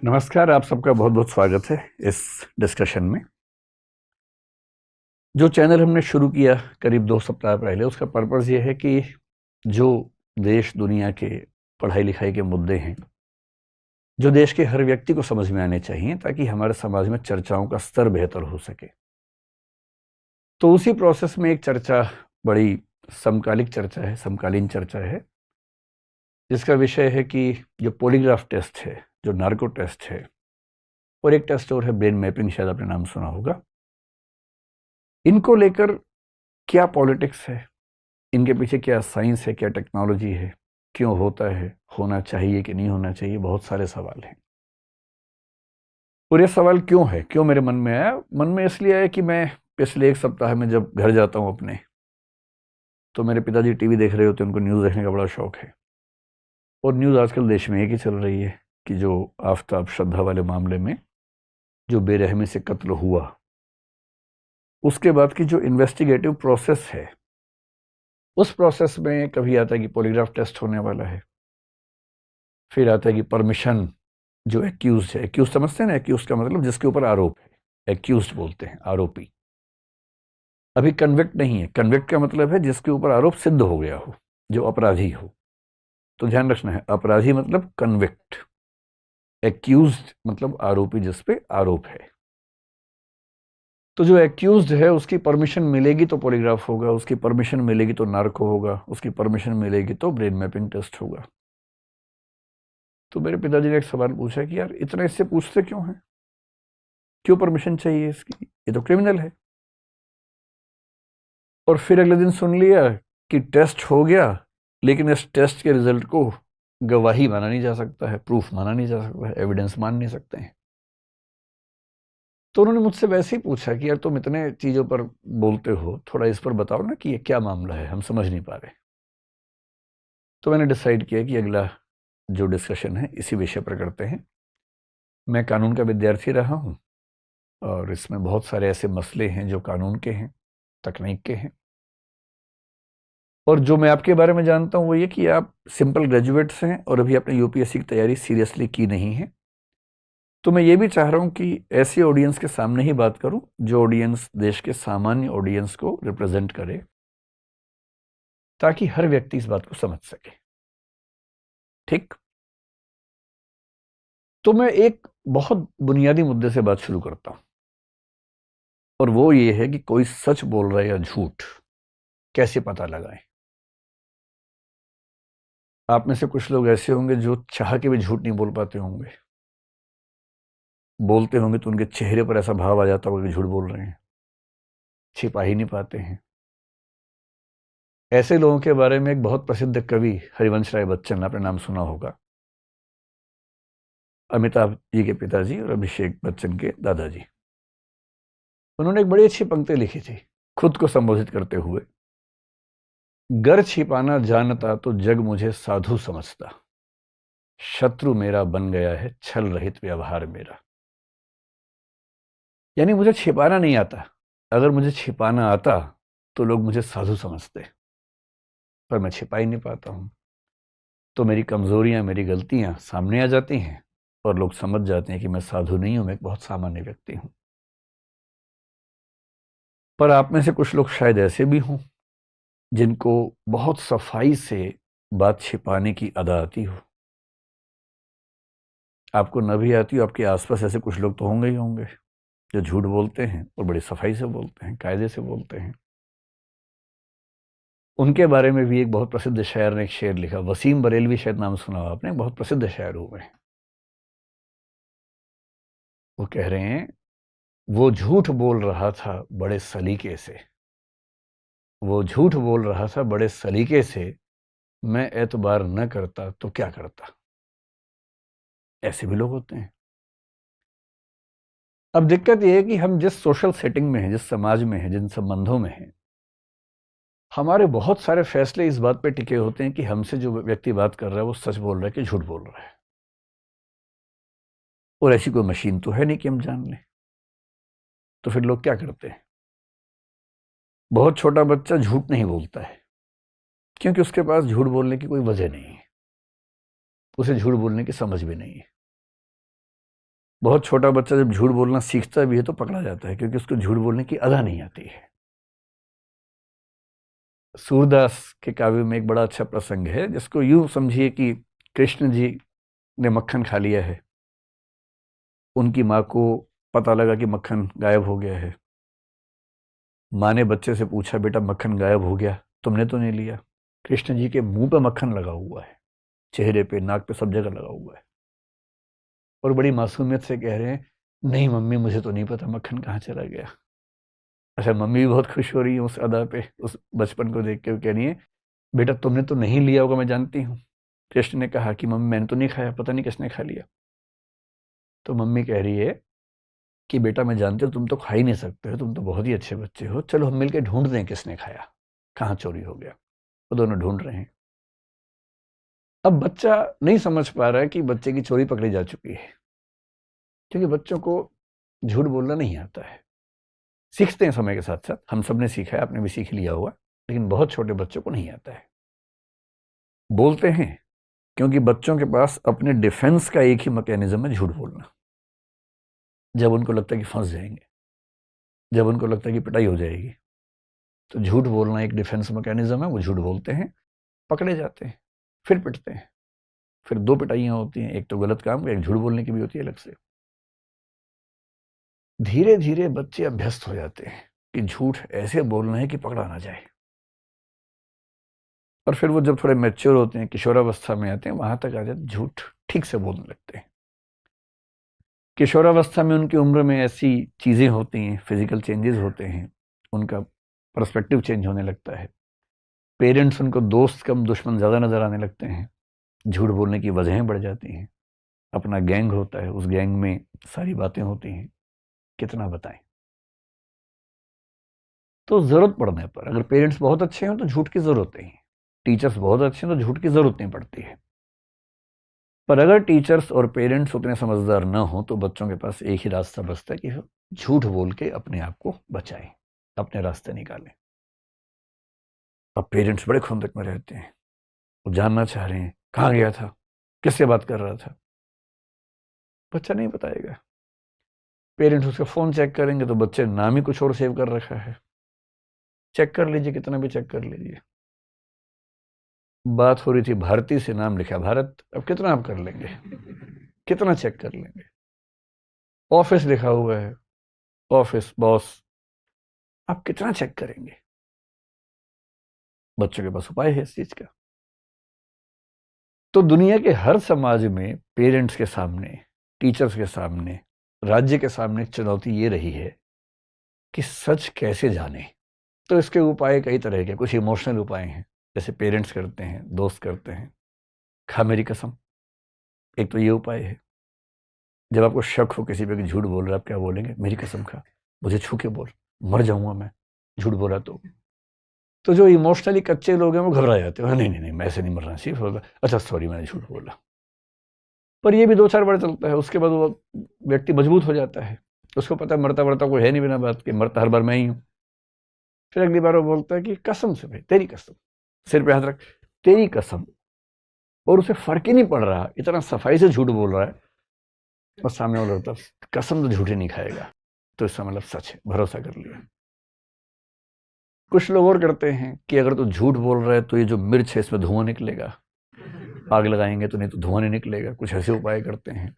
नमस्कार, आप सबका बहुत बहुत स्वागत है इस डिस्कशन में। जो चैनल हमने शुरू किया करीब 2 सप्ताह पहले, उसका पर्पस ये है कि जो देश दुनिया के पढ़ाई लिखाई के मुद्दे हैं, जो देश के हर व्यक्ति को समझ में आने चाहिए, ताकि हमारे समाज में चर्चाओं का स्तर बेहतर हो सके। तो उसी प्रोसेस में एक चर्चा, बड़ी समकालिक चर्चा है, समकालीन चर्चा है, जिसका विषय है कि जो पॉलीग्राफ टेस्ट है, जो नार्को टेस्ट है, और एक टेस्ट और है ब्रेन मैपिंग, शायद आपने नाम सुना होगा। इनको लेकर क्या पॉलिटिक्स है, इनके पीछे क्या साइंस है, क्या टेक्नोलॉजी है, क्यों होता है, होना चाहिए कि नहीं होना चाहिए, बहुत सारे सवाल हैं। और ये सवाल क्यों है, क्यों मेरे मन में आया? मन में इसलिए आया कि मैं पिछले 1 सप्ताह में जब घर जाता हूँ अपने, तो मेरे पिताजी टीवी देख रहे होते हैं, उनको न्यूज़ देखने का बड़ा शौक है। और न्यूज़ आजकल देश में एक ही चल रही है कि जो आफताब श्रद्धा वाले मामले में जो बेरहमी से कत्ल हुआ, उसके बाद की जो इन्वेस्टिगेटिव प्रोसेस है, उस प्रोसेस में कभी आता है कि पॉलीग्राफ टेस्ट होने वाला है, फिर आता है कि परमिशन, जो एक्यूज है, एक्यूज समझते हैं ना, एक्यूज का मतलब जिसके ऊपर आरोप है, एक्यूज बोलते हैं, आरोपी। अभी कन्विक्ट नहीं है, कन्विक्ट का मतलब है जिसके ऊपर आरोप सिद्ध हो गया हो, जो अपराधी हो। तो ध्यान रखना है, अपराधी मतलब कन्विक्ट, एक्यूज्ड मतलब आरोपी जिस पे आरोप है। तो जो एक्यूज्ड है उसकी परमिशन मिलेगी तो पॉलीग्राफ होगा, उसकी परमिशन मिलेगी तो नार्को होगा, उसकी परमिशन मिलेगी तो ब्रेन मैपिंग टेस्ट होगा। तो मेरे पिताजी ने एक सवाल पूछा कि यार इतना इससे पूछते क्यों हैं, क्यों परमिशन चाहिए इसकी, ये तो क्रिमिनल है। और फिर अगले दिन सुन लिया कि टेस्ट हो गया, लेकिन इस टेस्ट के रिजल्ट को गवाही माना नहीं जा सकता है, प्रूफ माना नहीं जा सकता है, एविडेंस मान नहीं सकते हैं। तो उन्होंने मुझसे वैसे ही पूछा कि यार तुम इतने चीज़ों पर बोलते हो, थोड़ा इस पर बताओ ना कि ये क्या मामला है, हम समझ नहीं पा रहे। तो मैंने डिसाइड किया कि अगला जो डिस्कशन है इसी विषय पर करते हैं। मैं कानून का विद्यार्थी रहा हूँ, और इसमें बहुत सारे ऐसे मसले हैं जो कानून के हैं, तकनीक के हैं। और जो मैं आपके बारे में जानता हूँ वो ये कि आप सिंपल ग्रेजुएट्स हैं और अभी आपने यूपीएससी की तैयारी सीरियसली की नहीं है। तो मैं ये भी चाह रहा हूँ कि ऐसी ऑडियंस के सामने ही बात करूँ जो ऑडियंस देश के सामान्य ऑडियंस को रिप्रेजेंट करे, ताकि हर व्यक्ति इस बात को समझ सके। ठीक? तो मैं एक बहुत बुनियादी मुद्दे से बात शुरू करता हूँ, और वो ये है कि कोई सच बोल रहा है या झूठ कैसे पता लगाएं। आप में से कुछ लोग ऐसे होंगे जो चाह के भी झूठ नहीं बोल पाते होंगे, बोलते होंगे तो उनके चेहरे पर ऐसा भाव आ जाता होगा कि झूठ बोल रहे हैं, छिपा ही नहीं पाते हैं। ऐसे लोगों के बारे में एक बहुत प्रसिद्ध कवि हरिवंश राय बच्चन, आपने नाम सुना होगा, अमिताभ जी के पिताजी और अभिषेक बच्चन के दादाजी। उन्होंने एक बड़ी अच्छी पंक्ति लिखी थी खुद को संबोधित करते हुए, गर छिपाना जानता तो जग मुझे साधु समझता, शत्रु मेरा बन गया है छल रहित व्यवहार मेरा। यानी मुझे छिपाना नहीं आता, अगर मुझे छिपाना आता तो लोग मुझे साधु समझते, पर मैं छिपा ही नहीं पाता हूं। तो मेरी कमजोरियां, मेरी गलतियां सामने आ जाती हैं, और लोग समझ जाते हैं कि मैं साधु नहीं हूं, मैं एक बहुत सामान्य व्यक्ति हूं। पर आप में से कुछ लोग शायद ऐसे भी हों जिनको बहुत सफाई से बात छिपाने की आदत आती हो। आपको न भी आती हो, आपके आसपास ऐसे कुछ लोग तो होंगे ही होंगे जो झूठ बोलते हैं और बड़ी सफाई से बोलते हैं, कायदे से बोलते हैं। उनके बारे में भी एक बहुत प्रसिद्ध शायर ने एक शेर लिखा, वसीम बरेलवी, शायद नाम सुना हो आपने, बहुत प्रसिद्ध शायर हुए हैं। वो कह रहे हैं, वो झूठ बोल रहा था बड़े सलीके से, वो झूठ बोल रहा था बड़े सलीके से, मैं एतबार न करता तो क्या करता। ऐसे भी लोग होते हैं। अब दिक्कत यह है कि हम जिस सोशल सेटिंग में हैं, जिस समाज में हैं, जिन संबंधों में हैं, हमारे बहुत सारे फैसले इस बात पे टिके होते हैं कि हमसे जो व्यक्ति बात कर रहा है वो सच बोल रहा है कि झूठ बोल रहा है। और ऐसी कोई मशीन तो है नहीं कि हम जान लें। तो फिर लोग क्या करते हैं? बहुत छोटा बच्चा झूठ नहीं बोलता है, क्योंकि उसके पास झूठ बोलने की कोई वजह नहीं है, उसे झूठ बोलने की समझ भी नहीं है। बहुत छोटा बच्चा जब झूठ बोलना सीखता भी है तो पकड़ा जाता है, क्योंकि उसको झूठ बोलने की अदा नहीं आती है। सूरदास के काव्य में एक बड़ा अच्छा प्रसंग है, जिसको यूं समझिए कि कृष्ण जी ने मक्खन खा लिया है, उनकी माँ को पता लगा कि मक्खन गायब हो गया है। माँ ने बच्चे से पूछा, बेटा मक्खन गायब हो गया, तुमने तो नहीं लिया? कृष्ण जी के मुंह पे मक्खन लगा हुआ है, चेहरे पे, नाक पे, सब जगह लगा हुआ है, और बड़ी मासूमियत से कह रहे हैं, नहीं मम्मी मुझे तो नहीं पता मक्खन कहाँ चला गया। अच्छा, मम्मी भी बहुत खुश हो रही है उस अदा पे, उस बचपन को देख के, कह रही है, बेटा तुमने तो नहीं लिया होगा, मैं जानती हूँ। कृष्ण ने कहा कि मम्मी मैंने तो नहीं खाया, पता नहीं किसने खा लिया। तो मम्मी कह रही है कि बेटा मैं जानती हूँ तुम तो खा ही नहीं सकते हो, तुम तो बहुत ही अच्छे बच्चे हो, चलो हम मिलकर ढूंढ दें किसने खाया, कहाँ चोरी हो गया। वो दोनों ढूंढ रहे हैं। अब बच्चा नहीं समझ पा रहा है कि बच्चे की चोरी पकड़ी जा चुकी है, क्योंकि बच्चों को झूठ बोलना नहीं आता है। सीखते हैं समय के साथ साथ, हम सब ने सीखा है, आपने भी सीख लिया होगा, लेकिन बहुत छोटे बच्चों को नहीं आता है। बोलते हैं क्योंकि बच्चों के पास अपने डिफेंस का एक ही मैकेनिज्म है, झूठ बोलना। जब उनको लगता है कि फंस जाएंगे, जब उनको लगता है कि पिटाई हो जाएगी, तो झूठ बोलना एक डिफेंस मैकेनिज्म है। वो झूठ बोलते हैं, पकड़े जाते हैं, फिर पिटते हैं, फिर दो पिटाइयाँ होती हैं, एक तो गलत काम की, एक झूठ बोलने की भी होती है अलग से। धीरे धीरे बच्चे अभ्यस्त हो जाते हैं कि झूठ ऐसे बोलना है कि पकड़ा ना जाए। और फिर वो जब थोड़े मैच्योर होते हैं, किशोरावस्था में आते हैं, वहां तक आ जाते, झूठ ठीक से बोलने लगते हैं। किशोरावस्था में उनकी उम्र में ऐसी चीजें होती हैं, फिजिकल चेंजेस होते हैं, उनका पर्सपेक्टिव चेंज होने लगता है। पेरेंट्स उनको दोस्त कम दुश्मन ज्यादा नजर आने लगते हैं, झूठ बोलने की वजहें बढ़ जाती हैं। अपना गैंग होता है, उस गैंग में सारी बातें होती हैं, कितना बताएं। तो जरूरत पड़ने पर, अगर पेरेंट्स बहुत अच्छे हैं तो झूठ की जरूरत नहीं है, टीचर्स बहुत अच्छे हैं तो झूठ की जरूरत नहीं पड़ती है। पर अगर टीचर्स और पेरेंट्स उतने समझदार ना हो तो बच्चों के पास एक ही रास्ता बचता है कि झूठ बोल के अपने आप को बचाएं, अपने रास्ते निकालें। अब पेरेंट्स बड़े खुंदक में रहते हैं, वो जानना चाह रहे हैं कहाँ गया था, किससे बात कर रहा था। बच्चा नहीं बताएगा। पेरेंट्स उसका फोन चेक करेंगे तो बच्चे नाम ही कुछ और सेव कर रखा है। चेक कर लीजिए, कितना भी चेक कर लीजिए। बात हो रही थी भारती से, नाम लिखा भारत, अब कितना आप कर लेंगे, कितना चेक कर लेंगे। ऑफिस लिखा हुआ है, ऑफिस बॉस, आप कितना चेक करेंगे। बच्चों के पास उपाय है इस चीज का। तो दुनिया के हर समाज में पेरेंट्स के सामने, टीचर्स के सामने, राज्य के सामने एक चुनौती ये रही है कि सच कैसे जाने। तो इसके उपाय कई तरह के, कुछ इमोशनल उपाय हैं, जैसे पेरेंट्स करते हैं, दोस्त करते हैं, खा मेरी कसम, एक तो ये उपाय है। जब आपको शक हो किसी पे कि झूठ बोल रहा है, आप क्या बोलेंगे? मेरी कसम खा, मुझे छू के बोल, मर जाऊंगा मैं झूठ बोला तो जो इमोशनली कच्चे लोग हैं वो घबरा जाते हैं, नहीं नहीं नहीं, मैं ऐसे नहीं मरना चाहिए, होगा अच्छा सॉरी मैंने झूठ बोला। पर ये भी 2-4 बार चलता है, उसके बाद वो व्यक्ति मजबूत हो जाता है, उसको पता है मरता मरता कोई है नहीं, बिना बात के मरता हर बार मैं ही हूं। फिर अगली बार वो बोलता है कि कसम से भाई, तेरी कसम, सिर पे हाथ रख, तेरी कसम, और उसे फर्क ही नहीं पड़ रहा, इतना सफाई से झूठ बोल रहा है, और सामने वाला होता कसम तो झूठी नहीं खाएगा, तो इसका मतलब सच है, भरोसा कर लिया। कुछ लोग और करते हैं कि अगर तू झूठ बोल रहा है तो ये जो मिर्च है इसमें धुआं निकलेगा, आग लगाएंगे तो नहीं तो धुआं नहीं निकलेगा, कुछ ऐसे उपाय करते हैं।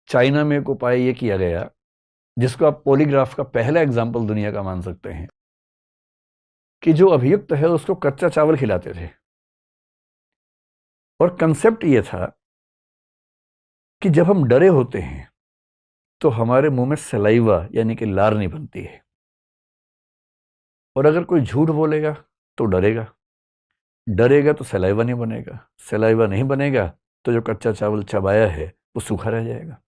चाइना में एक उपाय ये किया गया, जिसको आप पॉलीग्राफ का पहला एग्जाम्पल दुनिया का मान सकते हैं, कि जो अभियुक्त है उसको कच्चा चावल खिलाते थे, और कंसेप्ट ये था कि जब हम डरे होते हैं तो हमारे मुंह में सलाइवा यानी कि लार नहीं बनती है, और अगर कोई झूठ बोलेगा तो डरेगा, डरेगा तो सलाइवा नहीं बनेगा, सलाइवा नहीं बनेगा तो जो कच्चा चावल चबाया है वो सूखा रह जाएगा,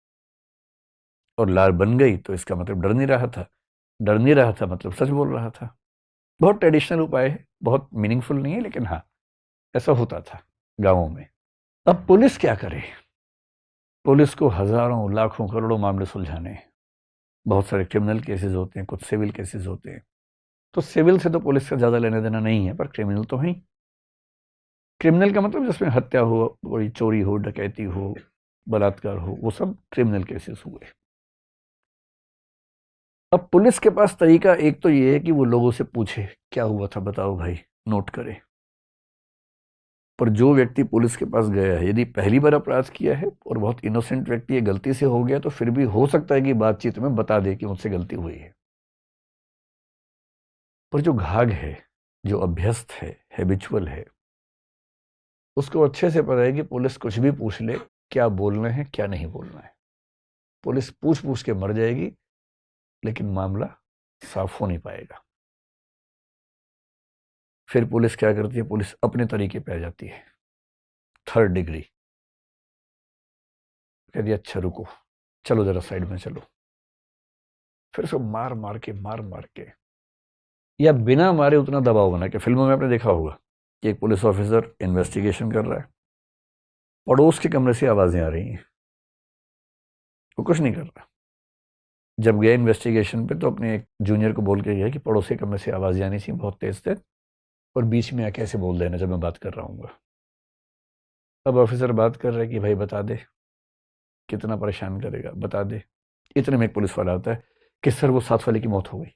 और लार बन गई तो इसका मतलब डर नहीं रहा था, डर नहीं रहा था मतलब सच बोल रहा था। बहुत ट्रेडिशनल उपाय है, बहुत मीनिंगफुल नहीं है, लेकिन हाँ ऐसा होता था गांवों में। अब पुलिस क्या करे? पुलिस को हजारों लाखों करोड़ों मामले सुलझाने हैं, बहुत सारे क्रिमिनल केसेस होते हैं, कुछ सिविल केसेस होते हैं। तो सिविल से तो पुलिस का ज्यादा लेना देना नहीं है, पर क्रिमिनल तो है। क्रिमिनल का मतलब जिसमें हत्या हो, कोई चोरी हो, डकैती हो, बलात्कार हो, वो सब क्रिमिनल केसेस हुए। अब पुलिस के पास तरीका एक तो ये है कि वो लोगों से पूछे क्या हुआ था, बताओ भाई, नोट करे। पर जो व्यक्ति पुलिस के पास गया है, यदि पहली बार अपराध किया है और बहुत इनोसेंट व्यक्ति है, गलती से हो गया, तो फिर भी हो सकता है कि बातचीत में बता दे कि मुझसे गलती हुई है। पर जो घाघ है, जो अभ्यस्त है, हैबिचुअल है, उसको अच्छे से पता है कि पुलिस कुछ भी पूछ ले, क्या बोलना है क्या नहीं बोलना है। पुलिस पूछ पूछ के मर जाएगी, लेकिन मामला साफ हो नहीं पाएगा। फिर पुलिस क्या करती है, पुलिस अपने तरीके पे आ जाती है, थर्ड डिग्री। कहती है अच्छा रुको, चलो जरा साइड में चलो। फिर उसको मार मार के या बिना मारे उतना दबाव बना के, फिल्मों में आपने देखा होगा कि एक पुलिस ऑफिसर इन्वेस्टिगेशन कर रहा है, पड़ोस के कमरे से आवाजें आ रही हैं, वो कुछ नहीं कर रहा। जब गया इन्वेस्टिगेशन पे तो अपने एक जूनियर को बोल के गया कि पड़ोस के कमरे से आवाजें आनी चाहिए बहुत तेज तेज, और बीच में आके ऐसे बोल देना जब मैं बात कर रहा हूँ। अब ऑफिसर बात कर रहा है कि भाई बता दे, कितना परेशान करेगा, बता दे। इतने में एक पुलिस वाला आता है कि सर वो साथ वाले की मौत हो गई।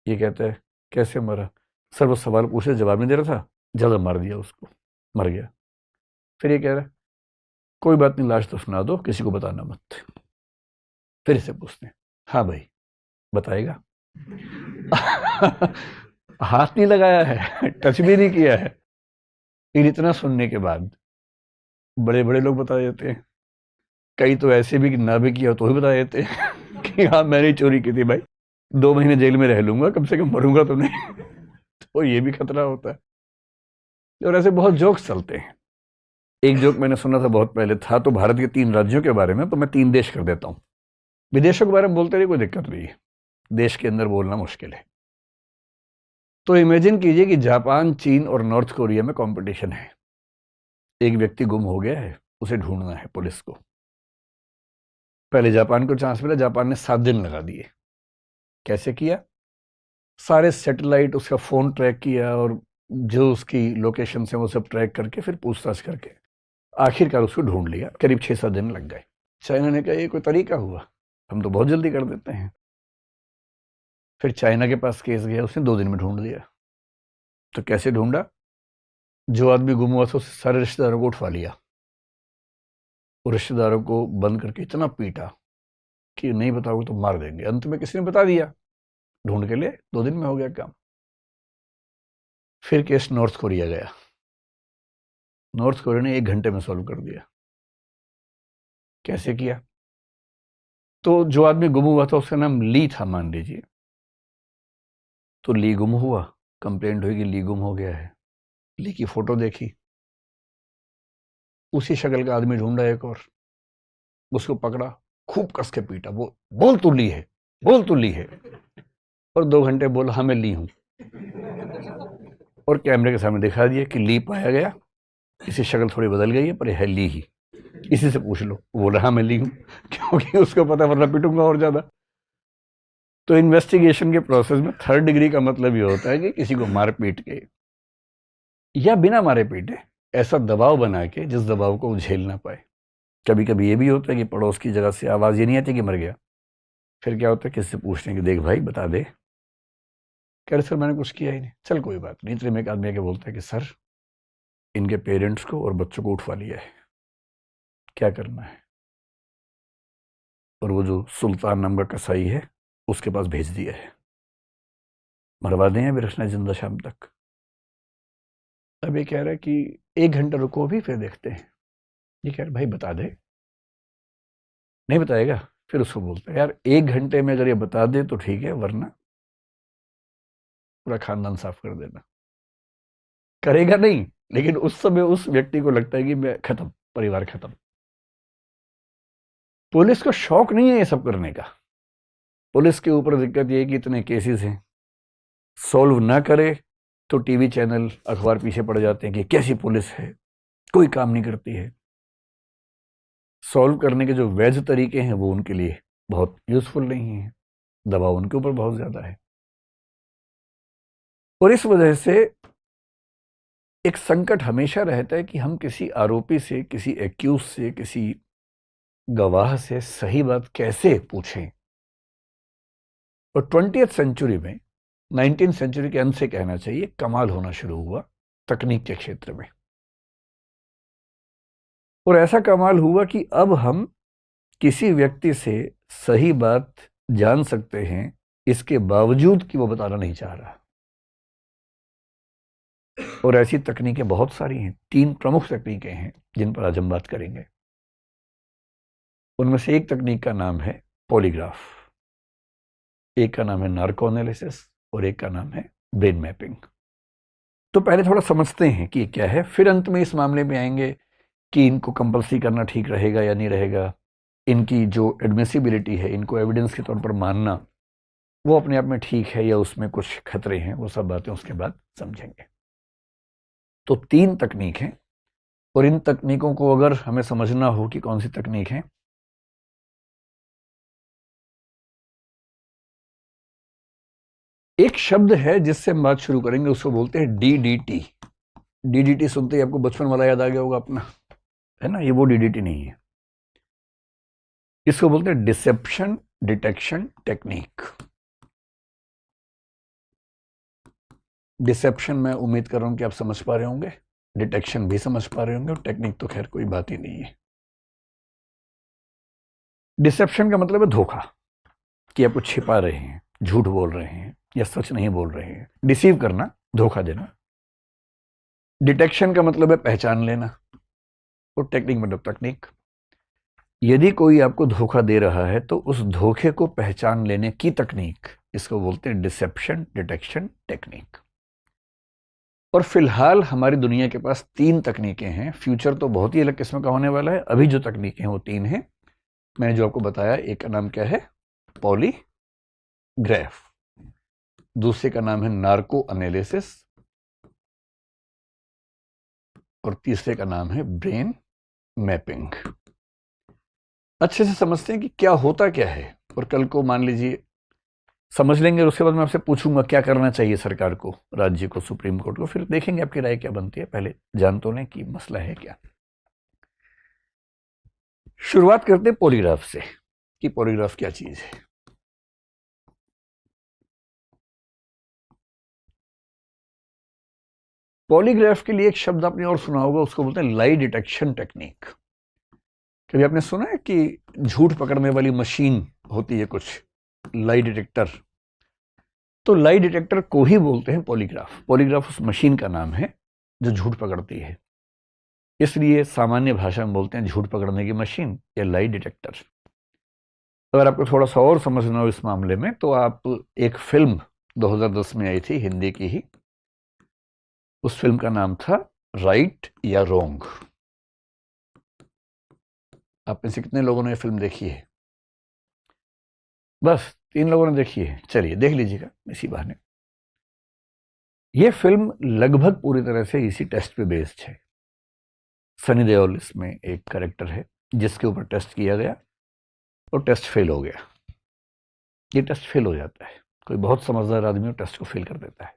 ये कहता है कैसे मरा? सर वो सवाल पूछे, जवाब नहीं दे रहा था, ज्यादा मार दिया उसको, मर गया। फिर ये कह रहा है कोई बात नहीं, लाश दफना दो, किसी को बताना मत। फिर इसे पूछते हैं हाँ भाई बताएगा? हाथ नहीं लगाया है, टच भी नहीं किया है। फिर इतना सुनने के बाद बड़े बड़े लोग बता देते हैं, कई तो ऐसे भी कि ना भी किया तो भी बता देते हैं कि हाँ मैंने चोरी की थी भाई, 2 महीने जेल में रह लूंगा, कम से कम मरूंगा तो नहीं। तो ये भी खतरा होता है। और ऐसे बहुत जोक्स चलते हैं। एक जोक मैंने सुना था बहुत पहले, था तो भारत के 3 राज्यों के बारे में, तो मैं 3 देश कर देता हूँ। विदेशों के बारे में बोलते रहिए, कोई दिक्कत नहीं है, देश के अंदर बोलना मुश्किल है। तो इमेजिन कीजिए कि जापान, चीन और नॉर्थ कोरिया में कंपटीशन है। एक व्यक्ति गुम हो गया है, उसे ढूंढना है पुलिस को। पहले जापान को चांस मिला, जापान ने 7 दिन लगा दिए। कैसे किया? सारे सैटेलाइट, उसका फोन ट्रैक किया, और जो उसकी लोकेशन है वो सब ट्रैक करके फिर पूछताछ करके आखिरकार उसको ढूंढ लिया। करीब 6-7 दिन लग गए। चाइना ने कहा ये कोई तरीका हुआ, हम तो बहुत जल्दी कर देते हैं। फिर चाइना के पास केस गया, उसने 2 दिन में ढूंढ लिया। तो कैसे ढूंढा? जो आदमी गुम हुआ था उससे सारे रिश्तेदारों को उठवा लिया, और रिश्तेदारों को बंद करके इतना पीटा कि नहीं बताओगे तो मार देंगे। अंत में किसी ने बता दिया, ढूंढ के लिए 2 दिन में हो गया काम। फिर केस नॉर्थ कोरिया गया, नॉर्थ कोरिया ने 1 घंटे में सॉल्व कर दिया। कैसे किया? तो जो आदमी गुम हुआ था उसका नाम ली था मान लीजिए, तो ली गुम हुआ, कंप्लेंट हुई कि ली गुम हो गया है। ली की फोटो देखी, उसी शक्ल का आदमी ढूंढा एक और, उसको पकड़ा, खूब कस के पीटा, वो बोल तू ली है, बोल तू ली है। और 2 घंटे बोला हाँ मैं ली हूं, और कैमरे के सामने दिखा दिया कि ली पाया गया, इसकी शक्ल थोड़ी बदल गई है पर यह है ली ही, इसी से पूछ लो। वो बोला हाँ मैं ली हूं, क्योंकि उसको पता, वरना पीटूंगा और ज्यादा। तो इन्वेस्टिगेशन के प्रोसेस में थर्ड डिग्री का मतलब ये होता है कि किसी को मार पीट के या बिना मारे पीटे ऐसा दबाव बना के जिस दबाव को वो झेल ना पाए। कभी कभी ये भी होता है कि पड़ोस की जगह से आवाज ये नहीं आती कि मर गया। फिर क्या होता है, किससे पूछने की, देख भाई बता दे। कह रहे सर मैंने कुछ किया ही नहीं। चल कोई बात नहीं। इतने में एक आदमी आके बोलता है कि सर इनके पेरेंट्स को और बच्चों को उठवा लिया है, क्या करना है? और वो जो सुल्तान नाम का कसाई है उसके पास भेज दिया है, मरवा दें अभी रखना जिंदा शाम तक। अब ये कह रहा है कि 1 घंटा रुको भी, फिर देखते हैं। ये कह रहा भाई बता दे। नहीं बताएगा। फिर उसको बोलता है यार 1 घंटे में अगर ये बता दे तो ठीक है, वरना पूरा खानदान साफ कर देना। करेगा नहीं, लेकिन उस समय उस व्यक्ति को लगता है कि मैं खत्म, परिवार खत्म। पुलिस को शौक नहीं है ये सब करने का। पुलिस के ऊपर दिक्कत ये है कि इतने केसेस हैं, सॉल्व ना करे तो टीवी चैनल, अखबार पीछे पड़ जाते हैं कि कैसी पुलिस है, कोई काम नहीं करती है। सॉल्व करने के जो वैध तरीके हैं वो उनके लिए बहुत यूजफुल नहीं है, दबाव उनके ऊपर बहुत ज्यादा है। और इस वजह से एक संकट हमेशा रहता है कि हम किसी आरोपी से, किसी एक्यूज से, किसी गवाह से सही बात कैसे पूछें। और 20th सेंचुरी में, 19th सेंचुरी के अंत से कहना चाहिए, कमाल होना शुरू हुआ तकनीक के क्षेत्र में। और ऐसा कमाल हुआ कि अब हम किसी व्यक्ति से सही बात जान सकते हैं, इसके बावजूद कि वो बताना नहीं चाह रहा। और ऐसी तकनीकें बहुत सारी हैं। 3 प्रमुख तकनीकें हैं जिन पर आज हम बात करेंगे। उनमें से एक तकनीक का नाम है पॉलीग्राफ, एक का नाम है नार्को एनालिसिस और एक का नाम है ब्रेन मैपिंग। तो पहले थोड़ा समझते हैं कि क्या है, फिर अंत में इस मामले में आएंगे कि इनको कंपल्सरी करना ठीक रहेगा या नहीं रहेगा, इनकी जो एडमिसिबिलिटी है, इनको एविडेंस के तौर पर मानना, वो अपने आप में ठीक है या उसमें कुछ खतरे हैं, वो सब बातें उसके बाद समझेंगे। तो 3 तकनीक हैं, और इन तकनीकों को अगर हमें समझना हो कि कौन सी तकनीक है, एक शब्द है जिससे हम बात शुरू करेंगे, उसको बोलते हैं DDT। DDT सुनते ही आपको बचपन वाला याद आ गया होगा अपना, है ना? ये वो DDT नहीं है, इसको बोलते हैं डिसेप्शन डिटेक्शन टेक्निक। डिसेप्शन मैं उम्मीद कर रहा हूं कि आप समझ पा रहे होंगे, डिटेक्शन भी समझ पा रहे होंगे, और टेक्निक तो खैर कोई बात ही नहीं है। डिसेप्शन का मतलब है धोखा, कि आप कुछ छिपा रहे हैं, झूठ बोल रहे हैं या सच नहीं बोल रहे हैं। डिसीव करना, धोखा देना। डिटेक्शन का मतलब है पहचान लेना, और टेक्निक मतलब तकनीक। यदि कोई आपको धोखा दे रहा है तो उस धोखे को पहचान लेने की तकनीक, इसको बोलते हैं डिसेप्शन डिटेक्शन टेक्निक। और फिलहाल हमारी दुनिया के पास 3 तकनीकें हैं। फ्यूचर तो बहुत ही अलग किस्म का होने वाला है। अभी जो तकनीकें हैं वो 3 हैं। मैंने जो आपको बताया, एक का नाम क्या है, पॉलीग्राफ, दूसरे का नाम है नार्को एनालिसिस, और तीसरे का नाम है ब्रेन मैपिंग। अच्छे से समझते हैं कि क्या होता क्या है, और कल को मान लीजिए समझ लेंगे, और उसके बाद मैं आपसे पूछूंगा क्या करना चाहिए सरकार को, राज्य को, सुप्रीम कोर्ट को, फिर देखेंगे आपकी राय क्या बनती है। पहले जान तो लें कि मसला है क्या। शुरुआत करते हैं पॉलीग्राफ से, कि पॉलीग्राफ क्या चीज है। पॉलीग्राफ के लिए एक शब्द आपने और सुना होगा, उसको बोलते हैं लाई डिटेक्शन टेक्निक। कभी आपने सुना है कि झूठ पकड़ने वाली मशीन होती है कुछ, लाई डिटेक्टर? तो लाई डिटेक्टर को ही बोलते हैं पॉलीग्राफ। पॉलीग्राफ उस मशीन का नाम है जो झूठ पकड़ती है, इसलिए सामान्य भाषा में बोलते हैं झूठ पकड़ने की मशीन या लाई डिटेक्टर। अगर आपको थोड़ा सा और समझना हो इस मामले में, तो आप एक फिल्म 2010 में आई थी, हिंदी की ही, उस फिल्म का नाम था राइट या रॉन्ग। आप में से कितने लोगों ने ये फिल्म देखी है? बस 3 लोगों ने देखी है। चलिए देख लीजिएगा इसी बहाने। ये फिल्म लगभग पूरी तरह से इसी टेस्ट पे बेस्ड है। सनी देओल इसमें एक कैरेक्टर है जिसके ऊपर टेस्ट किया गया, और टेस्ट फेल हो गया। ये टेस्ट फेल हो जाता है, कोई बहुत समझदार आदमी टेस्ट को फेल कर देता है।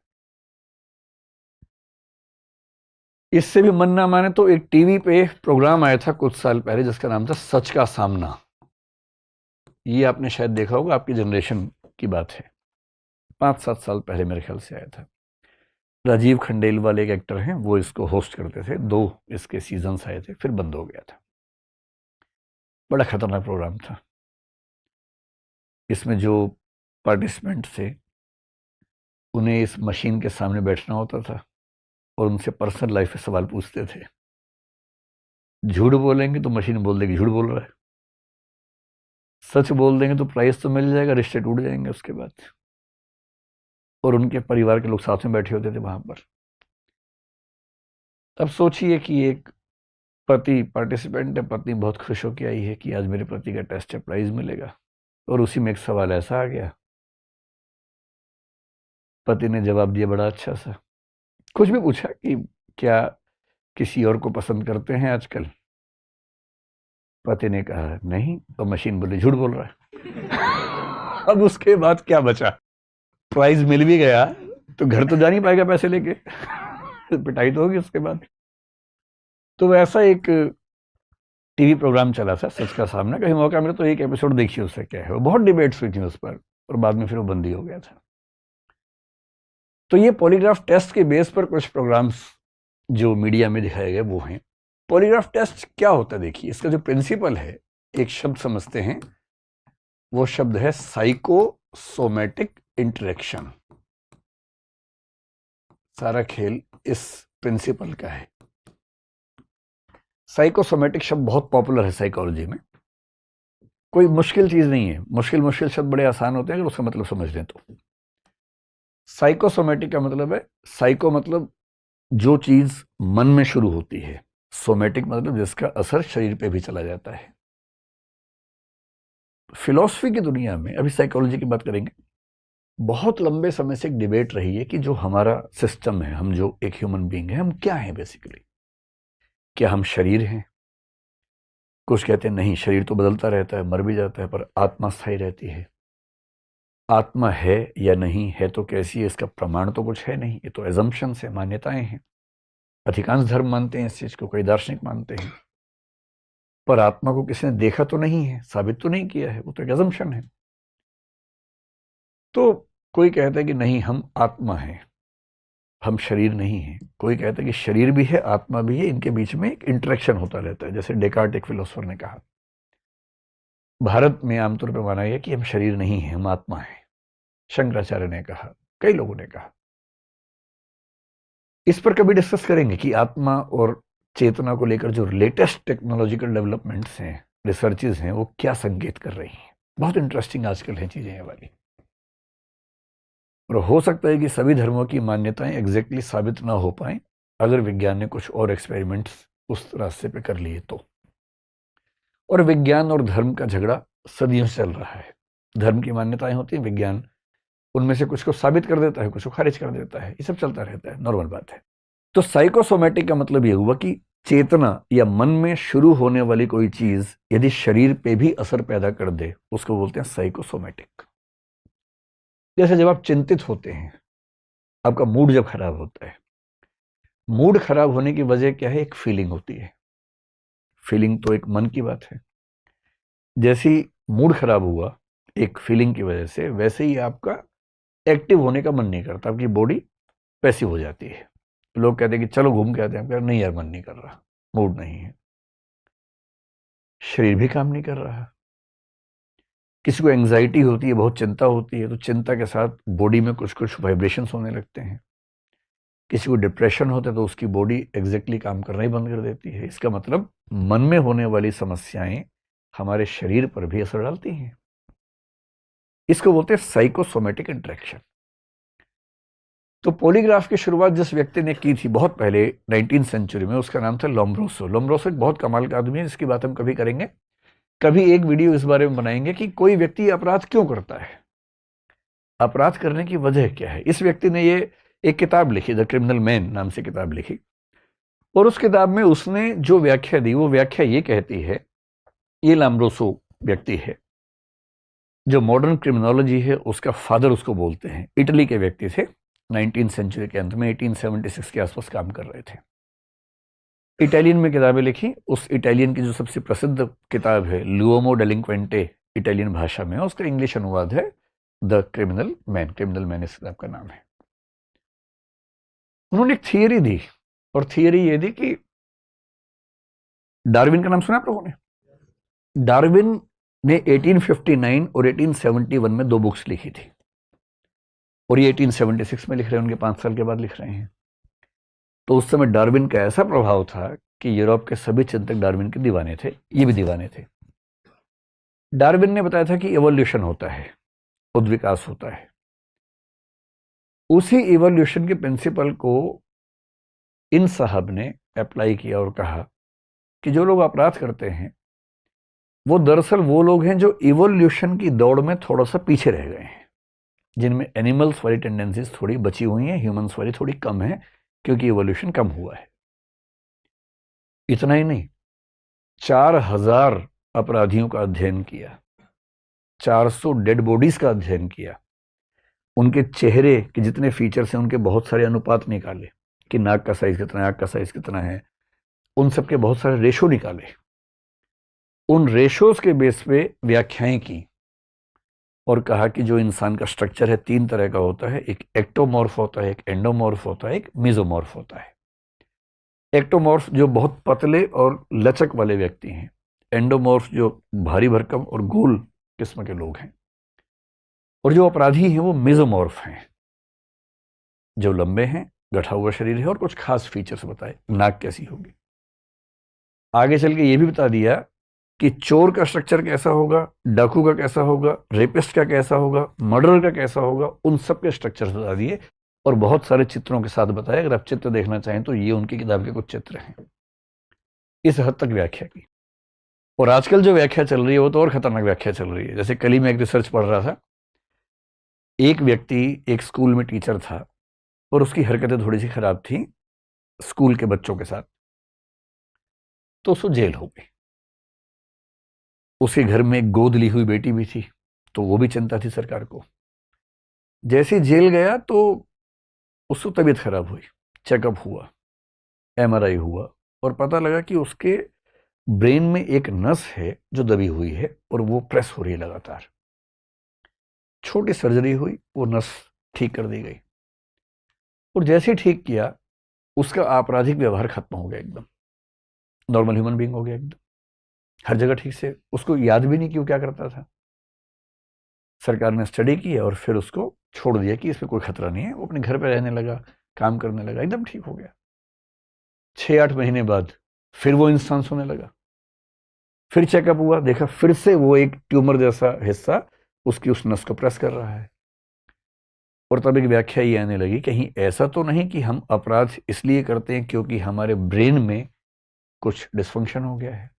इससे भी मन ना माने तो एक टीवी पे प्रोग्राम आया था कुछ साल पहले जिसका नाम था सच का सामना। ये आपने शायद देखा होगा, आपकी जनरेशन की बात है, 5-7 साल पहले मेरे ख्याल से आया था। राजीव खंडेलवाल एक एक्टर हैं, वो इसको होस्ट करते थे। 2 इसके सीजन्स आए थे, फिर बंद हो गया था। बड़ा खतरनाक प्रोग्राम था। इसमें जो पार्टिसिपेंट थे, उन्हें इस मशीन के सामने बैठना होता था और उनसे पर्सनल लाइफ पे सवाल पूछते थे। झूठ बोलेंगे तो मशीन बोल देगी झूठ बोल रहा है, सच बोल देंगे तो प्राइज तो मिल जाएगा, रिश्ते टूट जाएंगे उसके बाद। और उनके परिवार के लोग साथ में बैठे होते थे वहां पर। अब सोचिए कि एक पति पार्टिसिपेंट है, पत्नी बहुत खुश होकर आई है कि आज मेरे पति का टेस्ट है, प्राइज मिलेगा, और उसी में एक सवाल ऐसा आ गया। पति ने जवाब दिया बड़ा अच्छा सा, कुछ भी पूछा कि क्या किसी और को पसंद करते हैं आजकल? पति ने कहा नहीं, तो मशीन बोली झूठ बोल रहा है। अब उसके बाद क्या बचा? प्राइज मिल भी गया तो घर तो जा नहीं पाएगा पैसे लेके, पिटाई तो होगी उसके बाद। तो वैसा एक टीवी प्रोग्राम चला था सच का सामना, कहीं मौका मिला तो एक एपिसोड देखिए उससे क्या है। बहुत डिबेट्स हुई थी उस पर और बाद में फिर वो बंदी हो गया था। तो ये पॉलीग्राफ टेस्ट के बेस पर कुछ प्रोग्राम्स जो मीडिया में दिखाए गए वो हैं। पॉलीग्राफ टेस्ट क्या होता है देखिए, इसका जो प्रिंसिपल है, एक शब्द समझते हैं, वो शब्द है साइकोसोमैटिक इंटरेक्शन। सारा खेल इस प्रिंसिपल का है। साइकोसोमैटिक शब्द बहुत पॉपुलर है साइकोलॉजी में, कोई मुश्किल चीज नहीं है। मुश्किल शब्द बड़े आसान होते हैं अगर उसका मतलब समझ लें तो। साइकोसोमैटिक का मतलब है, साइको मतलब जो चीज मन में शुरू होती है, सोमैटिक मतलब जिसका असर शरीर पे भी चला जाता है। फिलॉसफी की दुनिया में, अभी साइकोलॉजी की बात करेंगे, बहुत लंबे समय से एक डिबेट रही है कि जो हमारा सिस्टम है, हम जो एक ह्यूमन बीइंग है, हम क्या हैं बेसिकली। क्या हम शरीर हैं? कुछ कहते हैं नहीं, शरीर तो बदलता रहता है, मर भी जाता है, पर आत्मा स्थायी रहती है। आत्मा है या नहीं है तो कैसी है, इसका प्रमाण तो कुछ है नहीं, ये तो एजम्पशंस है, मान्यताएं हैं। अधिकांश धर्म मानते हैं इस चीज को, कई दार्शनिक मानते हैं, पर आत्मा को किसी ने देखा तो नहीं है, साबित तो नहीं किया है, वो तो एक एजम्पशन है। तो कोई कहता है कि नहीं, हम आत्मा हैं, हम शरीर नहीं है। कोई कहता है कि शरीर भी है, आत्मा भी है, इनके बीच में एक इंटरेक्शन होता रहता है, जैसे डेकार्ट एक फिलोसोफर ने कहा। भारत में आमतौर पर माना गया कि हम शरीर नहीं हैं, हम आत्मा हैं। शंकराचार्य ने कहा, कई लोगों ने कहा। इस पर कभी डिस्कस करेंगे कि आत्मा और चेतना को लेकर जो लेटेस्ट टेक्नोलॉजिकल डेवलपमेंट्स हैं, रिसर्चेज हैं, वो क्या संकेत कर रही हैं। बहुत इंटरेस्टिंग आजकल हैं चीजें ये वाली। और हो सकता है कि सभी धर्मों की मान्यताएं एग्जैक्टली साबित ना हो पाए अगर विज्ञान ने कुछ और एक्सपेरिमेंट्स उस रास्ते पे कर लिए तो। और विज्ञान और धर्म का झगड़ा सदियों से चल रहा है। धर्म की मान्यताएं होती हैं, विज्ञान उनमें से कुछ को साबित कर देता है, कुछ को खारिज कर देता है, ये सब चलता रहता है, नॉर्मल बात है। तो साइकोसोमैटिक का मतलब ये हुआ कि चेतना या मन में शुरू होने वाली कोई चीज यदि शरीर पे भी असर पैदा कर दे, उसको बोलते हैं साइकोसोमैटिक। जैसे जब आप चिंतित होते हैं, आपका मूड जब खराब होता है, मूड खराब होने की वजह क्या है? एक फीलिंग होती है। फीलिंग तो एक मन की बात है। जैसी मूड खराब हुआ एक फीलिंग की वजह से, वैसे ही आपका एक्टिव होने का मन नहीं करता, आपकी बॉडी पैसिव हो जाती है। लोग कहते हैं कि चलो घूम के आते हैं, नहीं यार मन नहीं कर रहा, मूड नहीं है, शरीर भी काम नहीं कर रहा। किसी को एंजाइटी होती है, बहुत चिंता होती है, तो चिंता के साथ बॉडी में कुछ कुछ वाइब्रेशंस होने लगते हैं। किसी को डिप्रेशन होता है तो उसकी बॉडी एग्जैक्टली काम करना ही बंद कर देती है। इसका मतलब मन में होने वाली समस्याएं हमारे शरीर पर भी असर डालती हैं। इसको बोलते हैं साइकोसोमैटिक इंटरेक्शन। तो पॉलीग्राफ की शुरुआत जिस व्यक्ति ने की थी बहुत पहले 19वीं सेंचुरी में, उसका नाम था लोम्ब्रोसो। लोम्ब्रोसो एक बहुत कमाल का आदमी है, इसकी बात हम कभी करेंगे, कभी एक वीडियो इस बारे में बनाएंगे कि कोई व्यक्ति अपराध क्यों करता है, अपराध करने की वजह क्या है। इस व्यक्ति ने ये एक किताब लिखी, द क्रिमिनल मैन नाम से किताब लिखी, और उस किताब में उसने जो व्याख्या दी, वो व्याख्या ये कहती है, ये लोम्ब्रोसो व्यक्ति है जो मॉडर्न क्रिमिनोलॉजी है उसका फादर उसको बोलते हैं। इटली के व्यक्ति थे, 19वीं सेंचुरी के अंत में 1876 के आसपास काम कर रहे थे। इटालियन में किताबें लिखी। उस इटालियन की जो सबसे प्रसिद्ध किताब है लुओमो डेलिंक्वेंटे, इटालियन भाषा में, उसका इंग्लिश अनुवाद है the criminal man. Criminal man इस किताब का नाम है। उन्होंने एक थियरी दी, और थियरी ये दी कि डार्विन का नाम सुना आप लोगों ने? डार्विन ने 1859 और 1871 में 2 बुक्स लिखी थी, और ये 1876 में लिख रहे हैं, उनके 5 साल के बाद लिख रहे हैं। तो उस समय डार्विन का ऐसा प्रभाव था कि यूरोप के सभी चिंतक डार्विन के दीवाने थे, ये भी दीवाने थे। डार्विन ने बताया था कि इवोल्यूशन होता है, उद्विकास होता है। उसी इवोल्यूशन के प्रिंसिपल को इन साहब ने अप्लाई किया और कहा कि जो लोग अपराध करते हैं वो दरअसल वो लोग हैं जो इवोल्यूशन की दौड़ में थोड़ा सा पीछे रह गए हैं, जिनमें एनिमल्स वाली टेंडेंसीज थोड़ी बची हुई हैं, ह्यूमंस वाली थोड़ी कम है, क्योंकि इवोल्यूशन कम हुआ है। इतना ही नहीं, 4000 अपराधियों का अध्ययन किया, 400 डेड बॉडीज का अध्ययन किया, उनके चेहरे के जितने फीचर्स हैं उनके बहुत सारे अनुपात निकाले कि नाक का साइज कितना है, आंख का साइज कितना है, उन सब के बहुत सारे रेशो निकाले, उन रेशोज के बेस पे व्याख्याएं की और कहा कि जो इंसान का स्ट्रक्चर है 3 तरह का होता है, एक एक्टोमॉर्फ होता है, एक एंडोमॉर्फ होता है, एक मेसोमॉर्फ होता है। एक्टोमॉर्फ जो बहुत पतले और लचक वाले व्यक्ति हैं, एंडोमॉर्फ जो भारी भरकम और गोल किस्म के लोग हैं, और जो अपराधी हैं वो मेसोमॉर्फ हैं, जो लंबे हैं, गठा हुआ शरीर है और कुछ खास फीचर्स बताए, नाक कैसी होगी। आगे चल के ये भी बता दिया कि चोर का स्ट्रक्चर कैसा होगा, डाकू का कैसा होगा, रेपिस्ट का कैसा होगा, मर्डर का कैसा होगा, उन सब के स्ट्रक्चर बता दिए और बहुत सारे चित्रों के साथ बताया। अगर आप चित्र देखना चाहें तो ये उनकी किताब के कुछ चित्र हैं। इस हद तक व्याख्या की। और आजकल जो व्याख्या चल रही है वो तो और खतरनाक व्याख्या चल रही है। जैसे कल ही मैं एक रिसर्च पढ़ रहा था, एक व्यक्ति एक स्कूल में टीचर था और उसकी हरकतें थोड़ी सी खराब थी स्कूल के बच्चों के साथ, तो उसको जेल हो गई। उसके घर में एक गोद ली हुई बेटी भी थी, तो वो भी चिंता थी सरकार को। जैसे जेल गया तो उसको तबीयत खराब हुई, चेकअप हुआ, एमआरआई हुआ और पता लगा कि उसके ब्रेन में एक नस है जो दबी हुई है और वो प्रेस हो रही है लगातार। छोटी सर्जरी हुई, वो नस ठीक कर दी गई और जैसे ही ठीक किया उसका आपराधिक व्यवहार खत्म हो गया, एकदम नॉर्मल ह्यूमन बीइंग हो गया एकदम, हर जगह ठीक से। उसको याद भी नहीं कि वो क्या करता था। सरकार ने स्टडी की और फिर उसको छोड़ दिया कि इसमें कोई खतरा नहीं है। वो अपने घर पे रहने लगा, काम करने लगा, एकदम ठीक हो गया। 6-8 महीने बाद फिर वो इंसान सोने लगा, फिर चेकअप हुआ, देखा फिर से वो एक ट्यूमर जैसा हिस्सा उसकी उस नस को प्रेस कर रहा है। और तब एक व्याख्या ये आने लगी, कहीं ऐसा तो नहीं कि हम अपराध इसलिए करते हैं क्योंकि हमारे ब्रेन में कुछ डिस्फंक्शन हो गया है।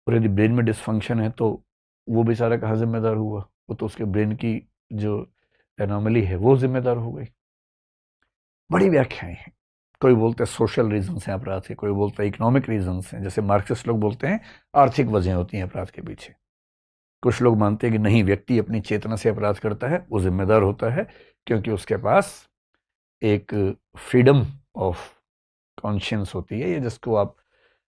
और यदि ब्रेन में डिस्फंक्शन है तो वो बेचारा कहाँ जिम्मेदार हुआ, वो तो उसके ब्रेन की जो एनॉमली है वो जिम्मेदार हो गई। बड़ी व्याख्याएं हैं। कोई बोलते हैं सोशल रीजंस हैं अपराध के, कोई बोलता है इकोनॉमिक रीजंस हैं, जैसे मार्क्सिस्ट लोग बोलते हैं आर्थिक वजह होती हैं अपराध के पीछे। कुछ लोग मानते हैं कि नहीं, व्यक्ति अपनी चेतना से अपराध करता है, वो जिम्मेदार होता है क्योंकि उसके पास एक फ्रीडम ऑफ कॉन्शियंस होती है, ये जिसको आप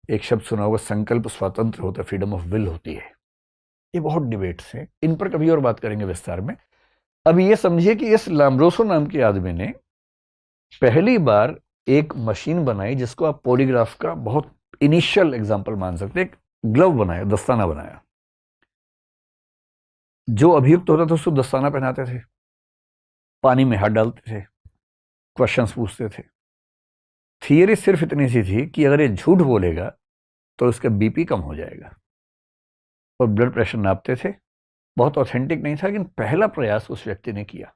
एक शब्द सुना होगा, संकल्प स्वतंत्र होता है, फ्रीडम ऑफ विल होती है। ये बहुत डिबेट्स हैं, इन पर कभी और बात करेंगे विस्तार में। अब ये समझिए कि इस लाम्ब्रोसो नाम के आदमी ने पहली बार एक मशीन बनाई जिसको आप पॉलीग्राफ का बहुत इनिशियल एग्जाम्पल मान सकते हैं। एक ग्लव बनाया, दस्ताना बनाया। जो अभियुक्त होता था उसको दस्ताना पहनाते थे, पानी में हाथ डालते थे, क्वेश्चंस पूछते थे। थियरी सिर्फ इतनी सी थी कि अगर ये झूठ बोलेगा तो उसका बीपी कम हो जाएगा और ब्लड प्रेशर नापते थे। बहुत ऑथेंटिक नहीं था, लेकिन पहला प्रयास उस व्यक्ति ने किया।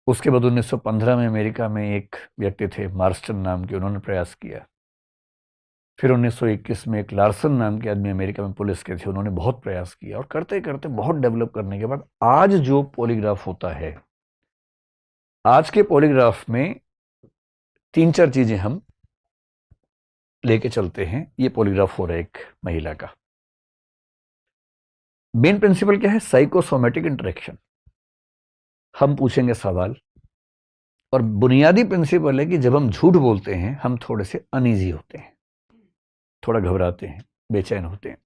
उसके बाद 1915 में अमेरिका में एक व्यक्ति थे मार्स्टन नाम के, उन्होंने प्रयास किया। फिर 1921 में एक लार्सन नाम के आदमी अमेरिका में पुलिस के थे, उन्होंने बहुत प्रयास किया और करते करते बहुत डेवलप करने के बाद आज जो पॉलीग्राफ होता है, आज के पॉलीग्राफ में 3-4 चीजें हम लेके चलते हैं। ये पॉलीग्राफ हो रहा है एक महिला का। मेन प्रिंसिपल क्या है? Psychosomatic interaction. हम पूछेंगे सवाल और बुनियादी प्रिंसिपल है कि जब हम झूठ बोलते हैं हम थोड़े से अनईजी होते हैं, थोड़ा घबराते हैं, बेचैन होते हैं।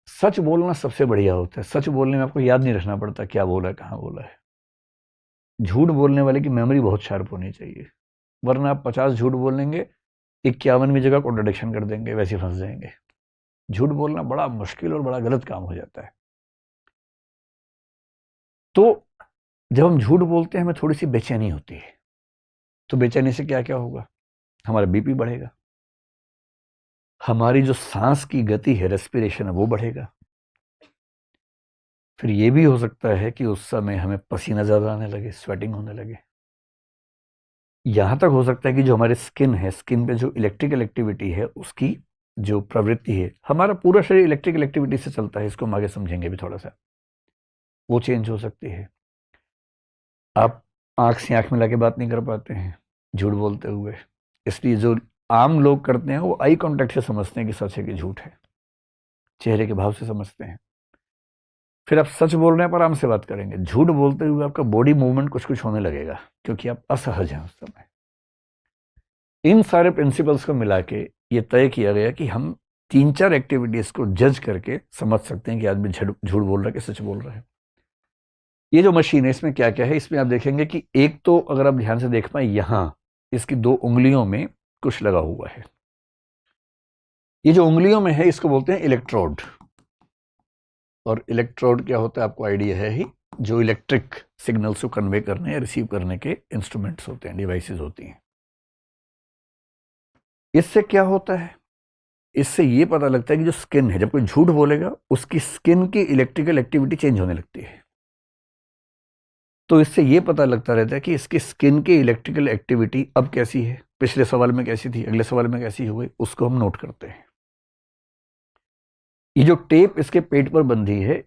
सच बोलना सबसे बढ़िया होता है। सच बोलने में आपको याद नहीं रखना पड़ता क्या बोला है, कहाँ बोला है। झूठ बोलने वाले की मेमोरी बहुत शार्प होनी चाहिए, वरना आप 50 झूठ बोलेंगे, 51वीं जगह कॉन्ट्रडिक्शन कर देंगे, वैसे फंस जाएंगे। झूठ बोलना बड़ा मुश्किल और बड़ा गलत काम हो जाता है। तो जब हम झूठ बोलते हैं हमें थोड़ी सी बेचैनी होती है। तो बेचैनी से क्या क्या होगा? हमारा बीपी बढ़ेगा, हमारी जो सांस की गति है, रेस्पिरेशन है, वो बढ़ेगा। फिर ये भी हो सकता है कि उस समय हमें पसीना ज़्यादा आने लगे, स्वेटिंग होने लगे। यहाँ तक हो सकता है कि जो हमारे स्किन है, स्किन पे जो इलेक्ट्रिकल एक्टिविटी है, उसकी जो प्रवृत्ति है, हमारा पूरा शरीर इलेक्ट्रिकल एक्टिविटी से चलता है, इसको हम आगे समझेंगे भी थोड़ा सा, वो चेंज हो सकती है। आप आंख से आंख मिला के बात नहीं कर पाते हैं झूठ बोलते हुए, इसलिए जो आम लोग करते हैं वो आई कांटेक्ट से समझते हैं कि सच है कि झूठ है, चेहरे के भाव से समझते हैं। फिर आप सच बोल रहे हैं पर आराम से बात करेंगे, झूठ बोलते हुए आपका बॉडी मूवमेंट कुछ कुछ होने लगेगा क्योंकि आप असहज हैं उस समय। इन सारे प्रिंसिपल्स को मिला के ये तय किया गया कि हम तीन चार एक्टिविटीज को जज करके समझ सकते हैं कि आदमी झूठ बोल रहा है कि सच बोल रहा है। ये जो मशीन है इसमें क्या क्या है, इसमें आप देखेंगे कि एक तो अगर आप ध्यान से देख पाए, यहां इसकी दो उंगलियों में कुछ लगा हुआ है। ये जो उंगलियों में है इसको बोलते हैं इलेक्ट्रोड। और इलेक्ट्रोड क्या होता है आपको आइडिया है ही, जो इलेक्ट्रिक सिग्नल्स को कन्वे करने या रिसीव करने के इंस्ट्रूमेंट्स होते हैं, डिवाइसेस होती हैं। इससे क्या होता है, इससे ये पता लगता है कि जो स्किन है, जब कोई झूठ बोलेगा उसकी स्किन की इलेक्ट्रिकल एक्टिविटी चेंज होने लगती है। तो इससे ये पता लगता रहता है कि इसकी स्किन की इलेक्ट्रिकल एक्टिविटी अब कैसी है, पिछले सवाल में कैसी थी, अगले सवाल में कैसी हो गई, उसको हम नोट करते हैं। ये जो टेप इसके पेट पर बंधी है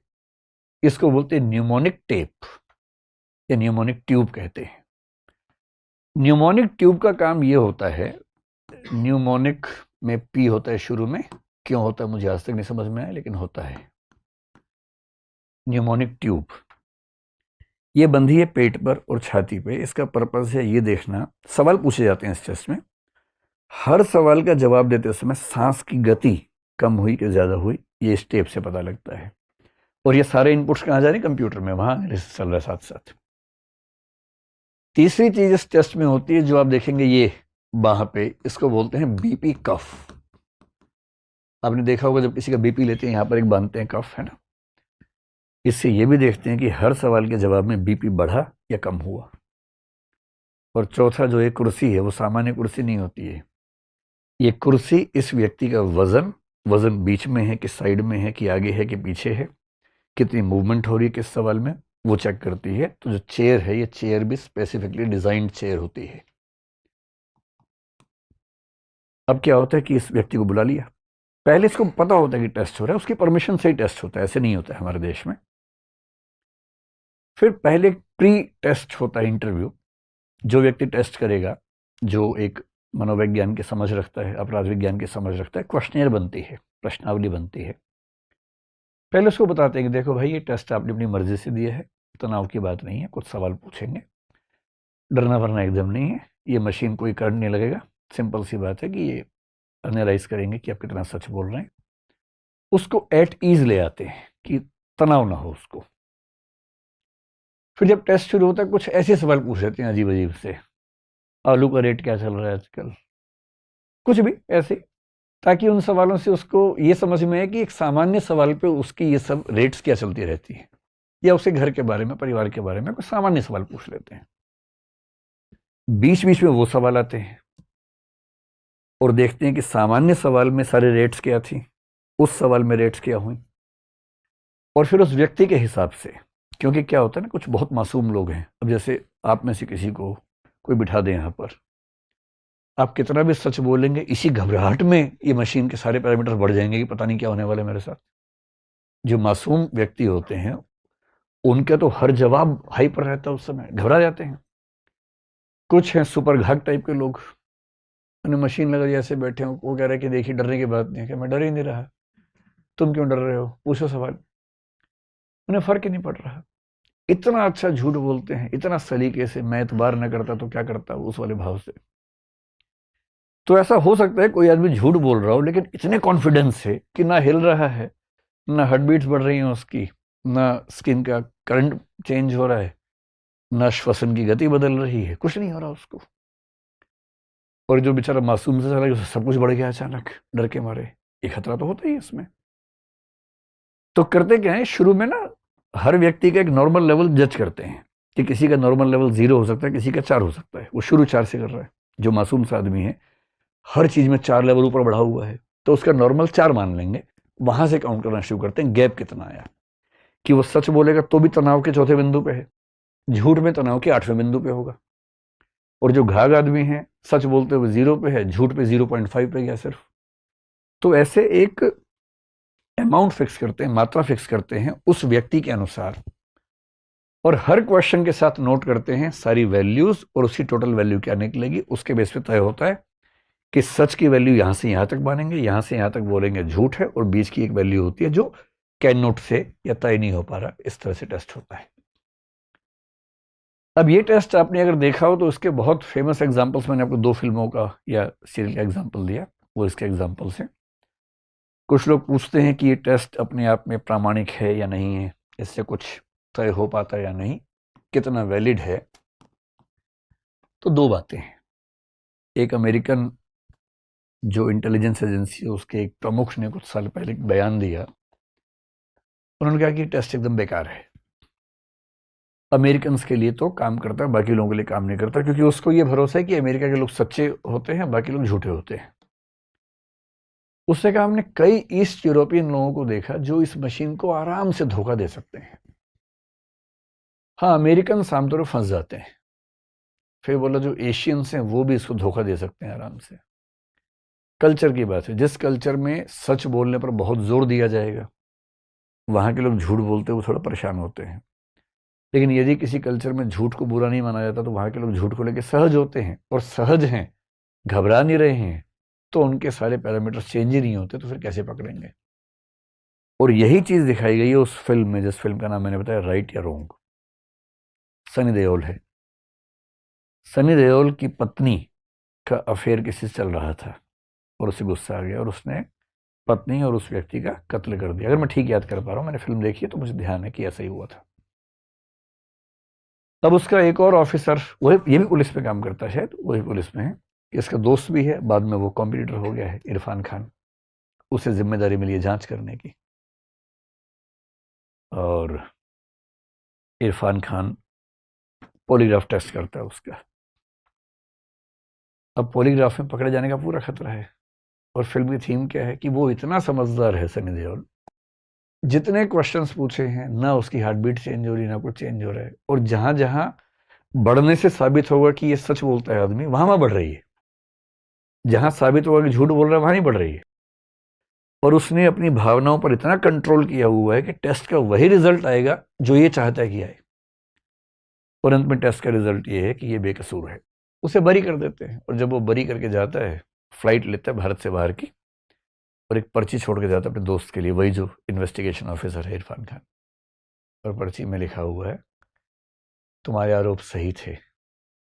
इसको बोलते हैं न्यूमोनिक टेप या न्यूमोनिक ट्यूब कहते हैं। न्यूमोनिक ट्यूब का काम ये होता है, न्यूमोनिक में पी होता है शुरू में, क्यों होता है मुझे आज तक नहीं समझ में आया, लेकिन होता है। न्यूमोनिक ट्यूब ये बंधी है पेट पर और छाती पे। इसका पर्पस है ये देखना, सवाल पूछे जाते हैं इस टेस्ट में, हर सवाल का जवाब देते समय सांस की गति कम हुई कि ज्यादा हुई, ये इस टेप से पता लगता है। और ये सारे इनपुट्स कहाँ जा रहे हैं, कंप्यूटर में, वहां चल रहा है साथ साथ। तीसरी चीज इस टेस्ट में होती है जो आप देखेंगे ये बाह पे, इसको बोलते हैं बीपी कफ। आपने देखा होगा जब किसी का बीपी लेते हैं यहां पर एक बांधते हैं कफ, है ना। इससे ये भी देखते हैं कि हर सवाल के जवाब में बीपी बढ़ा या कम हुआ। और चौथा जो एक कुर्सी है वो सामान्य कुर्सी नहीं होती है, ये कुर्सी इस व्यक्ति का वजन बीच में है कि साइड में है कि आगे है कि पीछे है, कितनी मूवमेंट हो रही है किस सवाल में, वो चेक करती है। तो जो चेयर है ये चेयर भी स्पेसिफिकली डिजाइन्ड चेयर होती है। अब क्या होता है कि इस व्यक्ति को बुला लिया, पहले इसको पता होता है कि टेस्ट हो रहा है, उसकी परमिशन से ही टेस्ट होता है, ऐसे नहीं होता है हमारे देश में। फिर पहले प्री टेस्ट होता है इंटरव्यू, जो व्यक्ति टेस्ट करेगा, जो एक मनोविज्ञान की समझ रखता है, अपराध विज्ञान की समझ रखता है, क्वेश्चनियर बनती है, प्रश्नावली बनती है। पहले उसको बताते हैं कि देखो भाई ये टेस्ट आपने अपनी मर्जी से दिया है, तनाव की बात नहीं है, कुछ सवाल पूछेंगे, डरना वरना एकदम नहीं है, ये मशीन कोई करंट नहीं लगेगा, सिंपल सी बात है कि ये एनालाइज करेंगे कि आप कितना सच बोल रहे हैं। उसको एट ईज ले आते हैं कि तनाव ना हो उसको। फिर जब टेस्ट शुरू होता है कुछ ऐसे सवाल पूछ लेते हैं अजीब अजीब से, आलू का रेट क्या चल रहा है आजकल, कुछ भी ऐसे, ताकि उन सवालों से उसको ये समझ में आए कि एक सामान्य सवाल पे उसकी ये सब रेट्स क्या चलती रहती है, या उसके घर के बारे में, परिवार के बारे में कुछ सामान्य सवाल पूछ लेते हैं। बीच बीच में वो सवाल आते हैं और देखते हैं कि सामान्य सवाल में सारे रेट्स क्या थी, उस सवाल में रेट्स क्या हुई। और फिर उस व्यक्ति के हिसाब से, क्योंकि क्या होता है ना, कुछ बहुत मासूम लोग हैं, अब जैसे आप में से किसी को कोई बिठा दे यहाँ पर, आप कितना भी सच बोलेंगे, इसी घबराहट में ये मशीन के सारे पैरामीटर बढ़ जाएंगे कि पता नहीं क्या होने वाला है मेरे साथ। जो मासूम व्यक्ति होते हैं उनका तो हर जवाब हाई पर रहता है, उस समय घबरा जाते हैं। कुछ हैं सुपर घाट टाइप के लोग, उन्हें मशीन लगा ऐसे बैठे हो, वो कह रहे हैं कि देखिए डरने की बात नहीं है, मैं डर ही नहीं रहा, तुम क्यों डर रहे हो, पूछो सवाल। उन्हें फर्क ही नहीं पड़ रहा, इतना अच्छा झूठ बोलते हैं, इतना सलीके से, मैं एतबार न करता तो क्या करता, उस वाले भाव से। तो ऐसा हो सकता है कोई आदमी झूठ बोल रहा हो लेकिन इतने कॉन्फिडेंस से कि ना हिल रहा है, ना हार्ट बीट्स बढ़ रही हैं उसकी, ना स्किन का करंट चेंज हो रहा है, ना श्वसन की गति बदल रही है, कुछ नहीं हो रहा उसको। और जो बेचारा मासूम से चला गया सब कुछ बढ़ गया अचानक डर के मारे, ये खतरा तो होता ही है इसमें। तो करते क्या है, शुरू में ना हर व्यक्ति का एक नॉर्मल लेवल जज करते हैं कि किसी का नॉर्मल लेवल 0 हो सकता है, किसी का 4 हो सकता है। वो शुरू 4 से कर रहा है, जो मासूम सा आदमी है हर चीज में 4 लेवल ऊपर बढ़ा हुआ है, तो उसका नॉर्मल 4 मान लेंगे। वहां से काउंट करना शुरू करते हैं, गैप कितना आया, कि वो सच बोलेगा तो भी तनाव के 4थे बिंदु पे है, झूठ में तनाव के 8वें बिंदु पे होगा। और जो घाघ आदमी है सच बोलते हुए 0 पे है, झूठ पे 0.5 पे गया सिर्फ। तो ऐसे एक अमाउंट फिक्स करते हैं, मात्रा फिक्स करते हैं उस व्यक्ति के अनुसार, और हर क्वेश्चन के साथ नोट करते हैं सारी वैल्यूज और उसकी टोटल वैल्यू क्या निकलेगी। उसके बेस पे तय होता है कि सच की वैल्यू यहां से यहां तक मानेंगे, यहां से यहां तक बोलेंगे झूठ है, और बीच की एक वैल्यू होती है जो कैन नोट से या तय नहीं हो पा रहा। इस तरह से टेस्ट होता है। अब ये टेस्ट आपने अगर देखा हो तो इसके बहुत फेमस एग्जांपल्स, मैंने आपको 2 फिल्मों का या सीरियल का एग्जांपल दिया, वो इसके एग्जांपल्स हैं। कुछ लोग पूछते हैं कि ये टेस्ट अपने आप में प्रामाणिक है या नहीं है, इससे कुछ तय हो पाता है या नहीं, कितना वैलिड है। तो दो बातें हैं। एक अमेरिकन जो इंटेलिजेंस एजेंसी है उसके एक प्रमुख ने कुछ साल पहले एक बयान दिया। उन्होंने कहा कि टेस्ट एकदम बेकार है, अमेरिकन के लिए तो काम करता है, बाकी लोगों के लिए काम नहीं करता, क्योंकि उसको ये भरोसा है कि अमेरिका के लोग सच्चे होते हैं, बाकी लोग झूठे होते हैं। उससे कहा हमने कई ईस्ट यूरोपियन लोगों को देखा जो इस मशीन को आराम से धोखा दे सकते हैं। हाँ, अमेरिकन आमतौर पर फंस जाते हैं। फिर बोला जो एशियंस हैं वो भी इसको धोखा दे सकते हैं आराम से। कल्चर की बात है, जिस कल्चर में सच बोलने पर बहुत जोर दिया जाएगा वहां के लोग झूठ बोलते हुए थोड़ा परेशान होते हैं। लेकिन यदि किसी कल्चर में झूठ को बुरा नहीं माना जाता तो वहां के लोग झूठ को लेकर सहज होते हैं, और सहज हैं, घबरा नहीं रहे हैं, तो उनके सारे पैरामीटर्स चेंज ही नहीं होते, तो फिर कैसे पकड़ेंगे। और यही चीज दिखाई गई है उस फिल्म में, जिस फिल्म का नाम मैंने बताया राइट या रॉन्ग। सनी देओल है। सनी देओल की पत्नी का अफेयर किसी से चल रहा था और उसे गुस्सा आ गया और उसने पत्नी और उस व्यक्ति का कत्ल कर दिया। अगर मैं ठीक याद कर पा रहा हूं, मैंने फिल्म देखी है तो मुझे ध्यान है कि ऐसा ही हुआ था। तब उसका एक और ऑफिसर, वही ये भी पुलिस में काम करता है, शायद वही पुलिस में है, इसका दोस्त भी है, बाद में वो कॉम्पिटिटर हो गया है, इरफान खान। उसे जिम्मेदारी मिली है जांच करने की, और इरफान खान पॉलीग्राफ टेस्ट करता है उसका। अब पॉलीग्राफ में पकड़े जाने का पूरा खतरा है। और फिल्म की थीम क्या है कि वो इतना समझदार है सनी देओल, जितने क्वेश्चंस पूछे हैं ना उसकी हार्ट बीट चेंज हो रही, ना कुछ चेंज हो रहा है, और जहां जहां बढ़ने से साबित होगा कि ये सच बोलता है आदमी, वहां वहां बढ़ रही है। जहां साबित होगा कि झूठ बोल रहा है वहां नहीं बढ़ रही है। और उसने अपनी भावनाओं पर इतना कंट्रोल किया हुआ है कि टेस्ट का वही रिजल्ट आएगा जो ये चाहता है कि आए। और अंत में टेस्ट का रिजल्ट ये है कि ये बेकसूर है, उसे बरी कर देते हैं। और जब वो बरी करके जाता है, फ्लाइट लेता है भारत से बाहर की, और एक पर्ची छोड़ के जाता है अपने दोस्त के लिए, वही जो इन्वेस्टिगेशन ऑफिसर है इरफान खान। और पर्ची में लिखा हुआ है, तुम्हारे आरोप सही थे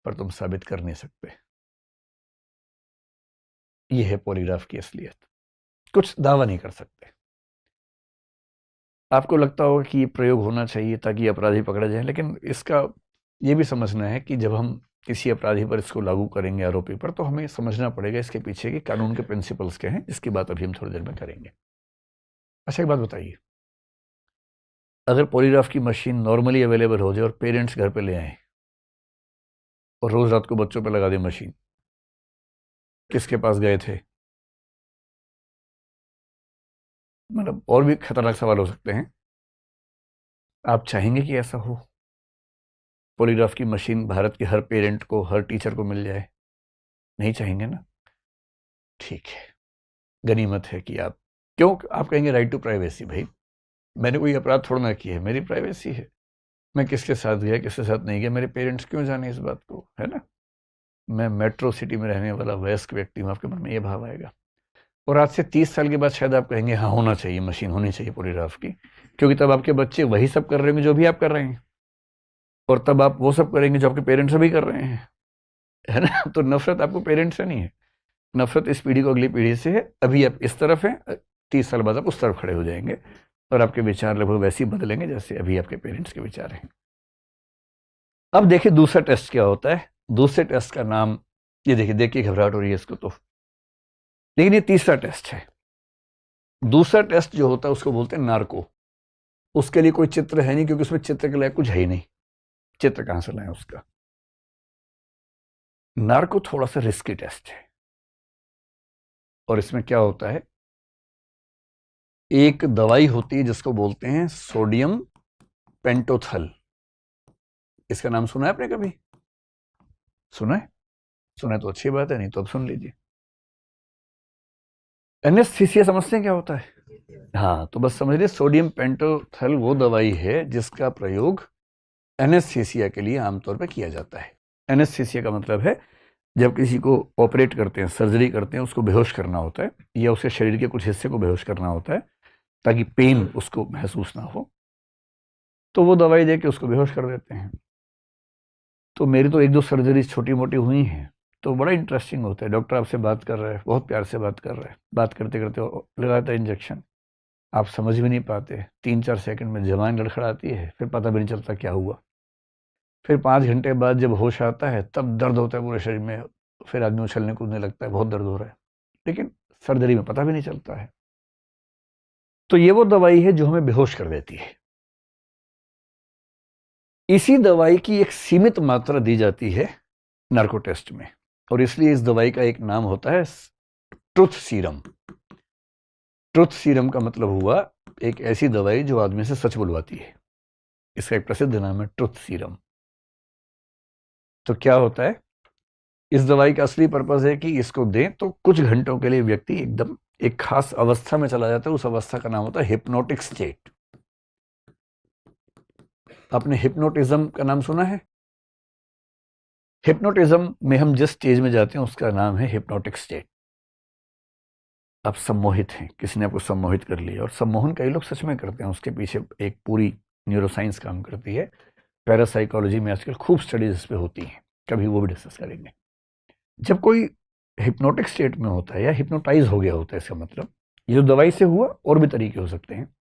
पर तुम साबित कर नहीं सकते। यह है पॉलीग्राफ की असलियत। कुछ दावा नहीं कर सकते। आपको लगता होगा कि ये प्रयोग होना चाहिए ताकि अपराधी पकड़ा जाए, लेकिन इसका ये भी समझना है कि जब हम किसी अपराधी पर इसको लागू करेंगे, आरोपी पर, तो हमें समझना पड़ेगा इसके पीछे के कानून के प्रिंसिपल्स क्या हैं, जिसकी बात अभी हम थोड़ी देर में करेंगे। अच्छा, एक बात बताइए, अगर पॉलीग्राफ की मशीन नॉर्मली अवेलेबल हो जाए और पेरेंट्स घर पे ले आए और रोज रात को बच्चों पे लगा दे मशीन, किसके पास गए थे? मतलब और भी खतरनाक सवाल हो सकते हैं। आप चाहेंगे कि ऐसा हो? पॉलीग्राफ की मशीन भारत के हर पेरेंट को, हर टीचर को मिल जाए? नहीं चाहेंगे ना? ठीक है, गनीमत है कि आप, क्यों आप कहेंगे राइट टू प्राइवेसी। भाई, मैंने कोई अपराध थोड़ा ना किया है, मेरी प्राइवेसी है। मैं किसके साथ गया, किसके साथ नहीं गया, मेरे पेरेंट्स क्यों जाने इस बात को, है ना? मैं मेट्रो सिटी में रहने वाला वयस्क व्यक्ति हूँ, आपके मन में ये भाव आएगा। और आज से 30 साल के बाद शायद आप कहेंगे हाँ, होना चाहिए, मशीन होनी चाहिए पॉलीग्राफ की, क्योंकि तब आपके बच्चे वही सब कर रहे होंगे जो भी आप कर रहे हैं, और तब आप वो सब करेंगे जो आपके पेरेंट्स अभी कर रहे हैं, है ना? तो नफरत आपको पेरेंट्स से नहीं है, नफरत इस पीढ़ी को अगली पीढ़ी से है। अभी आप इस तरफ हैं, 30 साल बाद आप उस तरफ खड़े हो जाएंगे, और आपके विचार लगभग वैसे ही बदलेंगे जैसे अभी आपके पेरेंट्स के विचार हैं। अब देखिए दूसरा टेस्ट क्या होता है। दूसरे टेस्ट का नाम, ये देखिए, देखिए घबराहट हो रही है इसको तो, लेकिन ये तीसरा टेस्ट है। दूसरा टेस्ट जो होता है उसको बोलते हैं नार्को। उसके लिए कोई चित्र है नहीं, क्योंकि उसमें चित्र के लिए कुछ है ही नहीं, चित्र कहां से लाएं उसका। नार्को थोड़ा सा रिस्की टेस्ट है, और इसमें क्या होता है, एक दवाई होती है जिसको बोलते हैं सोडियम पेंटोथल। इसका नाम सुना है आपने कभी? सुना है? सुना है तो अच्छी बात है, नहीं तो अब सुन लीजिए। एनेस्थीसिया समझते हैं क्या होता है? हाँ, तो बस समझ लीजिए, सोडियम पेंटोथल वो दवाई है जिसका प्रयोग एनेस्थीसिया के लिए आमतौर पर किया जाता है। एनेस्थीसिया का मतलब है जब किसी को ऑपरेट करते हैं, सर्जरी करते हैं, उसको बेहोश करना होता है, या उसके शरीर के कुछ हिस्से को बेहोश करना होता है ताकि पेन उसको महसूस ना हो, तो वो दवाई दे के उसको बेहोश कर देते हैं। तो मेरी तो एक दो सर्जरीज छोटी मोटी हुई हैं, तो बड़ा इंटरेस्टिंग होता है। डॉक्टर आपसे बात कर रहा है, बहुत प्यार से बात कर रहा है, बात करते करते लगाता है इंजेक्शन, आप समझ भी नहीं पाते, 3-4 सेकंड में जबान लड़खड़ाती है, फिर पता भी नहीं चलता क्या हुआ। फिर 5 घंटे बाद जब होश आता है तब दर्द होता है पूरे शरीर में, फिर आदमी उछलने कूदने लगता है, बहुत दर्द हो रहा है, लेकिन सर्जरी में पता भी नहीं चलता है। तो ये वो दवाई है जो हमें बेहोश कर देती है। इसी दवाई की एक सीमित मात्रा दी जाती है नार्को टेस्ट में, और इसलिए इस दवाई का एक नाम होता है ट्रुथ सीरम। ट्रुथ सीरम का मतलब हुआ एक ऐसी दवाई जो आदमी से सच बुलवाती है। इसका एक प्रसिद्ध नाम है ट्रुथ सीरम। तो क्या होता है, इस दवाई का असली पर्पज है कि इसको दें तो कुछ घंटों के लिए व्यक्ति एकदम एक खास अवस्था में चला जाता है। उस अवस्था का नाम होता है हिप्नोटिक स्टेट। आपने हिप्नोटिज्म का नाम सुना है? हिप्नोटिज्म में हम जिस स्टेज में जाते हैं उसका नाम है हिप्नोटिक स्टेट। आप सम्मोहित हैं, किसी ने आपको सम्मोहित कर लिया, और सम्मोहन कई लोग सच में करते हैं, उसके पीछे एक पूरी न्यूरोसाइंस काम करती है। पैरासाइकोलॉजी में आजकल खूब स्टडीज इस पे होती हैं, कभी वो भी डिस्कस करेंगे। जब कोई हिप्नोटिक स्टेट में होता है या हिप्नोटाइज हो गया होता है, इसका मतलब ये जो दवाई से हुआ, और भी तरीके हो सकते हैं।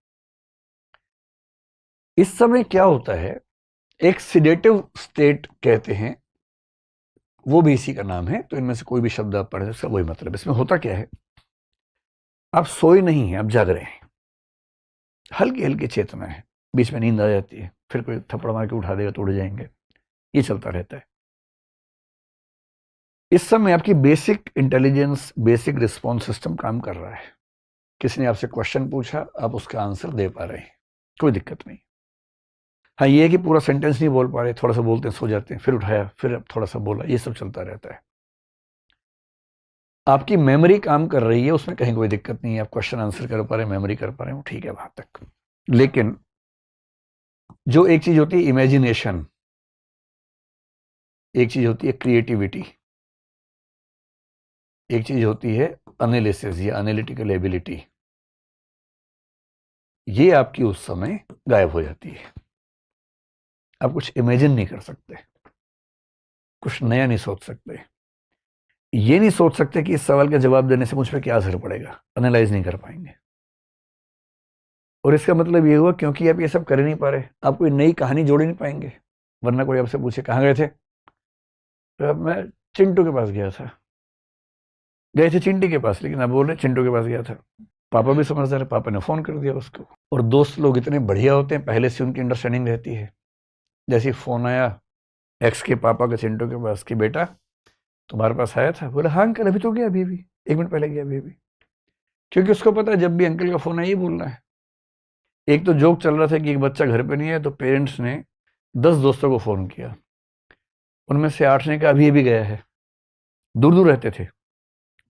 इस समय क्या होता है, एक सिडेटिव स्टेट कहते हैं, वो भी इसी का नाम है। तो इनमें से कोई भी शब्द आप पढ़े इसका वही मतलब। इसमें होता क्या है, आप सोए नहीं हैं, आप जाग रहे हैं, हल्की हल्की चेतना है, बीच में नींद आ जाती है, फिर कोई थप्पड़ मार के उठा देगा तो उड़ जाएंगे, ये चलता रहता है। इस समय आपकी basic intelligence, basic response system काम कर रहा है। किसी ने आपसे क्वेश्चन पूछा, आप उसका आंसर दे पा रहे हैं, कोई दिक्कत नहीं। हाँ, ये है कि पूरा सेंटेंस नहीं बोल पा रहे, थोड़ा सा बोलते हैं, सो जाते हैं, फिर उठाया, फिर थोड़ा सा बोला, ये सब चलता रहता है। आपकी मेमोरी काम कर रही है, उसमें कहीं कोई दिक्कत नहीं है, आप क्वेश्चन आंसर कर पा रहे हैं, मेमोरी कर पा रहे हैं, ठीक है वहां तक। लेकिन जो एक चीज होती है इमेजिनेशन, एक चीज होती है क्रिएटिविटी, एक चीज होती है एनालिसिस या एनालिटिकल एबिलिटी, ये आपकी उस समय गायब हो जाती है। आप कुछ इमेजिन नहीं कर सकते, कुछ नया नहीं सोच सकते, ये नहीं सोच सकते कि इस सवाल का जवाब देने से मुझ पर क्या असर पड़ेगा, एनालाइज नहीं कर पाएंगे। और इसका मतलब ये हुआ क्योंकि आप ये सब कर नहीं पा रहे, आप कोई नई कहानी जोड़ नहीं पाएंगे। वरना कोई आपसे पूछे कहाँ गए थे, तो अब मैं चिंटू के पास गया था, गए थे चिंटी के पास, लेकिन आप बोल रहे चिंटू के पास गया था। पापा भी समझदार है, पापा ने फोन कर दिया उसको। और दोस्त लोग इतने बढ़िया होते हैं, पहले से उनकी अंडरस्टैंडिंग रहती है। जैसे फोन आया एक्स के पापा का चिंटू के पास कि बेटा तुम्हारे पास आया था, बोला हाँ अंकल अभी तो गया, अभी 1 मिनट पहले गया, अभी। क्योंकि उसको पता है जब भी अंकल का फोन है ये बोलना है। एक तो जोक चल रहा था कि एक बच्चा घर पे नहीं है, तो पेरेंट्स ने 10 दोस्तों को फोन किया, उनमें से 8 ने कहा अभी भी गया है, दूर दूर रहते थे,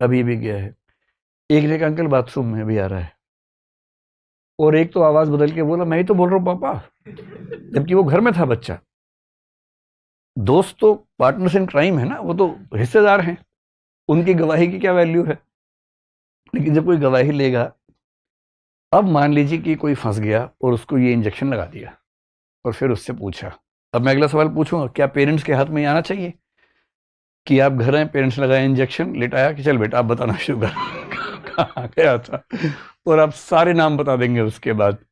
अभी भी गया है। एक ने कहा अंकल बाथरूम में अभी आ रहा है, और एक तो आवाज बदल के बोला मैं ही तो बोल रहा हूँ पापा, जबकि वो घर में था बच्चा। दोस्त तो पार्टनर्स इन क्राइम है ना, वो तो हिस्सेदार हैं, उनकी गवाही की क्या वैल्यू है। लेकिन जब कोई गवाही लेगा, अब मान लीजिए कि कोई फंस गया और उसको ये इंजेक्शन लगा दिया, और फिर उससे पूछा, अब मैं अगला सवाल पूछूंगा, क्या पेरेंट्स के हाथ में आना चाहिए कि आप घर आए, पेरेंट्स लगाए इंजेक्शन, लेटाया कि चल बेटा आप बताना शुरू कर कहाँ गया था, और आप सारे नाम बता देंगे उसके बाद,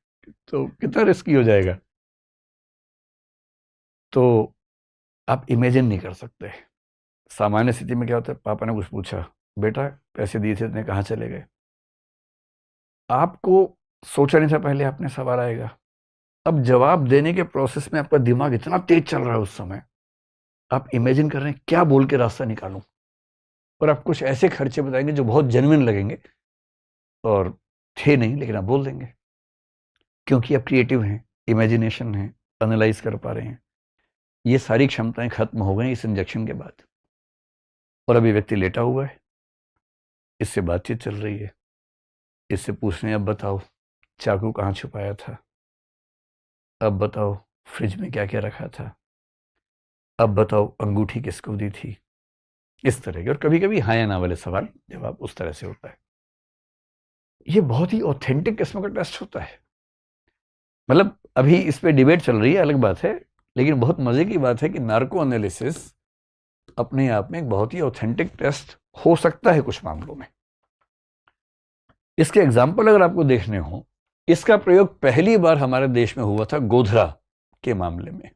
तो कितना रिस्की हो जाएगा। तो आप इमेजिन नहीं कर सकते। सामान्य स्थिति में क्या होता है, पापा ने कुछ पूछा, बेटा पैसे दिए थे इतने कहाँ चले गए, आपको सोचा नहीं था पहले आपने सवाल आएगा। अब जवाब देने के प्रोसेस में आपका दिमाग इतना तेज चल रहा है उस समय, आप इमेजिन कर रहे हैं क्या बोल के रास्ता निकालूं, और आप कुछ ऐसे खर्चे बताएंगे जो बहुत जेन्युइन लगेंगे और थे नहीं, लेकिन आप बोल देंगे क्योंकि आप क्रिएटिव हैं, इमेजिनेशन है, एनालाइज कर पा रहे हैं। ये सारी क्षमताएं खत्म हो गई इस इंजेक्शन के बाद। और अभी व्यक्ति लेटा हुआ है, इससे बातचीत चल रही है, इससे पूछ रहे हैं अब बताओ चाकू कहाँ छुपाया था, अब बताओ फ्रिज में क्या क्या रखा था, अब बताओ अंगूठी किसको दी थी, इस तरह के। और कभी कभी हाँ या ना वाले सवाल जवाब उस तरह से होता है। ये बहुत ही ऑथेंटिक किस्म का टेस्ट होता है। मतलब अभी इस पे डिबेट चल रही है, अलग बात है, लेकिन बहुत मजे की बात है कि नार्को एनालिसिस अपने आप में एक बहुत ही ऑथेंटिक टेस्ट हो सकता है कुछ मामलों में। इसके एग्जाम्पल अगर आपको देखने हो, इसका प्रयोग पहली बार हमारे देश में हुआ था गोधरा के मामले में।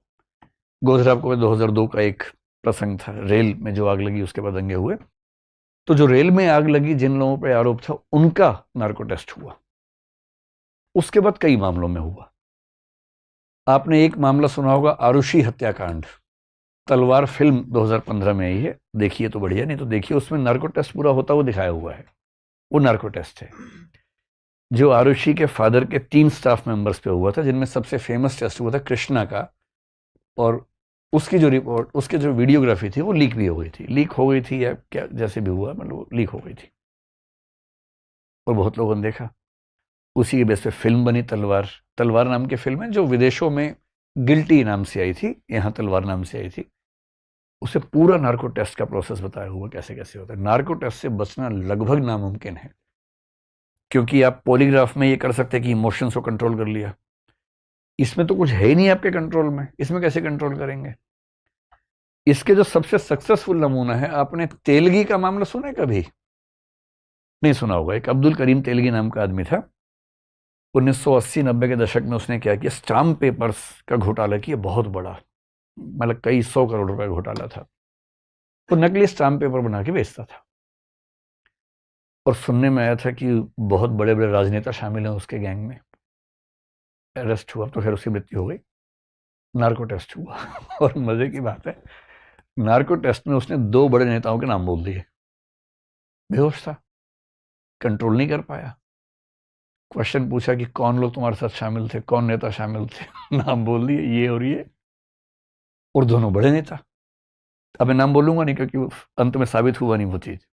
गोधरा आपको 2002 का एक प्रसंग था, रेल में जो आग लगी उसके बाद दंगे हुए। तो जो रेल में आग लगी, जिन लोगों पर आरोप था, उनका नार्को टेस्ट हुआ। उसके बाद कई मामलों में हुआ। आपने एक मामला सुना होगा, आरुषि हत्याकांड, तलवार फिल्म 2015 में आई है, देखिए तो बढ़िया, नहीं तो देखिए, उसमें नार्को टेस्ट पूरा होता हुआ दिखाया हुआ है। वो नार्को टेस्ट है जो आरुषि के फादर के 3 स्टाफ मेंबर्स पे हुआ था, जिनमें सबसे फेमस टेस्ट हुआ था कृष्णा का, और उसकी जो रिपोर्ट, उसकी जो वीडियोग्राफी थी वो लीक भी हो गई थी। लीक हो गई थी या क्या, जैसे भी हुआ, मतलब लीक हो गई थी और बहुत लोगों ने देखा। उसी के बेस पे फिल्म बनी तलवार। तलवार नाम की फिल्म है जो विदेशों में गिल्टी नाम से आई थी, यहाँ तलवार नाम से आई थी। उसे पूरा नार्को टेस्ट का प्रोसेस बताया हुआ कैसे कैसे होता है। नार्को टेस्ट से बचना लगभग नामुमकिन है, क्योंकि आप पॉलीग्राफ में ये कर सकते हैं कि इमोशंस को कंट्रोल कर लिया, इसमें तो कुछ है ही नहीं आपके कंट्रोल में, इसमें कैसे कंट्रोल करेंगे। इसके जो सबसे सक्सेसफुल नमूना है, आपने तेलगी का मामला सुना है कभी? नहीं सुना होगा। एक अब्दुल करीम तेलगी नाम का आदमी था, 1980-90 के दशक में उसने क्या किया, स्टाम्प पेपर्स का घोटाला किया, बहुत बड़ा, मतलब कई 100 करोड़ रुपए का घोटाला था। तो नकली स्टाम्प पेपर बना के बेचता था, और सुनने में आया था कि बहुत बड़े बड़े राजनेता शामिल हैं उसके गैंग में। अरेस्ट हुआ तो खैर उसकी मृत्यु हो गई। नार्को टेस्ट हुआ और मजे की बात है, नार्को टेस्ट में उसने 2 बड़े नेताओं के नाम बोल दिए। बेहोश था, कंट्रोल नहीं कर पाया। क्वेश्चन पूछा कि कौन लोग तुम्हारे साथ शामिल थे, कौन नेता शामिल थे नाम बोल दिए, ये और ये, और दोनों बड़े नेता। अब मैं नाम बोलूंगा नहीं, क्योंकि अंत में साबित हुआ नहीं वो चीज।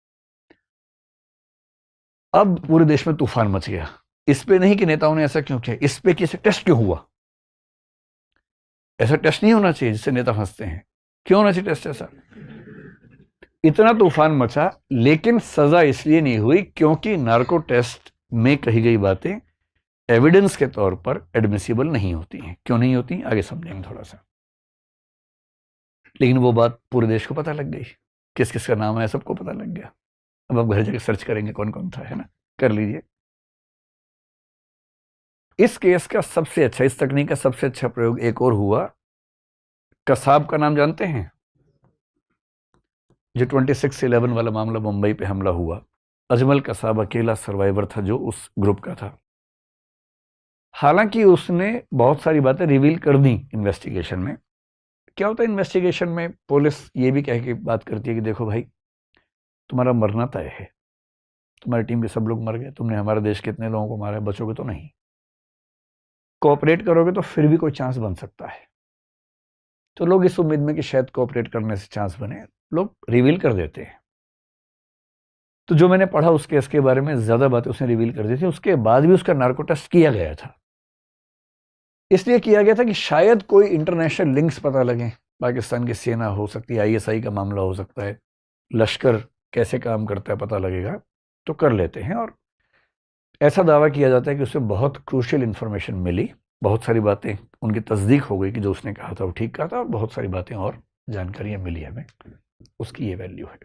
अब पूरे देश में तूफान मच गया, इस पे नहीं कि नेताओं ने ऐसा क्यों किया, इस पे कि ऐसा टेस्ट क्यों हुआ। ऐसा टेस्ट नहीं होना चाहिए जिससे नेता फंसते हैं। क्यों होना चाहिए टेस्ट ऐसा? इतना तूफान मचा, लेकिन सजा इसलिए नहीं हुई क्योंकि नार्को टेस्ट में कही गई बातें एविडेंस के तौर पर एडमिसिबल नहीं होती हैं। क्यों नहीं होती, आगे समझेंगे थोड़ा सा। लेकिन वो बात पूरे देश को पता लग गई, किस किस का नाम है सबको पता लग गया। अब आप घर जाकर सर्च करेंगे कौन कौन था, है ना, कर लीजिए। इस केस का सबसे अच्छा, इस तकनीक का सबसे अच्छा प्रयोग एक और हुआ। कसाब का नाम जानते हैं? जो 26/11 वाला मामला, मुंबई पे हमला हुआ, अजमल कसाब अकेला सर्वाइवर था जो उस ग्रुप का था। हालांकि उसने बहुत सारी बातें रिवील कर दी इन्वेस्टिगेशन में। क्या होता है इन्वेस्टिगेशन में, पुलिस ये भी कह के बात करती है कि देखो भाई, तुम्हारा मरना तय है, तुम्हारी टीम के सब लोग मर गए, तुमने हमारे देश के इतने लोगों को मारा है, बचोगे तो नहीं। कोऑपरेट करोगे तो फिर भी कोई चांस बन सकता है। तो लोग इस उम्मीद में कि शायद कोऑपरेट करने से चांस बने, लोग रिवील कर देते हैं। तो जो मैंने पढ़ा उस केस के बारे में, ज्यादा बातें उसने रिवील कर दी थी। उसके बाद भी उसका नार्को टेस्ट किया गया था। इसलिए किया गया था कि शायद कोई इंटरनेशनल लिंक्स पता लगे। पाकिस्तान की सेना हो सकती है, आईएसआई का मामला हो सकता है, लश्कर कैसे काम करता है पता लगेगा, तो कर लेते हैं। और ऐसा दावा किया जाता है कि उसमें बहुत क्रूशियल इंफॉर्मेशन मिली, बहुत सारी बातें उनकी तस्दीक हो गई कि जो उसने कहा था वो ठीक कहा था, और बहुत सारी बातें और जानकारियां मिली हमें, उसकी ये वैल्यू है।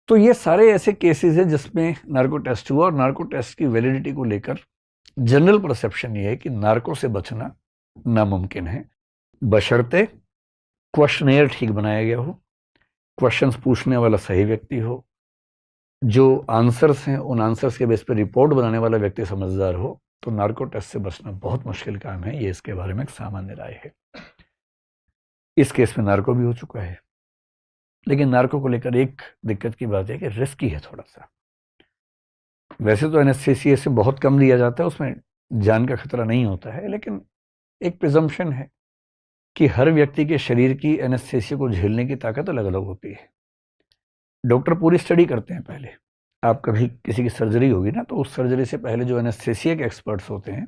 तो ये सारे ऐसे केसेस हैं जिसमें नार्को टेस्ट हुआ, और नार्को टेस्ट की वैलिडिटी को लेकर जनरल परसेप्शन ये है कि नार्को से बचना नामुमकिन है, बशर्ते क्वेश्चनेयर ठीक बनाया गया हो, क्वेश्चंस पूछने वाला सही व्यक्ति हो, जो आंसर्स हैं उन आंसर्स के बेस पर रिपोर्ट बनाने वाला व्यक्ति समझदार हो। तो नार्को टेस्ट से बचना बहुत मुश्किल काम है, ये इसके बारे में एक सामान्य राय है। इस केस में नार्को भी हो चुका है, लेकिन नार्को को लेकर एक दिक्कत की बात है कि रिस्की है थोड़ा सा। वैसे तो एनेस्थीसिया से बहुत कम दिया जाता है, उसमें जान का खतरा नहीं होता है, लेकिन एक प्रिजम्पशन है कि हर व्यक्ति के शरीर की एनेस्थीसिया को झेलने की ताकत अलग अलग होती है। डॉक्टर पूरी स्टडी करते हैं पहले। आप कभी किसी की सर्जरी होगी ना, तो उस सर्जरी से पहले जो एनेस्थीसिया के एक्सपर्ट्स होते हैं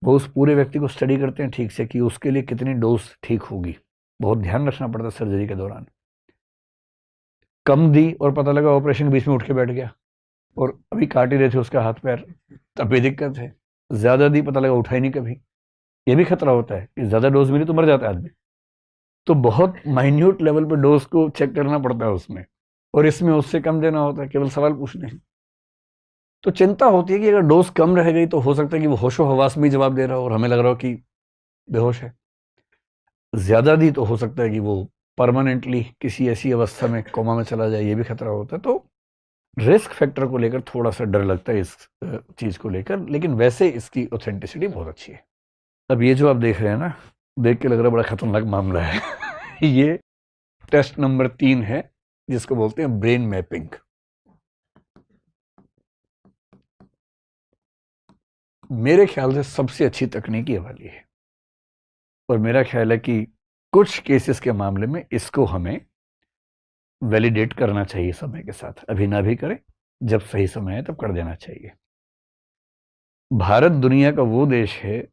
वो उस पूरे व्यक्ति को स्टडी करते हैं ठीक से, कि उसके लिए कितनी डोज ठीक होगी। बहुत ध्यान रखना पड़ता है सर्जरी के दौरान। कम दी और पता लगा ऑपरेशन के बीच में उठ के बैठ गया और अभी काट ही रहे थे उसका हाथ पैर, तब भी दिक्कत है। ज्यादा दी, पता लगा उठा ही नहीं कभी, ये भी खतरा होता है कि ज्यादा डोज मिली तो मर जाता है आदमी। तो बहुत माइन्यूट लेवल पे डोज को चेक करना पड़ता है उसमें, और इसमें उससे कम देना होता है, केवल सवाल पूछने हैं। तो चिंता होती है कि अगर डोज कम रह गई तो हो सकता है कि वो होशो हवास में जवाब दे रहा हो और हमें लग रहा हो कि बेहोश है। ज्यादा दी तो हो सकता है कि वो परमानेंटली किसी ऐसी अवस्था में कोमा में चला जाए, ये भी खतरा होता है। तो रिस्क फैक्टर को लेकर थोड़ा सा डर लगता है इस चीज को लेकर, लेकिन वैसे इसकी ऑथेंटिसिटी बहुत अच्छी है। अब ये जो आप देख रहे हैं ना, देख के लग रहा है बड़ा खतरनाक मामला है। ये टेस्ट नंबर 3 है, जिसको बोलते हैं ब्रेन मैपिंग। मेरे ख्याल से सबसे अच्छी तकनीक ये वाली है, और मेरा ख्याल है कि कुछ केसेस के मामले में इसको हमें वैलिडेट करना चाहिए समय के साथ। अभी ना भी करें, जब सही समय है तब कर देना चाहिए। भारत दुनिया का वो देश है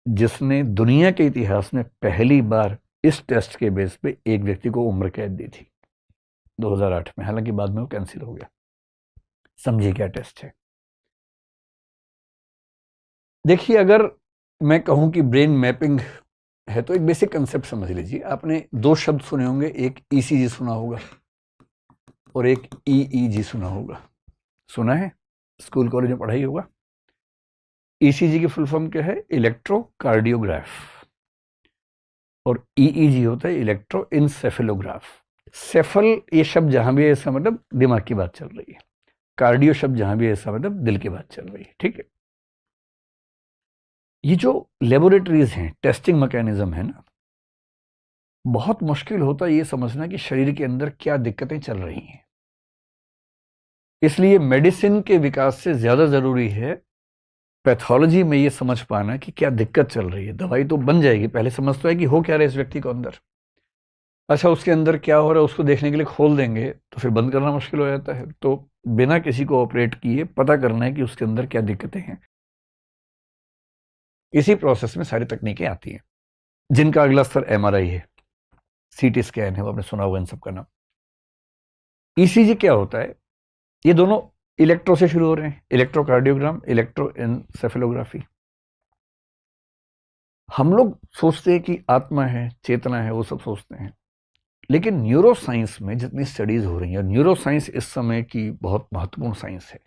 जिसने दुनिया के इतिहास में पहली बार इस टेस्ट के बेस पे एक व्यक्ति को उम्र कैद दी थी 2008 में। हालांकि बाद में वो कैंसिल हो गया। समझिए क्या टेस्ट है। देखिए, अगर मैं कहूं कि ब्रेन मैपिंग है तो एक बेसिक कंसेप्ट समझ लीजिए। आपने दो शब्द सुने होंगे, एक ईसीजी सुना होगा और एक ईईजी सुना होगा। सुना है, स्कूल कॉलेज में पढ़ाई होगा। ईसीजी की फुल फॉर्म क्या है? इलेक्ट्रोकार्डियोग्राफ। और ईईजी होता है इलेक्ट्रोइनसेफेलोग्राफ। सेफल ये शब्द जहां भी है इसका मतलब दिमाग की बात चल रही है, कार्डियो शब्द जहां भी है इसका मतलब दिल की बात चल रही है। ठीक है। ये जो लेबोरेटरीज हैं, टेस्टिंग मैकेनिज्म है ना, बहुत मुश्किल होता है ये समझना कि शरीर के अंदर क्या दिक्कतें चल रही हैं। इसलिए मेडिसिन के विकास से ज्यादा जरूरी है पैथोलॉजी में ये समझ पाना कि क्या दिक्कत चल रही है। दवाई तो बन जाएगी, पहले समझ तो है कि हो क्या रहा है इस व्यक्ति को अंदर। अच्छा, उसके अंदर क्या हो रहा है उसको देखने के लिए खोल देंगे तो फिर बंद करना मुश्किल हो जाता है। तो बिना किसी को ऑपरेट किए पता करना है कि उसके अंदर क्या दिक्कतें हैं। इसी प्रोसेस में सारी तकनीकें आती हैं, जिनका अगला स्तर एमआरआई है, सीटी स्कैन है, वो आपने सुना होगा इन सब का नाम। ईसीजी क्या होता है? ये दोनों इलेक्ट्रो से शुरू हो रहे हैं, इलेक्ट्रोकार्डियोग्राम, इलेक्ट्रोएन्सेफेलोग्राफी। हम लोग सोचते हैं कि आत्मा है, चेतना है, वो सब सोचते हैं। लेकिन न्यूरो साइंस में जितनी स्टडीज हो रही हैं, न्यूरो साइंस इस समय की बहुत महत्वपूर्ण साइंस है।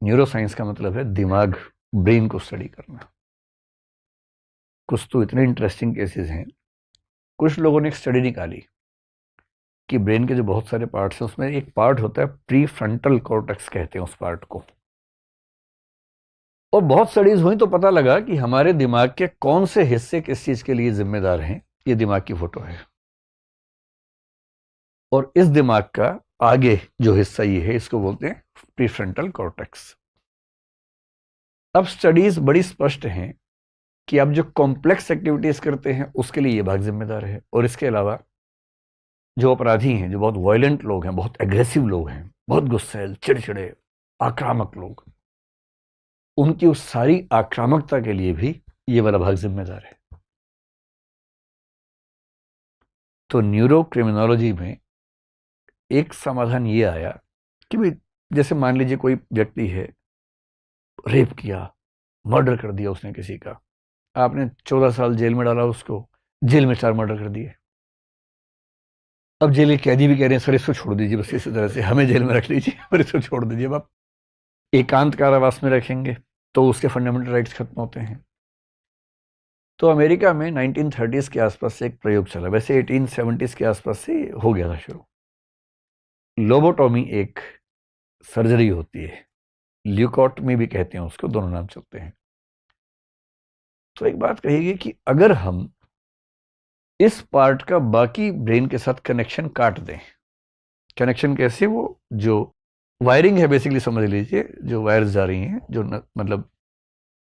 न्यूरो साइंस का मतलब है दिमाग, ब्रेन को स्टडी करना। कुछ तो इतने इंटरेस्टिंग केसेस हैं। कुछ लोगों ने एक स्टडी निकाली कि ब्रेन के जो बहुत सारे पार्ट्स हैं उसमें एक पार्ट होता है प्री फ्रंटल कॉर्टेक्स, कहते हैं उस पार्ट को। और बहुत स्टडीज हुई तो पता लगा कि हमारे दिमाग के कौन से हिस्से किस चीज के लिए जिम्मेदार हैं। ये दिमाग की फोटो है, और इस दिमाग का आगे जो हिस्सा ये है इसको बोलते हैं प्रीफ्रंटल कॉर्टेक्स। अब स्टडीज बड़ी स्पष्ट हैं कि आप जो कॉम्प्लेक्स एक्टिविटीज करते हैं उसके लिए ये भाग जिम्मेदार है। और इसके अलावा जो अपराधी हैं, जो बहुत वायलेंट लोग हैं, बहुत एग्रेसिव लोग हैं, बहुत गुस्सैल, चिड़चिड़े, आक्रामक लोग, उनकी उस सारी आक्रामकता के लिए भी ये वाला भाग जिम्मेदार है। तो न्यूरो क्रिमिनोलॉजी में एक समाधान ये आया कि भाई, जैसे मान लीजिए कोई व्यक्ति है, रेप किया, मर्डर कर दिया उसने किसी का, आपने 14 साल जेल में डाला उसको, जेल में 4 मर्डर कर दिए। अब जेल के कैदी भी कह रहे हैं सर इसको छोड़ दीजिए, बस इसी तरह से हमें जेल में रख लीजिए पर इसको छोड़ दीजिए। अब आप एकांत कारावास में रखेंगे तो उसके फंडामेंटल राइट्स खत्म होते हैं। तो अमेरिका में 1930s के आसपास से एक प्रयोग चला, वैसे 1870s के आसपास से हो गया था शुरू। लोबोटॉमी एक सर्जरी होती है, ल्यूकोटमी भी कहते हैं उसको, दोनों नाम चलते हैं। तो एक बात कहिए कि अगर हम इस पार्ट का बाकी ब्रेन के साथ कनेक्शन काट दें, कनेक्शन कैसे? वो जो वायरिंग है बेसिकली समझ लीजिए, जो वायर्स जा रही हैं, जो मतलब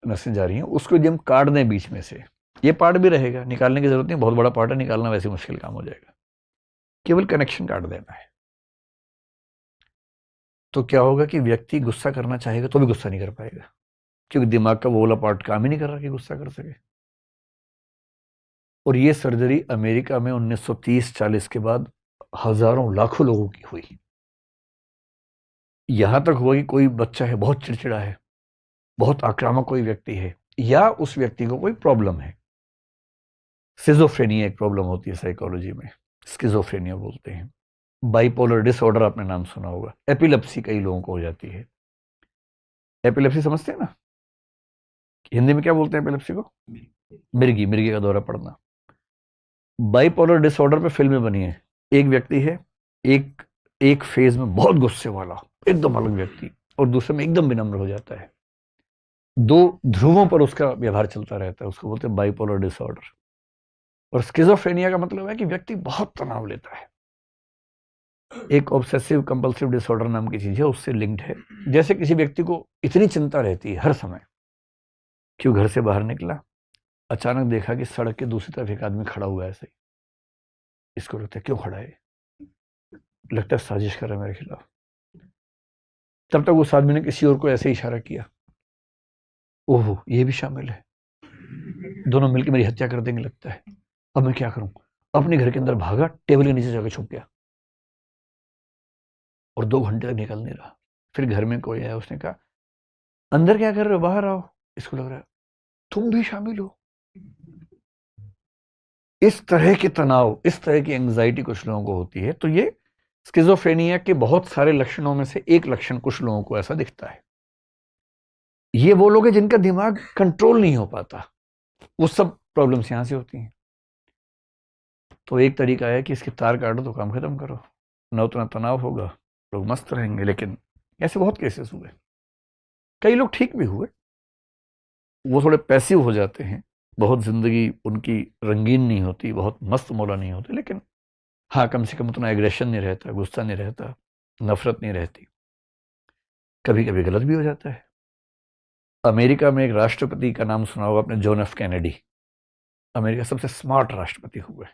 नसें जा रही हैं, उसको यदि हम काट दें बीच में से, ये पार्ट भी रहेगा, निकालने की जरूरत नहीं, बहुत बड़ा पार्ट है, निकालना वैसे मुश्किल काम हो जाएगा, केवल कनेक्शन काट देना है। तो क्या होगा कि व्यक्ति गुस्सा करना चाहेगा तो भी गुस्सा नहीं कर पाएगा, क्योंकि दिमाग का वो वाला पार्ट काम ही नहीं कर रहा कि गुस्सा कर सके। और ये सर्जरी अमेरिका में 1930-40 के बाद हजारों लाखों लोगों की हुई। यहां तक हुआ कि कोई बच्चा है बहुत चिड़चिड़ा है, बहुत आक्रामक कोई व्यक्ति है, या उस व्यक्ति को कोई प्रॉब्लम है, सिजोफ्रेनिया एक प्रॉब्लम होती है साइकोलॉजी में, स्किजोफ्रेनिया बोलते हैं। बाइपोलर डिसऑर्डर आपने नाम सुना होगा। एपिलेप्सी कई लोगों को हो जाती है। एपिलेप्सी समझते हैं ना, हिंदी में क्या बोलते हैं एपिलेप्सी को? मिर्गी, मिर्गी का दौरा पड़ना। बाइपोलर डिसऑर्डर पे फिल्में बनी है। एक व्यक्ति है, एक एक फेज में बहुत गुस्से वाला एकदम अलग व्यक्ति, और दूसरे में एकदम विनम्र हो जाता है। दो ध्रुवों पर उसका व्यवहार चलता रहता है, उसको बोलते हैं बाइपोलर डिसऑर्डर। और स्किजोफ्रेनिया का मतलब है कि व्यक्ति बहुत तनाव लेता है। एक ऑब्सेसिव कंपल्सिव डिसऑर्डर नाम की चीज है, उससे लिंक्ड है। जैसे किसी व्यक्ति को इतनी चिंता रहती है हर समय, क्यों घर से बाहर निकला, अचानक देखा कि सड़क के दूसरी तरफ एक आदमी खड़ा हुआ है ऐसे ही, इसको लगता है क्यों खड़ा है, लगता है साजिश कर रहा है मेरे खिलाफ। तब तक उस आदमी ने किसी और को ऐसे इशारा किया, ओहो ये भी शामिल है, दोनों मिलकर मेरी हत्या कर देंगे लगता है, अब मैं क्या करूं। अपने घर के अंदर भागा, टेबल के नीचे जाकर छुप गया, और 2 घंटे तक निकल नहीं रहा। फिर घर में कोई आया, उसने कहा अंदर क्या कर रहे हो, बाहर आओ। इसको लग रहा है तुम भी शामिल हो। इस तरह के तनाव, इस तरह की एंजाइटी कुछ लोगों को होती है। तो ये स्किजोफ्रेनिया के बहुत सारे लक्षणों में से एक लक्षण कुछ लोगों को ऐसा दिखता है। ये वो लोग हैं जिनका दिमाग कंट्रोल नहीं हो पाता, वो सब प्रॉब्लम्स यहां से होती हैं। तो एक तरीका है कि इसके तार काटो तो काम खत्म करो, न उतना तनाव होगा, लोग मस्त रहेंगे। लेकिन ऐसे बहुत केसेस हुए, कई लोग ठीक भी हुए, वो थोड़े पैसिव हो जाते हैं, बहुत जिंदगी उनकी रंगीन नहीं होती, बहुत मस्त मौला नहीं होती, लेकिन हाँ कम से कम उतना एग्रेशन नहीं रहता, गुस्सा नहीं रहता, नफरत नहीं रहती। कभी कभी गलत भी हो जाता है। अमेरिका में एक राष्ट्रपति का नाम सुना होगा आपने, जॉन एफ कैनेडी। अमेरिका सबसे स्मार्ट राष्ट्रपति हुए,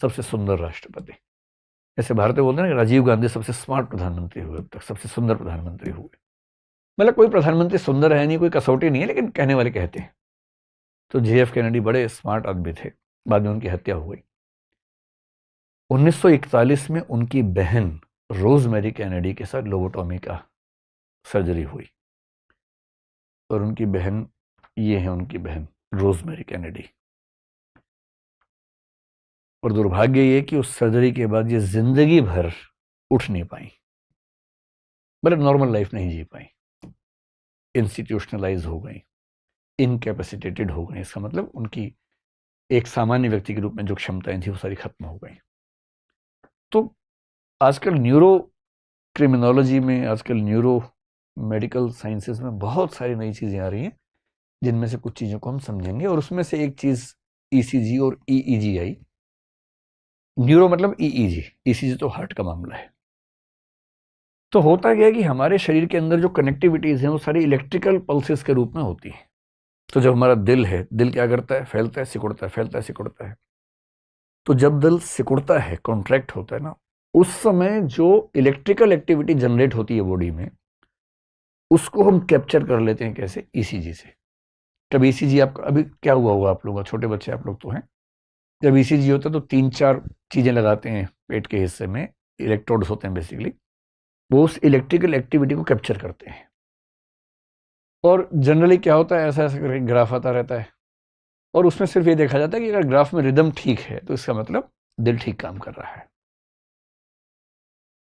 सबसे सुंदर राष्ट्रपति। जैसे भारत में बोलते हैं ना, राजीव गांधी सबसे स्मार्ट प्रधानमंत्री हुए अब तक, सबसे सुंदर प्रधानमंत्री हुए। मतलब कोई प्रधानमंत्री सुंदर है नहीं, कोई कसौटी नहीं है, लेकिन कहने वाले कहते हैं। तो JF कैनेडी बड़े स्मार्ट आदमी थे, बाद में उनकी हत्या हो गई। 1941 में उनकी बहन रोजमेरी कैनेडी के साथ लोबोटॉमी का सर्जरी हुई, और उनकी बहन, ये है उनकी बहन रोजमेरी कैनेडी। और दुर्भाग्य ये कि उस सर्जरी के बाद ये जिंदगी भर उठ नहीं पाई, मतलब नॉर्मल लाइफ नहीं जी पाई, इंस्टीट्यूशनलाइज हो गई, इनकैपेसिटेटेड हो गई। इसका मतलब उनकी एक सामान्य व्यक्ति के रूप में जो क्षमताएं थी वो सारी खत्म हो गई। तो आजकल न्यूरो क्रिमिनोलॉजी में, आजकल न्यूरो मेडिकल साइंसेस में बहुत सारी नई चीज़ें आ रही हैं, जिनमें से कुछ चीज़ों को हम समझेंगे। और उसमें से एक चीज़ ECG और EEG आई। न्यूरो मतलब EEG, ECG तो हार्ट का मामला है। तो होता क्या है कि हमारे शरीर के अंदर जो कनेक्टिविटीज़ हैं वो सारी इलेक्ट्रिकल पल्सेस के रूप में होती हैं। तो जब हमारा दिल है, दिल क्या करता है, फैलता है सिकुड़ता है, फैलता है सिकुड़ता है। तो जब दिल सिकुड़ता है, कॉन्ट्रैक्ट होता है ना, उस समय जो इलेक्ट्रिकल एक्टिविटी जनरेट होती है बॉडी में, उसको हम कैप्चर कर लेते हैं। कैसे? ECG से। जब ECG आपका, अभी क्या हुआ होगा आप लोगों का, छोटे बच्चे आप लोग तो हैं, जब ECG होता है तो 3-4 चीज़ें लगाते हैं पेट के हिस्से में, इलेक्ट्रोड्स होते हैं बेसिकली, वो उस इलेक्ट्रिकल एक्टिविटी को कैप्चर करते हैं। और जनरली क्या होता है, ऐसा ऐसा ग्राफ आता रहता है, और उसमें सिर्फ ये देखा जाता है कि अगर ग्राफ में रिदम ठीक है तो इसका मतलब दिल ठीक काम कर रहा है।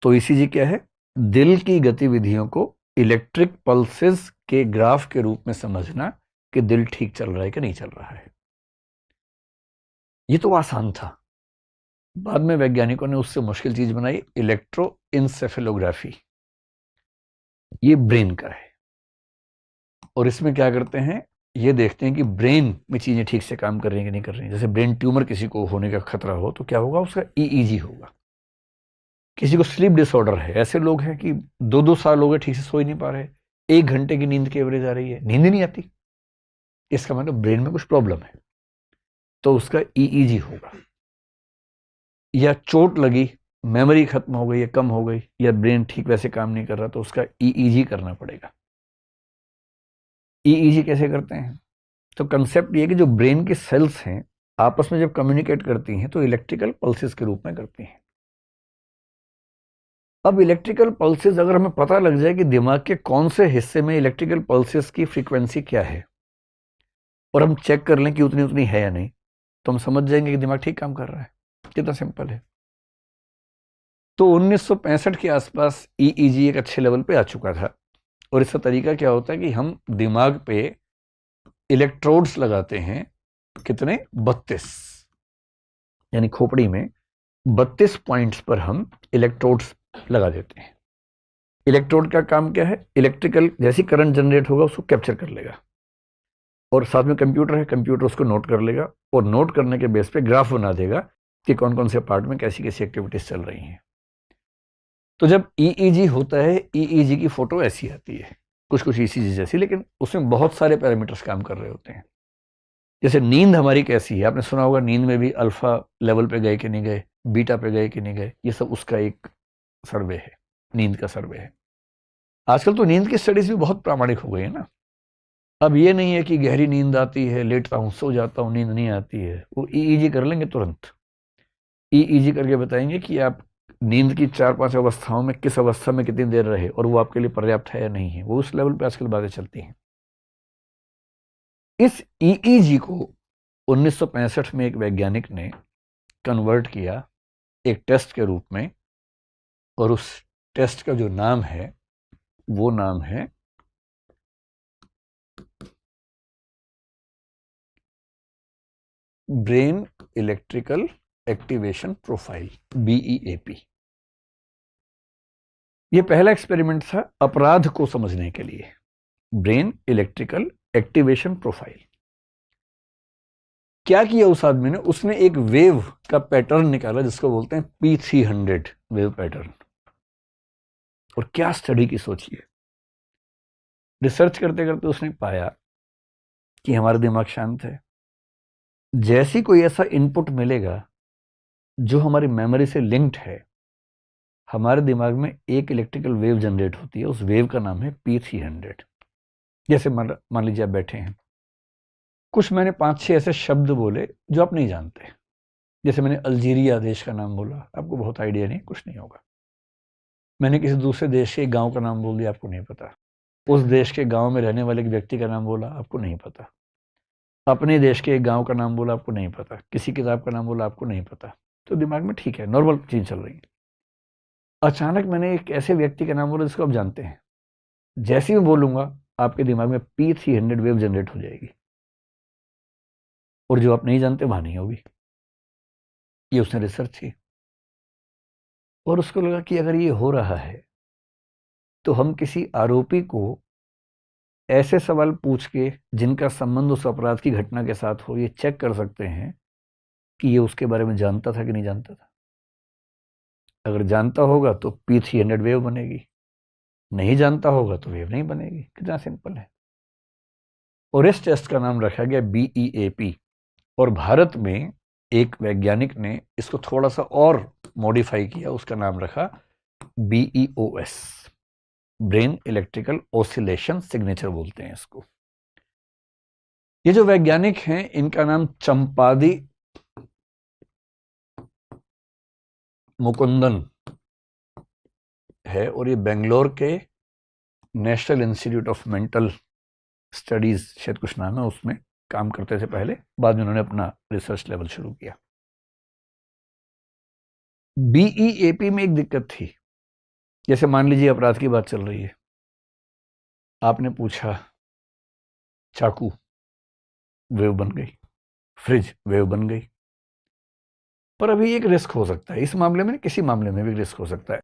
तो ECG क्या है? दिल की गतिविधियों को इलेक्ट्रिक पल्सेस के ग्राफ के रूप में समझना कि दिल ठीक चल रहा है कि नहीं चल रहा है। ये तो आसान था। बाद में वैज्ञानिकों ने उससे मुश्किल चीज बनाई, इलेक्ट्रोइंसेफेलोग्राफी। ये ब्रेन का है, और इसमें क्या करते हैं, ये देखते हैं कि ब्रेन में चीजें ठीक से काम कर रही हैं कि नहीं कर रही हैं। जैसे ब्रेन ट्यूमर किसी को होने का खतरा हो तो क्या होगा, उसका EEG होगा। किसी को स्लीप डिसऑर्डर है, ऐसे लोग हैं कि 2-2 साल हो गए ठीक से सो ही नहीं पा रहे, 1 घंटे की नींद की एवरेज आ रही है, नींद ही नहीं आती, इसका मतलब ब्रेन में कुछ प्रॉब्लम है, तो उसका EEG होगा। या चोट लगी, मेमोरी खत्म हो गई या कम हो गई, या ब्रेन ठीक वैसे काम नहीं कर रहा, तो उसका EEG करना पड़ेगा। EEG कैसे करते हैं? तो कंसेप्ट ये कि जो ब्रेन की सेल्स हैं आपस में जब कम्युनिकेट करती हैं तो इलेक्ट्रिकल पल्सेस के रूप में करती हैं। अब इलेक्ट्रिकल पल्सेस अगर हमें पता लग जाए कि दिमाग के कौन से हिस्से में इलेक्ट्रिकल पल्सेस की फ्रीक्वेंसी क्या है, और हम चेक कर लें कि उतनी उतनी है या नहीं, तो हम समझ जाएंगे कि दिमाग ठीक काम कर रहा है। कितना सिंपल है। तो 1965 के आसपास ईईजी एक अच्छे लेवल पे आ चुका था, और इसका तरीका क्या होता है कि हम दिमाग पे इलेक्ट्रोड्स लगाते हैं। कितने? 32, यानी खोपड़ी में 32 पॉइंट्स पर हम इलेक्ट्रोड्स लगा देते हैं। इलेक्ट्रोड का काम क्या है? इलेक्ट्रिकल जैसी करंट जनरेट होगा उसको कैप्चर कर लेगा, और साथ में कंप्यूटर है, कंप्यूटर उसको नोट कर लेगा, और नोट करने के बेस पे ग्राफ बना देगा कि कौन कौन से पार्ट में कैसी कैसी एक्टिविटीज चल रही हैं। तो जब ईईजी होता है, ईईजी की फोटो ऐसी आती है, कुछ कुछ ईसीजी जैसी, लेकिन उसमें बहुत सारे पैरामीटर्स काम कर रहे होते हैं। जैसे नींद हमारी कैसी है, आपने सुना होगा नींद में भी अल्फा लेवल पे गए कि नहीं गए, बीटा पे गए कि नहीं गए, ये सब उसका एक सर्वे है, नींद का सर्वे है। आजकल तो नींद की स्टडीज भी बहुत प्रामाणिक हो गई है ना। अब ये नहीं है कि गहरी नींद आती है, लेटता हूँ, सो जाता हूँ, नींद नहीं आती है, वो ईईजी कर लेंगे तुरंत। ईईजी करके बताएंगे कि आप नींद की 4-5 अवस्थाओं में किस अवस्था में कितनी देर रहे, और वो आपके लिए पर्याप्त है या नहीं है। वो उस लेवल पे आजकल बातें चलती हैं। इस ईईजी को 1965 में एक वैज्ञानिक ने कन्वर्ट किया एक टेस्ट के रूप में, और उस टेस्ट का जो नाम है वो नाम है brain electrical activation profile, BEAP। ये पहला एक्सपेरिमेंट था अपराध को समझने के लिए, ब्रेन इलेक्ट्रिकल एक्टिवेशन प्रोफाइल। क्या किया उस आदमी ने? उसने एक वेव का पैटर्न निकाला जिसको बोलते हैं P300 वेव पैटर्न। और क्या स्टडी की सोचिए। रिसर्च करते करते उसने पाया कि हमारा दिमाग शांत है। जैसी कोई ऐसा इनपुट मिलेगा जो हमारी मेमोरी से लिंक्ड है, हमारे दिमाग में एक इलेक्ट्रिकल वेव जनरेट होती है। उस वेव का नाम है P300। जैसे मान लीजिए आप बैठे हैं, कुछ मैंने 5-6 ऐसे शब्द बोले जो आप नहीं जानते। जैसे मैंने अल्जीरिया देश का नाम बोला, आपको बहुत आइडिया नहीं, कुछ नहीं होगा। मैंने किसी दूसरे देश के गांव का नाम बोल दिया, आपको नहीं पता। उस देश के गांव में रहने वाले एक व्यक्ति का नाम बोला, आपको नहीं पता। अपने देश के एक गांव का नाम बोला, आपको नहीं पता। किसी किताब का नाम बोला, आपको नहीं पता। तो दिमाग में ठीक है, नॉर्मल चीज चल रही है। अचानक मैंने एक ऐसे व्यक्ति का नाम बोला जिसको आप जानते हैं। जैसे ही मैं बोलूंगा, आपके दिमाग में P300 वेव जनरेट हो जाएगी, और जो आप नहीं जानते वहां नहीं होगी। ये उसने रिसर्च की, और उसको लगा कि अगर ये हो रहा है तो हम किसी आरोपी को ऐसे सवाल पूछ के जिनका संबंध उस अपराध की घटना के साथ हो, ये चेक कर सकते हैं कि ये उसके बारे में जानता था कि नहीं जानता था। अगर जानता होगा तो P300 वेव बनेगी, नहीं जानता होगा तो वेव नहीं बनेगी। कितना सिंपल है। और इस टेस्ट का नाम रखा गया BEAP। और भारत में एक वैज्ञानिक ने इसको थोड़ा सा और मॉडिफाई किया, उसका नाम रखा BEOS, brain electrical oscillation signature बोलते हैं इसको। ये जो वैज्ञानिक हैं, इनका नाम चंपादी मुकुंदन है, और ये बेंगलोर के national institute of mental studies, शायद कुछ नाम है, उसमें काम करते थे पहले। बाद में उन्होंने अपना रिसर्च लेवल शुरू किया। BEAP में एक दिक्कत थी। जैसे मान लीजिए अपराध की बात चल रही है, आपने पूछा चाकू, वेव बन गई। फ्रिज, वेव बन गई। पर अभी एक रिस्क हो सकता है इस मामले में, किसी मामले में भी रिस्क हो सकता है।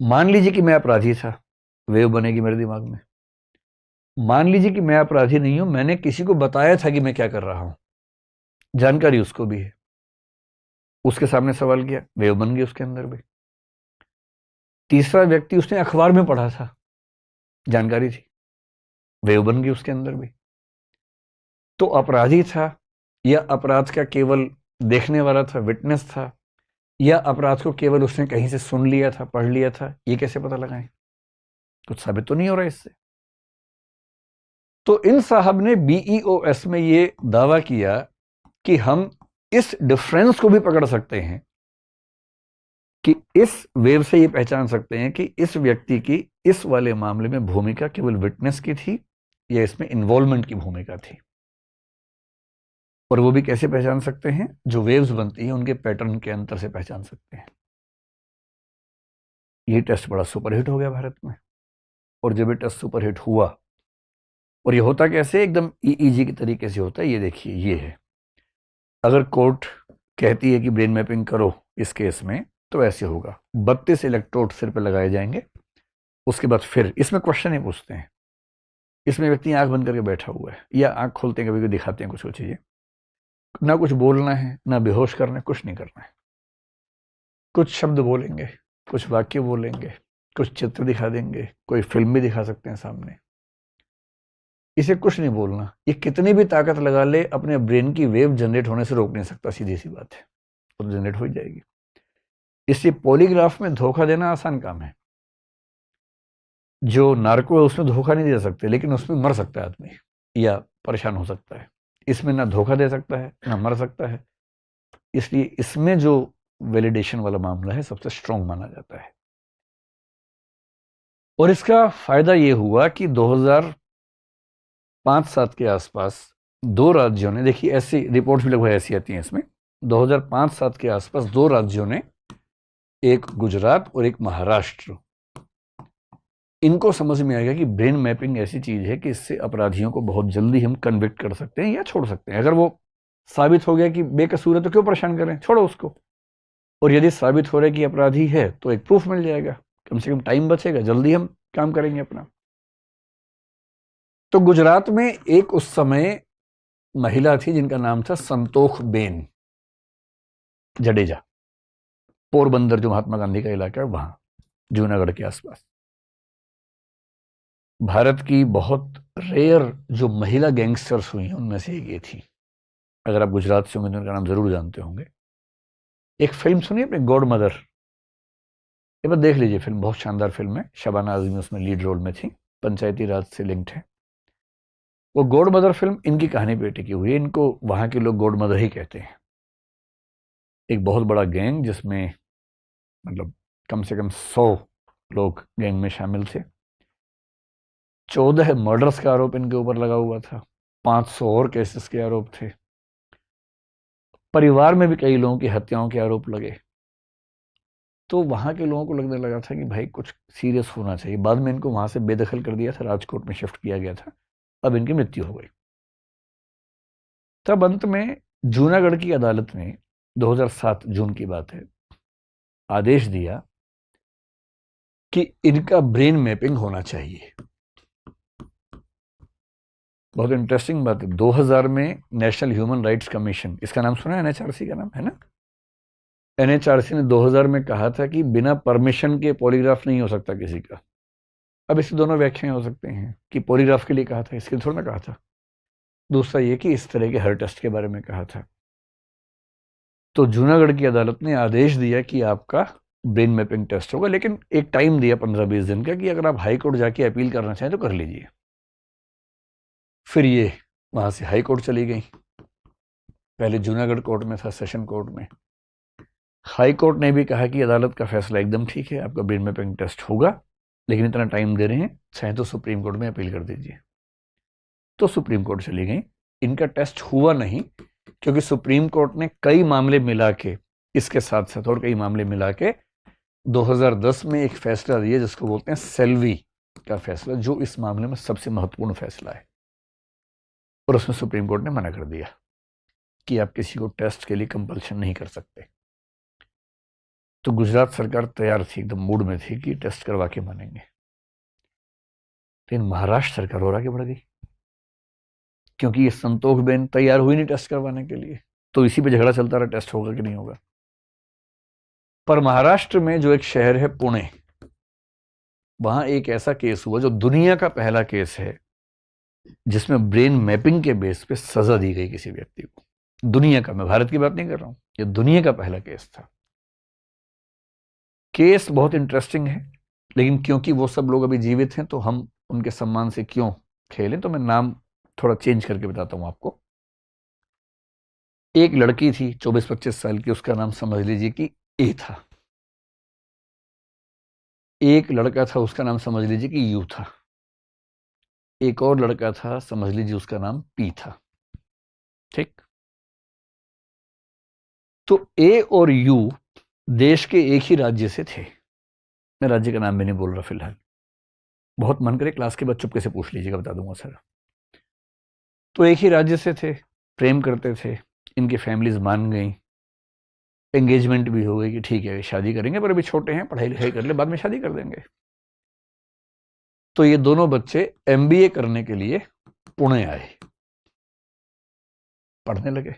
मान लीजिए कि मैं अपराधी था, वेव बनेगी मेरे दिमाग में। मान लीजिए कि मैं अपराधी नहीं हूं, मैंने किसी को बताया था कि मैं क्या कर रहा हूं, जानकारी उसको भी है, उसके सामने सवाल किया, वेव बन गई उसके अंदर भी। तीसरा व्यक्ति, उसने अखबार में पढ़ा था, जानकारी थी, वेव बन गई उसके अंदर भी। तो अपराधी था, या अपराध का केवल देखने वाला था, विटनेस था, या अपराध को केवल उसने कहीं से सुन लिया था, पढ़ लिया था, ये कैसे पता लगाएं? कुछ साबित तो नहीं हो रहा इससे। तो इन साहब ने BEOS में ये दावा किया कि हम इस डिफरेंस को भी पकड़ सकते हैं, कि इस वेव से ये पहचान सकते हैं कि इस व्यक्ति की इस वाले मामले में भूमिका केवल विटनेस की थी या इसमें इन्वॉल्वमेंट की भूमिका थी। और वो भी कैसे पहचान सकते हैं? जो वेव्स बनती हैं उनके पैटर्न के अंतर से पहचान सकते हैं। ये टेस्ट बड़ा सुपरहिट हो गया भारत में। और जब ये टेस्ट सुपरहिट हुआ, और ये होता कैसे, एकदम ईईजी के तरीके से होता है। ये देखिए, ये है, अगर कोर्ट कहती है कि ब्रेन मैपिंग करो इस केस में, तो ऐसे होगा। 32 इलेक्ट्रोड सिर पे लगाए जाएंगे। उसके बाद फिर इसमें क्वेश्चन ही पूछते हैं। इसमें व्यक्ति आंख बंद करके बैठा हुआ है या आंख खोलते हैं, कभी कभी दिखाते हैं कुछ कुछ चीजें। ना कुछ बोलना है, ना बेहोश करना है, कुछ नहीं करना है। कुछ शब्द बोलेंगे, कुछ वाक्य बोलेंगे, कुछ चित्र दिखा देंगे, कोई फिल्म भी दिखा सकते हैं सामने। इसे कुछ नहीं बोलना। ये कितनी भी ताकत लगा ले, अपने ब्रेन की वेव जनरेट होने से रोक नहीं सकता। सीधी सी बात है, वो तो जनरेट हो ही जाएगी। इसलिए पॉलीग्राफ में धोखा देना आसान काम है। जो नार्को है उसमें धोखा नहीं दे सकते, लेकिन उसमें मर सकता है आदमी या परेशान हो सकता है। इसमें ना धोखा दे सकता है, ना मर सकता है। इसलिए इसमें जो वैलिडेशन वाला मामला है, सबसे स्ट्रांग माना जाता है। और इसका फायदा ये हुआ कि 2005-7 के आसपास 2 राज्यों ने, देखिए ऐसी रिपोर्ट्स भी लगभग ऐसी आती हैं इसमें, 2005-7 के आसपास 2 राज्यों ने, एक गुजरात और एक महाराष्ट्र, इनको समझ में आएगा कि ब्रेन मैपिंग ऐसी चीज है कि इससे अपराधियों को बहुत जल्दी हम कन्विक्ट कर सकते हैं या छोड़ सकते हैं। अगर वो साबित हो गया कि बेकसूर है तो क्यों परेशान करें, छोड़ो उसको। और यदि साबित हो रहा है कि अपराधी है तो एक प्रूफ मिल जाएगा, कम से कम टाइम बचेगा, जल्दी हम काम करेंगे अपना। तो गुजरात में एक उस समय महिला थी जिनका नाम था संतोख बेन जडेजा। पोरबंदर जो महात्मा गांधी का इलाका है वहां, जूनागढ़ के आसपास। भारत की बहुत रेयर जो महिला गैंगस्टर्स हुई हैं उनमें से एक ये थी। अगर आप गुजरात से होंगे तो उनका नाम जरूर जानते होंगे। एक फिल्म सुनिए अपने, गॉड मदर, एक बार देख लीजिए फिल्म, बहुत शानदार फिल्म है। शबाना आजमी उसमें लीड रोल में थी, पंचायती राज से लिंक्ड है। वो गॉड मदर फिल्म इनकी कहानी पे टिकी हुई है। इनको वहां के लोग गॉड मदर ही कहते हैं। एक बहुत बड़ा गैंग जिसमें मतलब कम से कम 100 लोग गैंग में शामिल थे। 14 मर्डर्स का आरोप इनके ऊपर लगा हुआ था। 500 और केसेस के आरोप थे। परिवार में भी कई लोगों की हत्याओं के आरोप लगे। तो वहां के लोगों को लगने लगा था कि भाई कुछ सीरियस होना चाहिए। बाद में इनको वहां से बेदखल कर दिया था, राजकोट में शिफ्ट किया गया था। अब इनकी मृत्यु हो गई। तब अंत में जूनागढ़ की अदालत ने 2007 जून की बात है, आदेश दिया कि इनका ब्रेन मैपिंग होना चाहिए। बहुत इंटरेस्टिंग बात है, 2000 में नेशनल ह्यूमन राइट्स कमीशन, इसका नाम सुना है, एनएचआरसी का नाम है ना। एनएचआरसी ने 2000 में कहा था कि बिना परमिशन के पॉलीग्राफ नहीं हो सकता किसी का। अब इसकी दोनों व्याख्याएं हो सकते हैं कि पॉलीग्राफ के लिए कहा था, इसके लिए थोड़ा ना कहा था। दूसरा ये कि इस तरह के हर टेस्ट के बारे में कहा था। तो जूनागढ़ की अदालत ने आदेश दिया कि आपका ब्रेन मैपिंग टेस्ट होगा, लेकिन एक टाइम दिया 15-20 दिन का कि अगर आप हाई कोर्ट जाके अपील करना चाहें तो कर लीजिए। फिर ये वहां से हाई कोर्ट चली गई। पहले जूनागढ़ कोर्ट में था, सेशन कोर्ट में। हाई कोर्ट ने भी कहा कि अदालत का फैसला एकदम ठीक है, आपका ब्रेन मैपिंग टेस्ट होगा, लेकिन इतना टाइम दे रहे हैं, चाहे तो सुप्रीम कोर्ट में अपील कर दीजिए। तो सुप्रीम कोर्ट चली गई। इनका टेस्ट हुआ नहीं, क्योंकि सुप्रीम कोर्ट ने कई मामले मिला के, इसके साथ साथ और कई मामले मिला के 2010 में एक फैसला दिया जिसको बोलते हैं सेल्वी का फैसला, जो इस मामले में सबसे महत्वपूर्ण फैसला है। और उसमें सुप्रीम कोर्ट ने मना कर दिया कि आप किसी को टेस्ट के लिए कंपल्शन नहीं कर सकते। तो गुजरात सरकार तैयार थी, एकदम मूड में थी कि टेस्ट करवा के मानेंगे। लेकिन महाराष्ट्र सरकार और आगे बढ़ गई, क्योंकि ये संतोख बेन तैयार हुई नहीं टेस्ट करवाने के लिए। तो इसी पे झगड़ा चलता रहा, टेस्ट होगा कि नहीं होगा। पर महाराष्ट्र में जो एक शहर है पुणे, वहां एक ऐसा केस हुआ जो दुनिया का पहला केस है जिसमें ब्रेन मैपिंग के बेस पे सजा दी गई किसी व्यक्ति को। दुनिया का, मैं भारत की बात नहीं कर रहा हूं, ये दुनिया का पहला केस था। केस बहुत इंटरेस्टिंग है, लेकिन क्योंकि वो सब लोग अभी जीवित हैं तो हम उनके सम्मान से क्यों खेलें, तो मैं नाम थोड़ा चेंज करके बताता हूं आपको। एक लड़की थी 24-25 साल की, उसका नाम समझ लीजिए कि ए था। एक लड़का था, उसका नाम समझ लीजिए कि यू था। एक और लड़का था, समझ लीजिए उसका नाम पी था। ठीक। तो ए और यू देश के एक ही राज्य से थे। मैं राज्य का नाम भी नहीं बोल रहा फिलहाल, बहुत मन करे क्लास के बाद चुपके से पूछ लीजिएगा, बता दूंगा सर। तो एक ही राज्य से थे, प्रेम करते थे, इनकी फैमिलीज मान गई, एंगेजमेंट भी हो गई कि ठीक है शादी करेंगे, पर अभी छोटे हैं, पढ़ाई लिखाई कर ले, बाद में शादी कर देंगे। तो ये दोनों बच्चे एमबीए करने के लिए पुणे आए, पढ़ने लगे,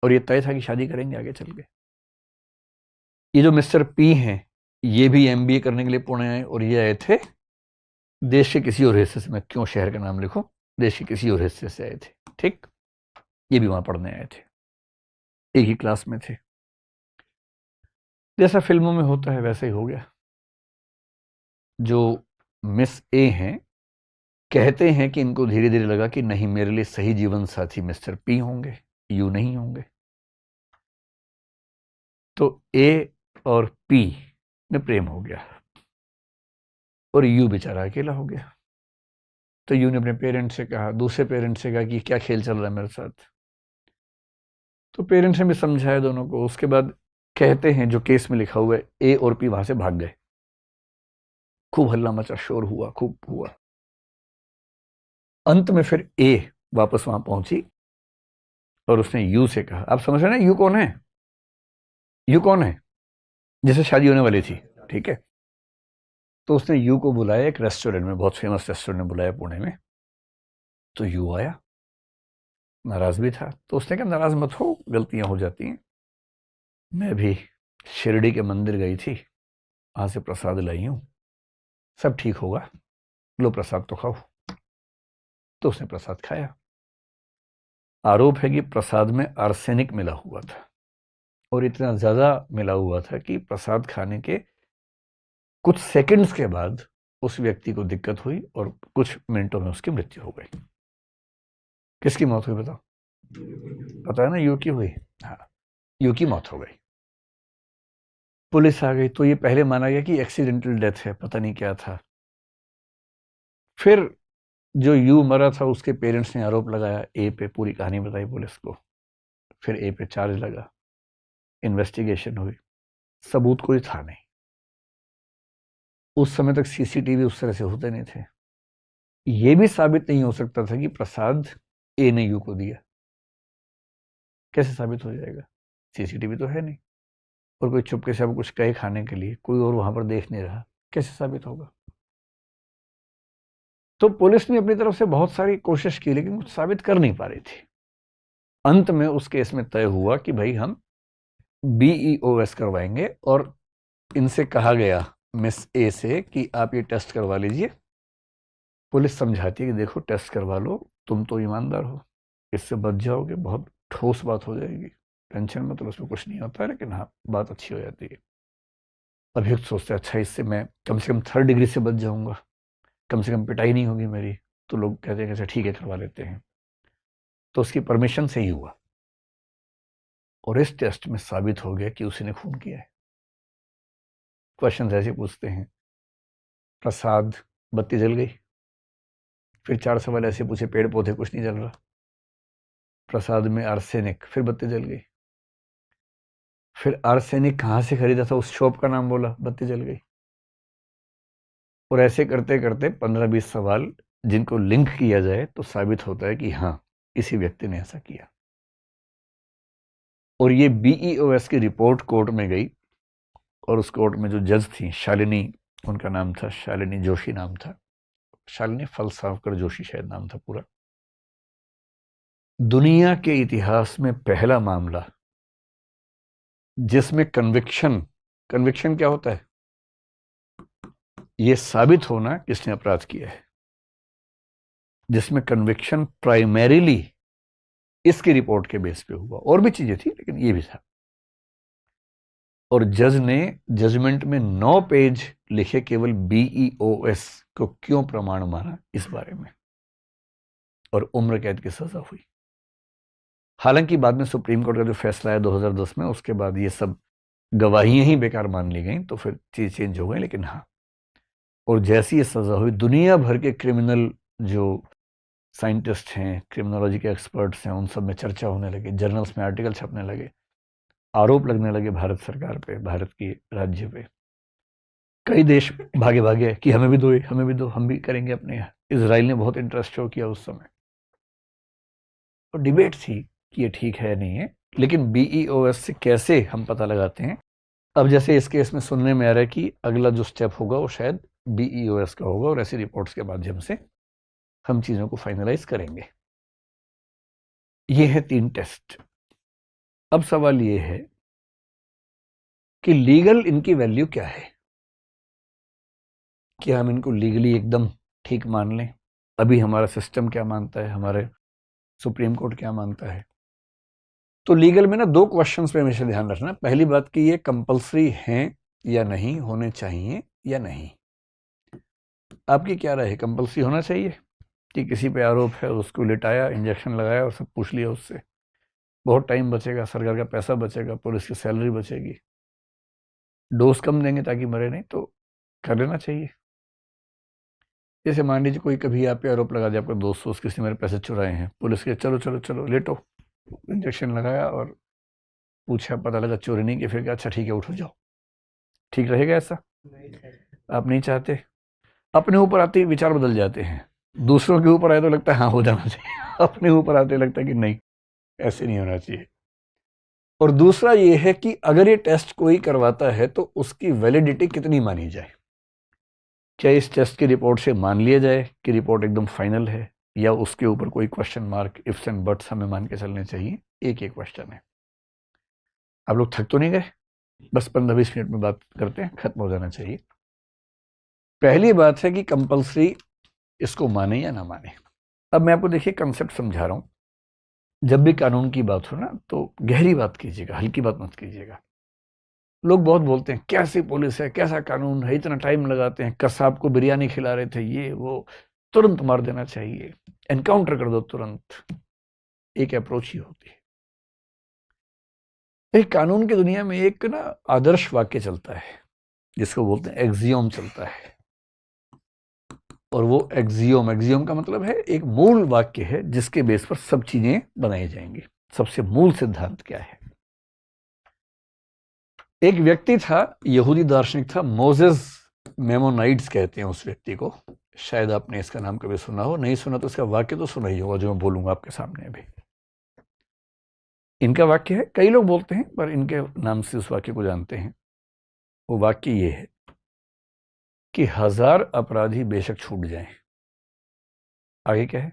और ये तय था कि शादी करेंगे आगे चल के। ये जो मिस्टर पी हैं, ये भी एमबीए करने के लिए पुणे आए, और ये आए थे देश के किसी और हिस्से से, मैं क्यों शहर का नाम लिखूं, देश के किसी और हिस्से से आए थे, ठीक। ये भी वहां पढ़ने आए थे, एक ही क्लास में थे। जैसा फिल्मों में होता है वैसा ही हो गया। जो मिस ए हैं, कहते हैं कि इनको धीरे धीरे लगा कि नहीं, मेरे लिए सही जीवन साथी मिस्टर पी होंगे, यू नहीं होंगे। तो ए और पी में प्रेम हो गया, और यू बेचारा अकेला हो गया। तो यू ने अपने पेरेंट्स से कहा, दूसरे पेरेंट्स से कहा कि क्या खेल चल रहा है मेरे साथ। तो पेरेंट्स ने भी समझाया दोनों को। उसके बाद कहते हैं, जो केस में लिखा हुआ है, ए और पी वहां से भाग गए। खूब हल्ला मचा, शोर हुआ, खूब हुआ। अंत में फिर ए वापस वहां पहुंची और उसने यू से कहा, आप समझ रहे हैं ना यू कौन है, यू कौन है, जिसे शादी होने वाली थी, ठीक है। तो उसने यू को बुलाया एक रेस्टोरेंट में, बहुत फेमस रेस्टोरेंट में बुलाया पुणे में। तो यू आया, नाराज भी था। तो उसने कहा, नाराज मत हो, गलतियां हो जाती हैं, मैं भी शिरडी के मंदिर गई थी, वहां से प्रसाद लाई हूं, सब ठीक होगा, लो प्रसाद तो खाओ। तो उसने प्रसाद खाया। आरोप है कि प्रसाद में आर्सेनिक मिला हुआ था, और इतना ज्यादा मिला हुआ था कि प्रसाद खाने के कुछ सेकंड्स के बाद उस व्यक्ति को दिक्कत हुई और कुछ मिनटों में उसकी मृत्यु हो गई। किसकी मौत हुई बताओ? पता है ना, यू की हुई। हाँ, यू की मौत हो गई। पुलिस आ गई तो ये पहले माना गया कि एक्सीडेंटल डेथ है, पता नहीं क्या था। फिर जो यू मरा था उसके पेरेंट्स ने आरोप लगाया ए पे, पूरी कहानी बताई पुलिस को। फिर ए पे चार्ज लगा, इन्वेस्टिगेशन हुई, सबूत कोई था नहीं। उस समय तक सीसीटीवी उस तरह से होते नहीं थे। यह भी साबित नहीं हो सकता था कि प्रसाद ए ने यू को दिया। कैसे साबित हो जाएगा? सीसीटीवी तो है नहीं, और कोई चुपके से अब कुछ कहे खाने के लिए, कोई और वहां पर देख नहीं रहा, कैसे साबित होगा? तो पुलिस ने अपनी तरफ से बहुत सारी कोशिश की, लेकिन कुछ साबित कर नहीं पा रही थी। अंत में उस केस में तय हुआ कि भाई हम बीईओएस करवाएंगे, और इनसे कहा गया मिस ए से कि आप ये टेस्ट करवा लीजिए। पुलिस समझाती है कि देखो टेस्ट करवा लो, तुम तो ईमानदार हो, इससे बच जाओगे, बहुत ठोस बात हो जाएगी, टेंशन मत लो, उसमें कुछ नहीं होता है, लेकिन हाँ बात अच्छी हो जाती है। अभियुक्त सोचते अच्छा, इससे मैं कम से कम 3rd डिग्री से बच जाऊंगा, कम से कम पिटाई नहीं होगी मेरी। तो लोग कहते हैं अच्छा ठीक है, करवा लेते हैं। तो उसकी परमिशन से ही हुआ, और इस टेस्ट में साबित हो गया कि उसी ने खून किया है। क्वेश्चन ऐसे पूछते हैं, प्रसाद, बत्ती जल गई। फिर 4 सवाल ऐसे पूछे, पेड़ पौधे कुछ नहीं जल रहा। प्रसाद में आर्सेनिक, फिर बत्ती जल गई। फिर आर्सेनिक कहाँ से खरीदा था, उस शॉप का नाम बोला, बत्ती जल गई। और ऐसे करते करते 15-20 सवाल जिनको लिंक किया जाए तो साबित होता है कि हाँ, इसी व्यक्ति ने ऐसा किया। और ये बीईओएस की रिपोर्ट कोर्ट में गई, और उस कोर्ट में जो जज थी, शालिनी उनका नाम था, शालिनी जोशी नाम था, शालिनी फलसावकर जोशी शायद नाम था पूरा। दुनिया के इतिहास में पहला मामला जिसमें कन्विक्शन क्या होता है, यह साबित होना किसने अपराध किया है, जिसमें कन्विक्शन प्राइमरीली इसकी रिपोर्ट के बेस पे हुआ। और भी चीजें थी, लेकिन ये भी था। और जज ने जजमेंट में 9 पेज लिखे केवल बीईओएस को क्यों प्रमाण माना इस बारे में, और उम्र कैद की सजा हुई। हालांकि बाद में सुप्रीम कोर्ट का जो फैसला है 2010 में, उसके बाद ये सब गवाहियां ही बेकार मान ली गई, तो फिर चीज चेंज हो गई। लेकिन हाँ, और जैसी ये सजा हुई, दुनिया भर के क्रिमिनल जो साइंटिस्ट हैं, क्रिमिनोलॉजी के एक्सपर्ट्स हैं, उन सब में चर्चा होने लगी, जर्नल्स में आर्टिकल छपने लगे। आरोप लगने लगे भारत सरकार पे, भारत की राज्य पे। कई देश भागे भागे कि हमें भी दो, हमें भी दो, हम भी करेंगे अपने यहाँ। इजराइल ने बहुत इंटरेस्ट शो किया उस समय, और डिबेट थी कि ये ठीक है नहीं है। लेकिन BEOS से कैसे हम पता लगाते हैं? अब जैसे इस केस में सुनने में आ रहा है कि अगला जो स्टेप होगा वो शायद BEOS का होगा, और ऐसी रिपोर्ट्स के माध्यम से हम चीज़ों को फाइनलाइज करेंगे। ये है 3 टेस्ट। अब सवाल ये है कि लीगल इनकी वैल्यू क्या है? क्या हम इनको लीगली एकदम ठीक मान लें? अभी हमारा सिस्टम क्या मानता है, हमारे सुप्रीम कोर्ट क्या मानता है? तो लीगल में ना 2 क्वेश्चंस पे हमेशा ध्यान रखना। पहली बात कि ये कंपलसरी हैं या नहीं, होने चाहिए या नहीं। आपकी क्या राय है? कंपलसरी होना चाहिए कि किसी पे आरोप है, उसको लिटाया, इंजेक्शन लगाया और सब पूछ लिया उससे? बहुत टाइम बचेगा, सरकार का पैसा बचेगा, पुलिस की सैलरी बचेगी, डोज कम देंगे ताकि मरे नहीं, तो कर लेना चाहिए। जैसे मान लीजिए कोई कभी आप पे आरोप लगा दिया, आपका दोस्त दोस्त किसी ने मेरे पैसे चुराए हैं, पुलिस के चलो चलो चलो लेटो, इंजेक्शन लगाया और पूछा, पता लगा चोरी नहीं की, फिर क्या, अच्छा ठीक है उठो जाओ। ठीक रहेगा ऐसा? आप नहीं चाहते। अपने ऊपर आते ही विचार बदल जाते हैं, दूसरों के ऊपर आए तो लगता है हाँ हो जाना चाहिए, अपने ऊपर आते लगता है कि नहीं, ऐसे नहीं होना चाहिए। और दूसरा ये है कि अगर ये टेस्ट कोई करवाता है तो उसकी वैलिडिटी कितनी मानी जाए? क्या इस टेस्ट की रिपोर्ट से मान लिया जाए कि रिपोर्ट एकदम फाइनल है, या उसके ऊपर कोई question mark, ifs and buts हमें मान के चलने चाहिए? एक एक क्वेश्चन है। आप लोग थक तो नहीं गए? बस 15-20 मिनट में बात करते हैं, खत्म हो जाना चाहिए। पहली बात है कि कंपलसरी इसको माने या ना माने। अब मैं आपको देखिए कंसेप्ट समझा रहा हूं। जब भी कानून की बात हो ना, तो गहरी बात कीजिएगा, हल्की बात मत कीजिएगा। लोग बहुत बोलते हैं कैसी पुलिस है, कैसा कानून है, इतना टाइम लगाते हैं, कसाब को बिरयानी खिला रहे थे, ये वो, तुरंत मार देना चाहिए, एनकाउंटर कर दो तुरंत। एक अप्रोच ही होती है। एक कानून की दुनिया में एक ना आदर्श वाक्य चलता है, जिसको बोलते हैं एक्सियोम चलता है। और वो एक्सियोम का मतलब है एक मूल वाक्य है जिसके बेस पर सब चीजें बनाई जाएंगी। सबसे मूल सिद्धांत क्या है? एक व्यक्ति था, यहूदी दार्शनिक था, मोजेस मेमोनाइट्स कहते हैं उस व्यक्ति को। शायद आपने इसका नाम कभी सुना हो, नहीं सुना तो इसका वाक्य तो सुना ही होगा जो मैं बोलूंगा आपके सामने अभी। इनका वाक्य है, कई लोग बोलते हैं पर इनके नाम से उस वाक्य को जानते हैं। वो वाक्य ये है कि 1000 अपराधी बेशक छूट जाएं, आगे क्या है?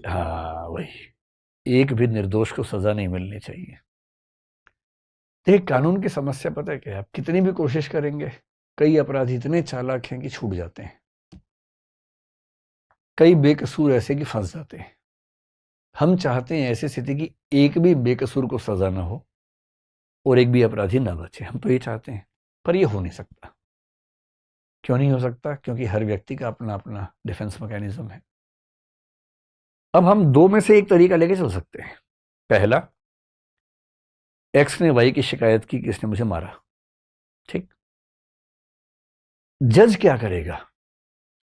हाँ वही, एक भी निर्दोष को सजा नहीं मिलनी चाहिए। एक कानून की समस्या पता है क्या है? आप कितनी भी कोशिश करेंगे, कई अपराधी इतने चालाक हैं कि छूट जाते हैं, कई बेकसूर ऐसे कि फंस जाते हैं। हम चाहते हैं ऐसी स्थिति की एक भी बेकसूर को सजा ना हो और एक भी अपराधी ना बचे, हम तो ये चाहते हैं। पर ये हो नहीं सकता। क्यों नहीं हो सकता? क्योंकि हर व्यक्ति का अपना अपना डिफेंस मैकेनिज्म है। अब हम 2 में से एक तरीका लेके चल सकते हैं। पहला, एक्स ने वाई की शिकायत की कि इसने मुझे मारा, ठीक। जज क्या करेगा?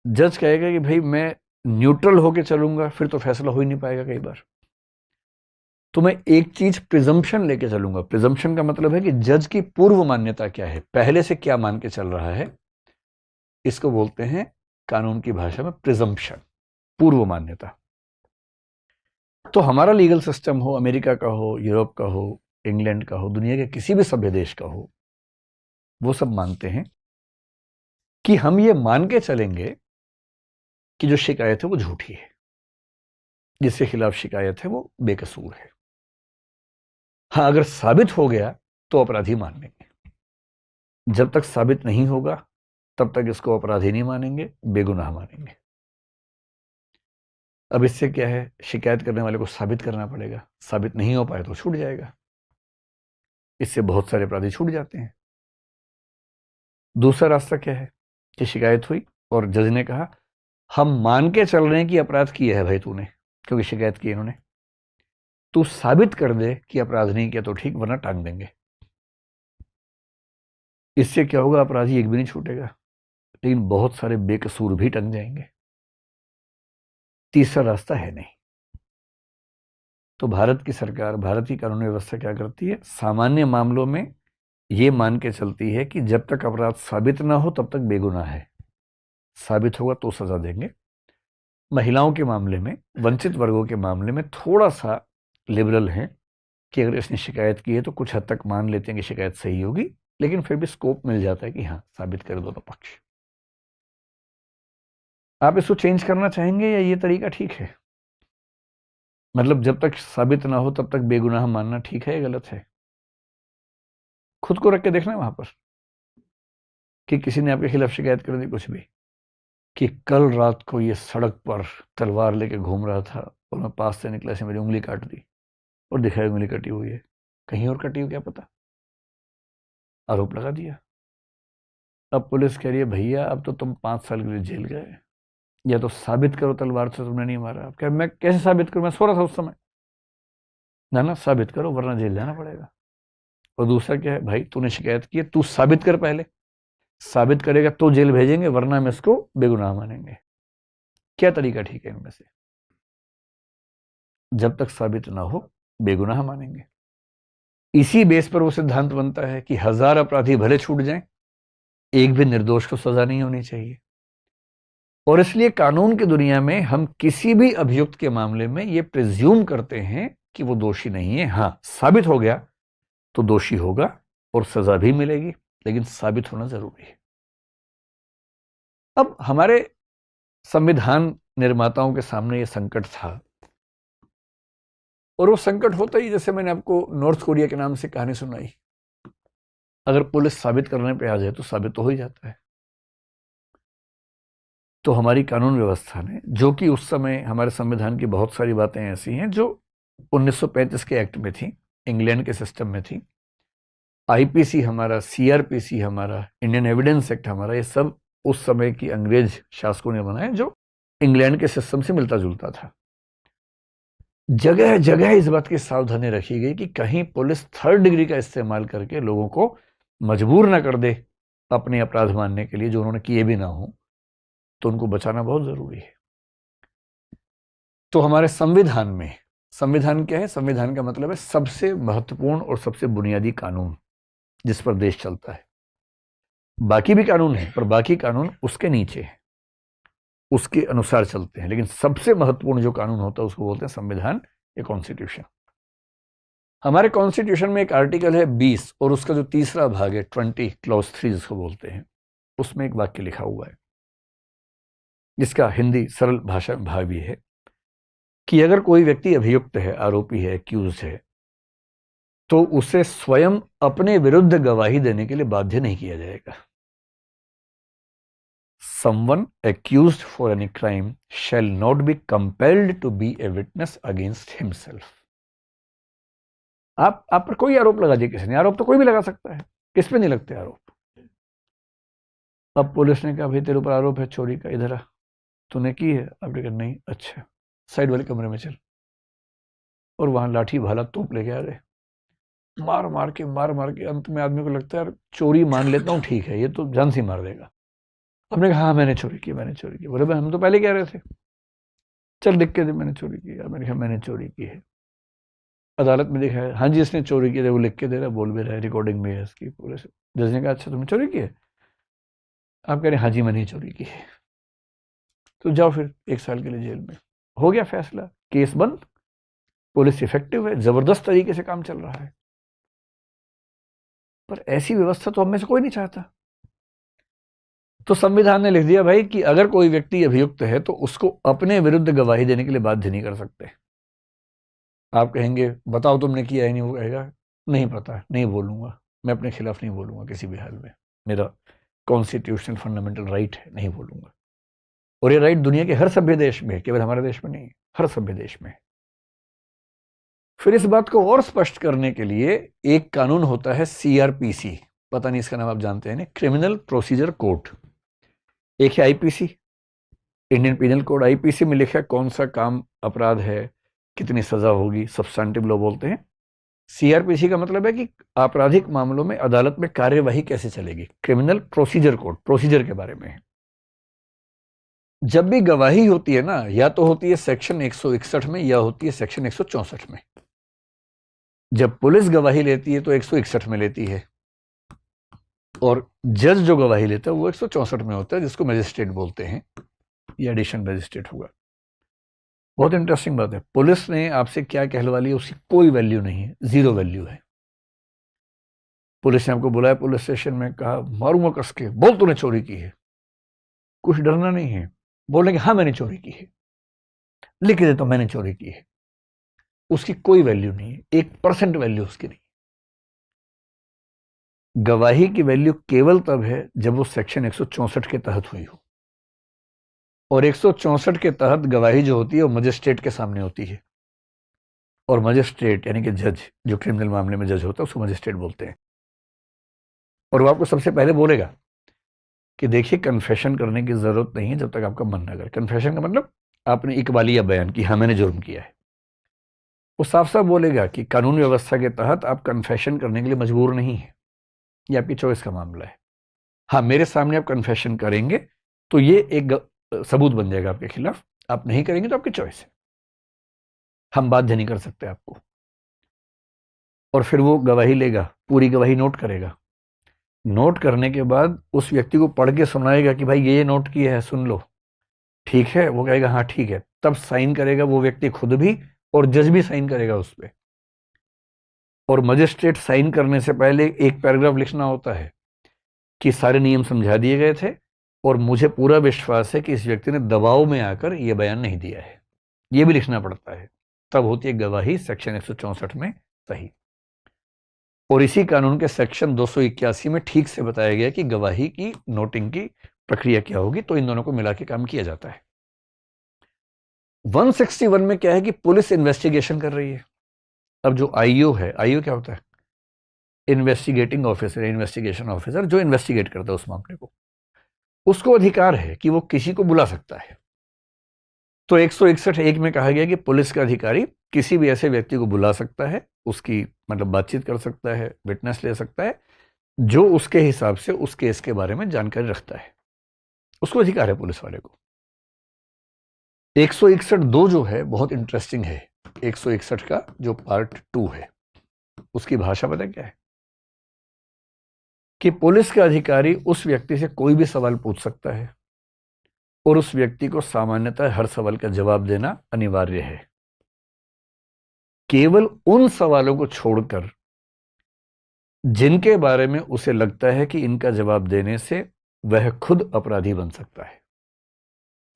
जज कहेगा कि भाई मैं न्यूट्रल होके चलूंगा, फिर तो फैसला हो ही नहीं पाएगा कई बार। तो मैं एक चीज प्रिजम्पशन लेके चलूंगा। प्रिजम्पशन का मतलब है कि जज की पूर्व मान्यता क्या है, पहले से क्या मान के चल रहा है, इसको बोलते हैं कानून की भाषा में प्रिजम्पशन, पूर्व मान्यता। तो हमारा लीगल सिस्टम हो, अमेरिका का हो, यूरोप का हो, इंग्लैंड का हो, दुनिया के किसी भी सभ्य देश का हो, वो सब मानते हैं कि हम ये मान के चलेंगे कि जो शिकायत है वो झूठी है, जिसके खिलाफ शिकायत है वो बेकसूर है। हाँ, अगर साबित हो गया तो अपराधी मान लेंगे, जब तक साबित नहीं होगा तब तक इसको अपराधी नहीं मानेंगे, बेगुनाह मानेंगे। अब इससे क्या है, शिकायत करने वाले को साबित करना पड़ेगा, साबित नहीं हो पाए तो छूट जाएगा। इससे बहुत सारे अपराधी छूट जाते हैं। दूसरा रास्ता क्या है कि शिकायत हुई और जज ने कहा हम मान के चल रहे हैं कि अपराध किया है भाई तूने, क्योंकि शिकायत की इन्होंने, तू साबित कर दे कि अपराध नहीं किया तो ठीक, वरना टांग देंगे। इससे क्या होगा, अपराधी एक भी नहीं छूटेगा, लेकिन बहुत सारे बेकसूर भी टंग जाएंगे। तीसरा रास्ता है नहीं। तो भारत की सरकार, भारत की कानून व्यवस्था क्या करती है, सामान्य मामलों में ये मान के चलती है कि जब तक अपराध साबित ना हो तब तक बेगुनाह है, साबित होगा तो सजा देंगे। महिलाओं के मामले में, वंचित वर्गों के मामले में थोड़ा सा लिबरल हैं कि अगर इसने शिकायत की है तो कुछ हद तक मान लेते हैं कि शिकायत सही होगी, लेकिन फिर भी स्कोप मिल जाता है कि हाँ साबित करे दोनों पक्ष। आप इसको चेंज करना चाहेंगे या ये तरीका ठीक है? मतलब जब तक साबित ना हो तब तक बेगुनाह मानना ठीक है या गलत है? खुद को रख के देखना वहां पर कि किसी ने आपके खिलाफ शिकायत कर दी कुछ भी, कि कल रात को ये सड़क पर तलवार लेके घूम रहा था और मैं पास से निकला से मेरी उंगली काट दी, और दिखाई उंगली कटी हुई है, कहीं और कटी हो क्या पता, आरोप लगा दिया। अब पुलिस कह रही है भैया अब तो तुम 5 साल के लिए जेल गए, या तो साबित करो तलवार से तुमने नहीं मारा। अब क्या, मैं कैसे साबित करूं, मैं सो रहा था उस समय। ना साबित करो वरना जेल जाना पड़ेगा। और दूसरा क्या है, भाई तूने शिकायत की है, तू साबित कर, पहले साबित करेगा तो जेल भेजेंगे वरना हम इसको बेगुनाह मानेंगे। क्या तरीका ठीक है इनमें से? जब तक साबित ना हो बेगुनाह मानेंगे। इसी बेस पर वो सिद्धांत बनता है कि 1000 अपराधी भले छूट जाएं, एक भी निर्दोष को सजा नहीं होनी चाहिए। और इसलिए कानून की दुनिया में हम किसी भी अभियुक्त के मामले में ये प्रिज्यूम करते हैं कि वो दोषी नहीं है। हां, साबित हो गया तो दोषी होगा और सजा भी मिलेगी, लेकिन साबित होना जरूरी है। अब हमारे संविधान निर्माताओं के सामने ये संकट था, और वो संकट होता ही, जैसे मैंने आपको नॉर्थ कोरिया के नाम से कहानी सुनाई, अगर पुलिस साबित करने पे आ जाए तो साबित तो हो ही जाता है। तो हमारी कानून व्यवस्था ने, जो कि उस समय हमारे संविधान की बहुत सारी बातें ऐसी हैं जो 1935 के एक्ट में थी, इंग्लैंड के सिस्टम में थी, आईपीसी हमारा, सीआरपीसी हमारा, इंडियन एविडेंस एक्ट हमारा, ये सब उस समय की अंग्रेज शासकों ने बनाए जो इंग्लैंड के सिस्टम से मिलता जुलता था। जगह जगह इस बात की सावधानी रखी गई कि कहीं पुलिस 3rd डिग्री का इस्तेमाल करके लोगों को मजबूर ना कर दे अपने अपराध मानने के लिए जो उन्होंने किए भी ना हो, तो उनको बचाना बहुत जरूरी है। तो हमारे संविधान में, संविधान क्या है? संविधान का मतलब है सबसे महत्वपूर्ण और सबसे बुनियादी कानून जिस पर देश चलता है। बाकी भी कानून है, पर बाकी कानून उसके नीचे है, उसके अनुसार चलते हैं, लेकिन सबसे महत्वपूर्ण जो कानून होता है उसको बोलते हैं संविधान या कॉन्स्टिट्यूशन। हमारे कॉन्स्टिट्यूशन में एक आर्टिकल है 20 और उसका जो तीसरा भाग है 20 क्लॉज 3 जिसको बोलते हैं, उसमें एक वाक्य लिखा हुआ है जिसका हिंदी सरल भाषा में भाव ये है कि अगर कोई व्यक्ति अभियुक्त है, आरोपी है, एक्यूज है, तो उसे स्वयं अपने विरुद्ध गवाही देने के लिए बाध्य नहीं किया जाएगा। Someone accused for any crime shall not be compelled to be a witness against himself. आप पर कोई आरोप लगा दिया किसी ने, आरोप तो कोई भी लगा सकता है, किस पे नहीं लगते आरोप। अब पुलिस ने कहा भाई तेरे ऊपर आरोप है चोरी का, इधर आ, तूने की है? आपने कहा नहीं। अच्छा, साइड वाले कमरे में चल। और वहां लाठी भाला तोप लेके आ गए, मार मार के अंत में आदमी को लगता है यार चोरी मान लेता हूं, ठीक है, ये तो जान से मार देगा। हमने कहा हाँ मैंने चोरी की। बोले भाई हम तो पहले कह रहे थे, चल लिख के दे मैंने चोरी की। मैंने कहा मैंने चोरी की है। अदालत में देखा है, हाँ जी इसने चोरी की है, वो लिख के दे रहा है, बोल भी रहा है, रिकॉर्डिंग में है इसकी पूरे से। जज ने कहा अच्छा तुमने चोरी की है? आप कह रहे हैं हाँ जी मैंने चोरी की है, तो जाओ फिर 1 साल के लिए जेल में। हो गया फैसला, केस बंद, पुलिस इफेक्टिव है, जबरदस्त तरीके से काम चल रहा है। पर ऐसी व्यवस्था तो हम में से कोई नहीं चाहता। तो संविधान ने लिख दिया भाई कि अगर कोई व्यक्ति अभियुक्त है तो उसको अपने विरुद्ध गवाही देने के लिए बाध्य नहीं कर सकते। आप कहेंगे बताओ तुमने किया है? नहीं, वो कहेगा नहीं पता, नहीं बोलूंगा, मैं अपने खिलाफ नहीं बोलूंगा किसी भी हाल में, मेरा कॉन्स्टिट्यूशनल फंडामेंटल राइट है, नहीं बोलूंगा। और ये राइट दुनिया के हर सभ्य देश में, केवल हमारे देश में नहीं, हर सभ्य देश में। फिर इस बात को और स्पष्ट करने के लिए एक कानून होता है सीआरपीसी, पता नहीं इसका नाम आप जानते हैं, क्रिमिनल प्रोसीजर कोड। एक है IPC, Indian penal code. IPC में लिखा है कौन सा काम अपराध है, कितनी सजा होगी, सब्सटेंटिव लॉ बोलते हैं। सीआरपीसी का मतलब है कि आपराधिक मामलों में अदालत में कार्यवाही कैसे चलेगी। क्रिमिनल प्रोसीजर कोड प्रोसीजर के बारे में है। जब भी गवाही होती है ना, या तो होती है सेक्शन 161 में या होती है सेक्शन 164 में। जब पुलिस गवाही लेती है तो 161 में लेती है, और जज जो गवाही लेता है वो 164 में होता है, जिसको मजिस्ट्रेट बोलते हैं, ये एडिशन मजिस्ट्रेट हुआ। बहुत इंटरेस्टिंग बात है, पुलिस ने आपसे क्या कहलवा लिया उसकी कोई वैल्यू नहीं है, जीरो वैल्यू है। पुलिस ने आपको बुलाया पुलिस स्टेशन में, कहा मारूंगा कस के, बोल तूने चोरी की है, कुछ डरना नहीं है, बोलने कि हाँ मैंने चोरी की है, लिख दे तो मैंने चोरी की है, उसकी कोई वैल्यू नहीं है, 1% वैल्यू उसकी नहीं। गवाही की वैल्यू केवल तब है जब वो सेक्शन 164 के तहत हुई हो, और 164 के तहत गवाही जो होती है वो मजिस्ट्रेट के सामने होती है, और मजिस्ट्रेट यानी कि जज, जो क्रिमिनल मामले में जज होता है उसको मजिस्ट्रेट बोलते हैं। और वो आपको सबसे पहले बोलेगा कि देखिए कन्फेशन करने की जरूरत नहीं है जब तक आपका मन ना करे। कन्फेशन का मतलब आपने इकबालिया बयान की, हाँ मैंने जुर्म किया है। वो साफ साफ बोलेगा कि कानून व्यवस्था के तहत आप कन्फेशन करने के लिए मजबूर नहीं है, ये आपकी चॉइस का मामला है। हाँ मेरे सामने आप कन्फेशन करेंगे तो ये एक सबूत बन जाएगा आपके खिलाफ, आप नहीं करेंगे तो आपकी चॉइस है, हम बाध्य नहीं कर सकते आपको। और फिर वो गवाही लेगा, पूरी गवाही नोट करेगा, नोट करने के बाद उस व्यक्ति को पढ़ के सुनाएगा कि भाई ये नोट किया है, सुन लो, ठीक है? वो कहेगा हाँ ठीक है, तब साइन करेगा वो व्यक्ति खुद भी, और जज भी साइन करेगा उस पर। और मजिस्ट्रेट साइन करने से पहले एक पैराग्राफ लिखना होता है कि सारे नियम समझा दिए गए थे और मुझे पूरा विश्वास है कि इस व्यक्ति ने दबाव में आकर यह बयान नहीं दिया है, यह भी लिखना पड़ता है, तब होती है गवाही सेक्शन 164 में सही। और इसी कानून के सेक्शन 281 में ठीक से बताया गया कि गवाही की नोटिंग की प्रक्रिया क्या होगी, तो इन दोनों को मिला के काम किया जाता है। 161 में क्या है कि पुलिस इन्वेस्टिगेशन कर रही है। अब जो आईओ है, आईओ क्या होता है? इन्वेस्टिगेटिंग ऑफिसर, इन्वेस्टिगेशन ऑफिसर, जो इन्वेस्टिगेट करता है उस मामले को, उसको अधिकार है कि वो किसी को बुला सकता है। तो 161(1) में कहा गया कि पुलिस का अधिकारी किसी भी ऐसे व्यक्ति को बुला सकता है, उसकी मतलब बातचीत कर सकता है, विटनेस ले सकता है, जो उसके हिसाब से उस केस के बारे में जानकारी रखता है, उसको अधिकार है पुलिस वाले को। 161(2) जो है बहुत इंटरेस्टिंग है। 161 का जो पार्ट 2 है उसकी भाषा पता क्या है? कि पुलिस का अधिकारी उस व्यक्ति से कोई भी सवाल पूछ सकता है और उस व्यक्ति को सामान्यतः हर सवाल का जवाब देना अनिवार्य है, केवल उन सवालों को छोड़कर जिनके बारे में उसे लगता है कि इनका जवाब देने से वह खुद अपराधी बन सकता है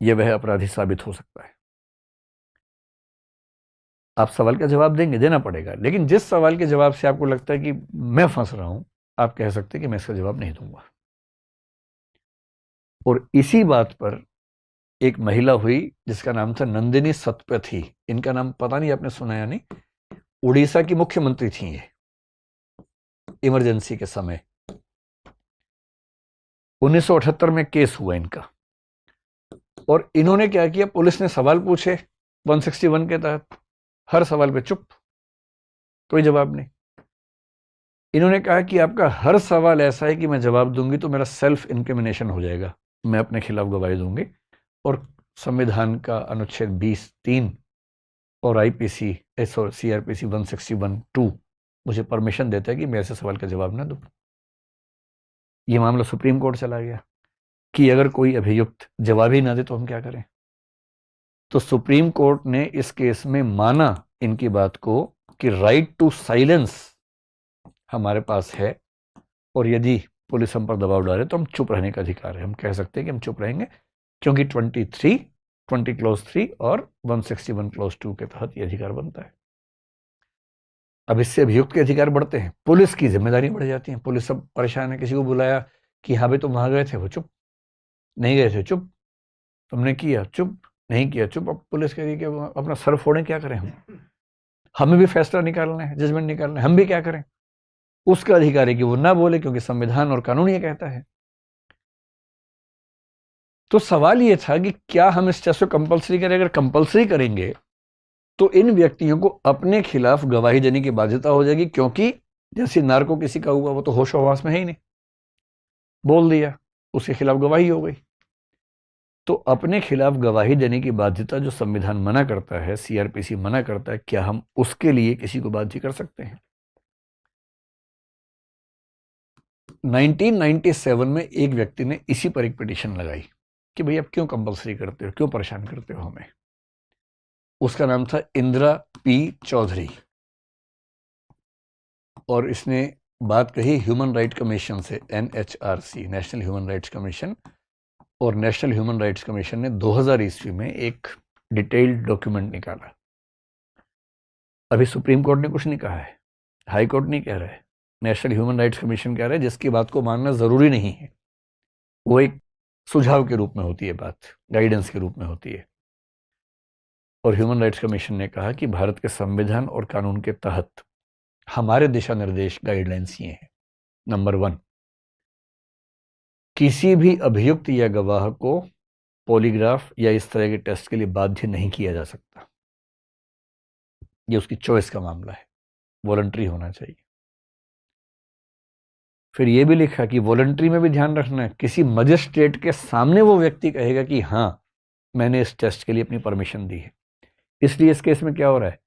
या वह अपराधी साबित हो सकता है। आप सवाल का जवाब देंगे, देना पड़ेगा, लेकिन जिस सवाल के जवाब से आपको लगता है कि मैं फंस रहा हूं, आप कह सकते हैं कि मैं इसका जवाब नहीं दूंगा। और इसी बात पर एक महिला हुई जिसका नाम था नंदिनी सतपथी, इनका नाम पता नहीं आपने सुना या नहीं, उड़ीसा की मुख्यमंत्री थी ये इमरजेंसी के समय। 1978 में केस हुआ इनका, और इन्होंने क्या किया, पुलिस ने सवाल पूछे 161 के तहत, हर सवाल पे चुप, कोई जवाब नहीं। इन्होंने कहा कि आपका हर सवाल ऐसा है कि मैं जवाब दूंगी तो मेरा सेल्फ इंक्रिमिनेशन हो जाएगा, मैं अपने खिलाफ गवाही दूंगी, और संविधान का अनुच्छेद 20(3) और आईपीसी सीआरपीसी 161(2) मुझे परमिशन देता है कि मैं ऐसे सवाल का जवाब ना दूं। ये मामला सुप्रीम कोर्ट चला गया कि अगर कोई अभियुक्त जवाब ही ना दे तो हम क्या करें। तो सुप्रीम कोर्ट ने इस केस में माना इनकी बात को कि राइट टू साइलेंस हमारे पास है, और यदि पुलिस हम पर दबाव डाले तो हम चुप रहने का अधिकार है। हम कह सकते हैं कि हम चुप रहेंगे, क्योंकि 20 क्लॉज 3 और 161 क्लॉज 2 के तहत यह अधिकार बनता है। अब इससे अभियुक्त के अधिकार बढ़ते हैं, पुलिस की जिम्मेदारी बढ़ जाती है। पुलिस सब परेशान है, किसी को बुलाया कि हाँ भाई तुम वहां गए थे, वो चुप, नहीं गए थे चुप, तुमने किया चुप, नहीं किया चुप। अब पुलिस कह रही कि अपना सर फोड़े, क्या करें हम, हमें भी फैसला निकालना है, जजमेंट निकालना है, हम भी क्या करें। उसका अधिकार है कि वो ना बोले, क्योंकि संविधान और कानून ये कहता है। तो सवाल ये था कि क्या हम इस टेस्ट को कंपलसरी करें? अगर कंपलसरी करेंगे तो इन व्यक्तियों को अपने खिलाफ गवाही देने की बाध्यता हो जाएगी, क्योंकि जैसे नार्को किसी का हुआ, वो तो होश हवास में है ही नहीं, बोल दिया, उसके खिलाफ गवाही हो गई। तो अपने खिलाफ गवाही देने की बाध्यता जो संविधान मना करता है, सीआरपीसी मना करता है, क्या हम उसके लिए किसी को बाध्य कर सकते हैं? 1997 में एक व्यक्ति ने इसी पर एक पिटीशन लगाई कि भाई आप क्यों कंपलसरी करते हो, क्यों परेशान करते हो हमें। उसका नाम था इंदिरा पी चौधरी, और इसने बात कही ह्यूमन राइट कमीशन से, NHRC, national human rights commission, और नेशनल ह्यूमन राइट्स कमीशन ने 2000 ईस्वी में एक डिटेल्ड डॉक्यूमेंट निकाला। अभी सुप्रीम कोर्ट ने कुछ नहीं कहा है, हाई कोर्ट नहीं कह रहा है, नेशनल ह्यूमन राइट्स कमीशन कह रहा है, जिसकी बात को मानना जरूरी नहीं है, वो एक सुझाव के रूप में होती है, बात गाइडेंस के रूप में होती है। और ह्यूमन राइट्स कमीशन ने कहा कि भारत के संविधान और कानून के तहत हमारे दिशा निर्देश, गाइडलाइंस ये हैं। नंबर 1, किसी भी अभियुक्त या गवाह को पॉलीग्राफ या इस तरह के टेस्ट के लिए बाध्य नहीं किया जा सकता। ये उसकी चॉइस का मामला है, वॉलंटरी होना चाहिए। फिर ये भी लिखा कि वॉलंटरी में भी ध्यान रखना है, किसी मजिस्ट्रेट के सामने वो व्यक्ति कहेगा कि हाँ मैंने इस टेस्ट के लिए अपनी परमिशन दी है। इसलिए इस केस में क्या हो रहा है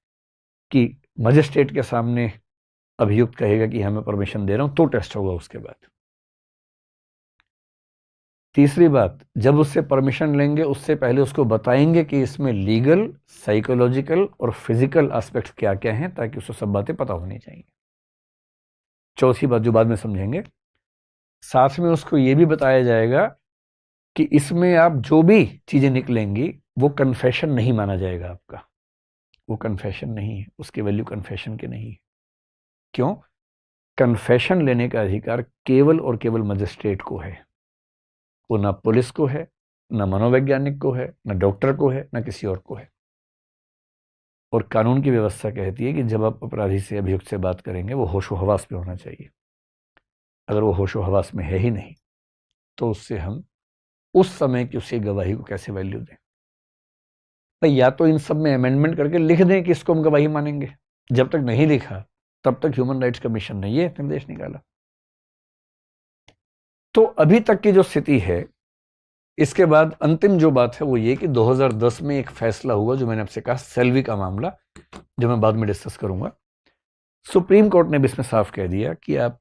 कि मजिस्ट्रेट के सामने अभियुक्त कहेगा कि हाँ मैं परमिशन दे रहा हूं, तो टेस्ट होगा उसके बाद। तीसरी बात, जब उससे परमिशन लेंगे उससे पहले उसको बताएंगे कि इसमें लीगल, साइकोलॉजिकल और फिजिकल एस्पेक्ट क्या क्या हैं, ताकि उसको सब बातें पता होनी चाहिए। चौथी बात जो बाद में समझेंगे, साथ में उसको ये भी बताया जाएगा कि इसमें आप जो भी चीजें निकलेंगी वो कन्फेशन नहीं माना जाएगा आपका, वो कन्फेशन नहीं है, उसकी वैल्यू कन्फेशन की नहीं है। क्यों? कन्फेशन लेने का अधिकार केवल और केवल मजिस्ट्रेट को है, वो ना पुलिस को है, ना मनोवैज्ञानिक को है, ना डॉक्टर को है, ना किसी और को है। और कानून की व्यवस्था कहती है कि जब आप अपराधी से, अभियुक्त से बात करेंगे वो होशो हवास में होना चाहिए। अगर वो होशो हवास में है ही नहीं तो उससे हम उस समय की उसकी गवाही को कैसे वैल्यू दें? भाई या तो इन सब में अमेंडमेंट करके लिख दें कि इसको हम गवाही मानेंगे। जब तक नहीं लिखा तब तक ह्यूमन राइट्स कमीशन ने ये निर्देश निकाला। तो अभी तक की जो स्थिति है, इसके बाद अंतिम जो बात है वो ये कि 2010 में एक फैसला हुआ, जो मैंने आपसे कहा सेल्वी का मामला, जो मैं बाद में डिस्कस करूंगा। सुप्रीम कोर्ट ने भी इसमें साफ कह दिया कि आप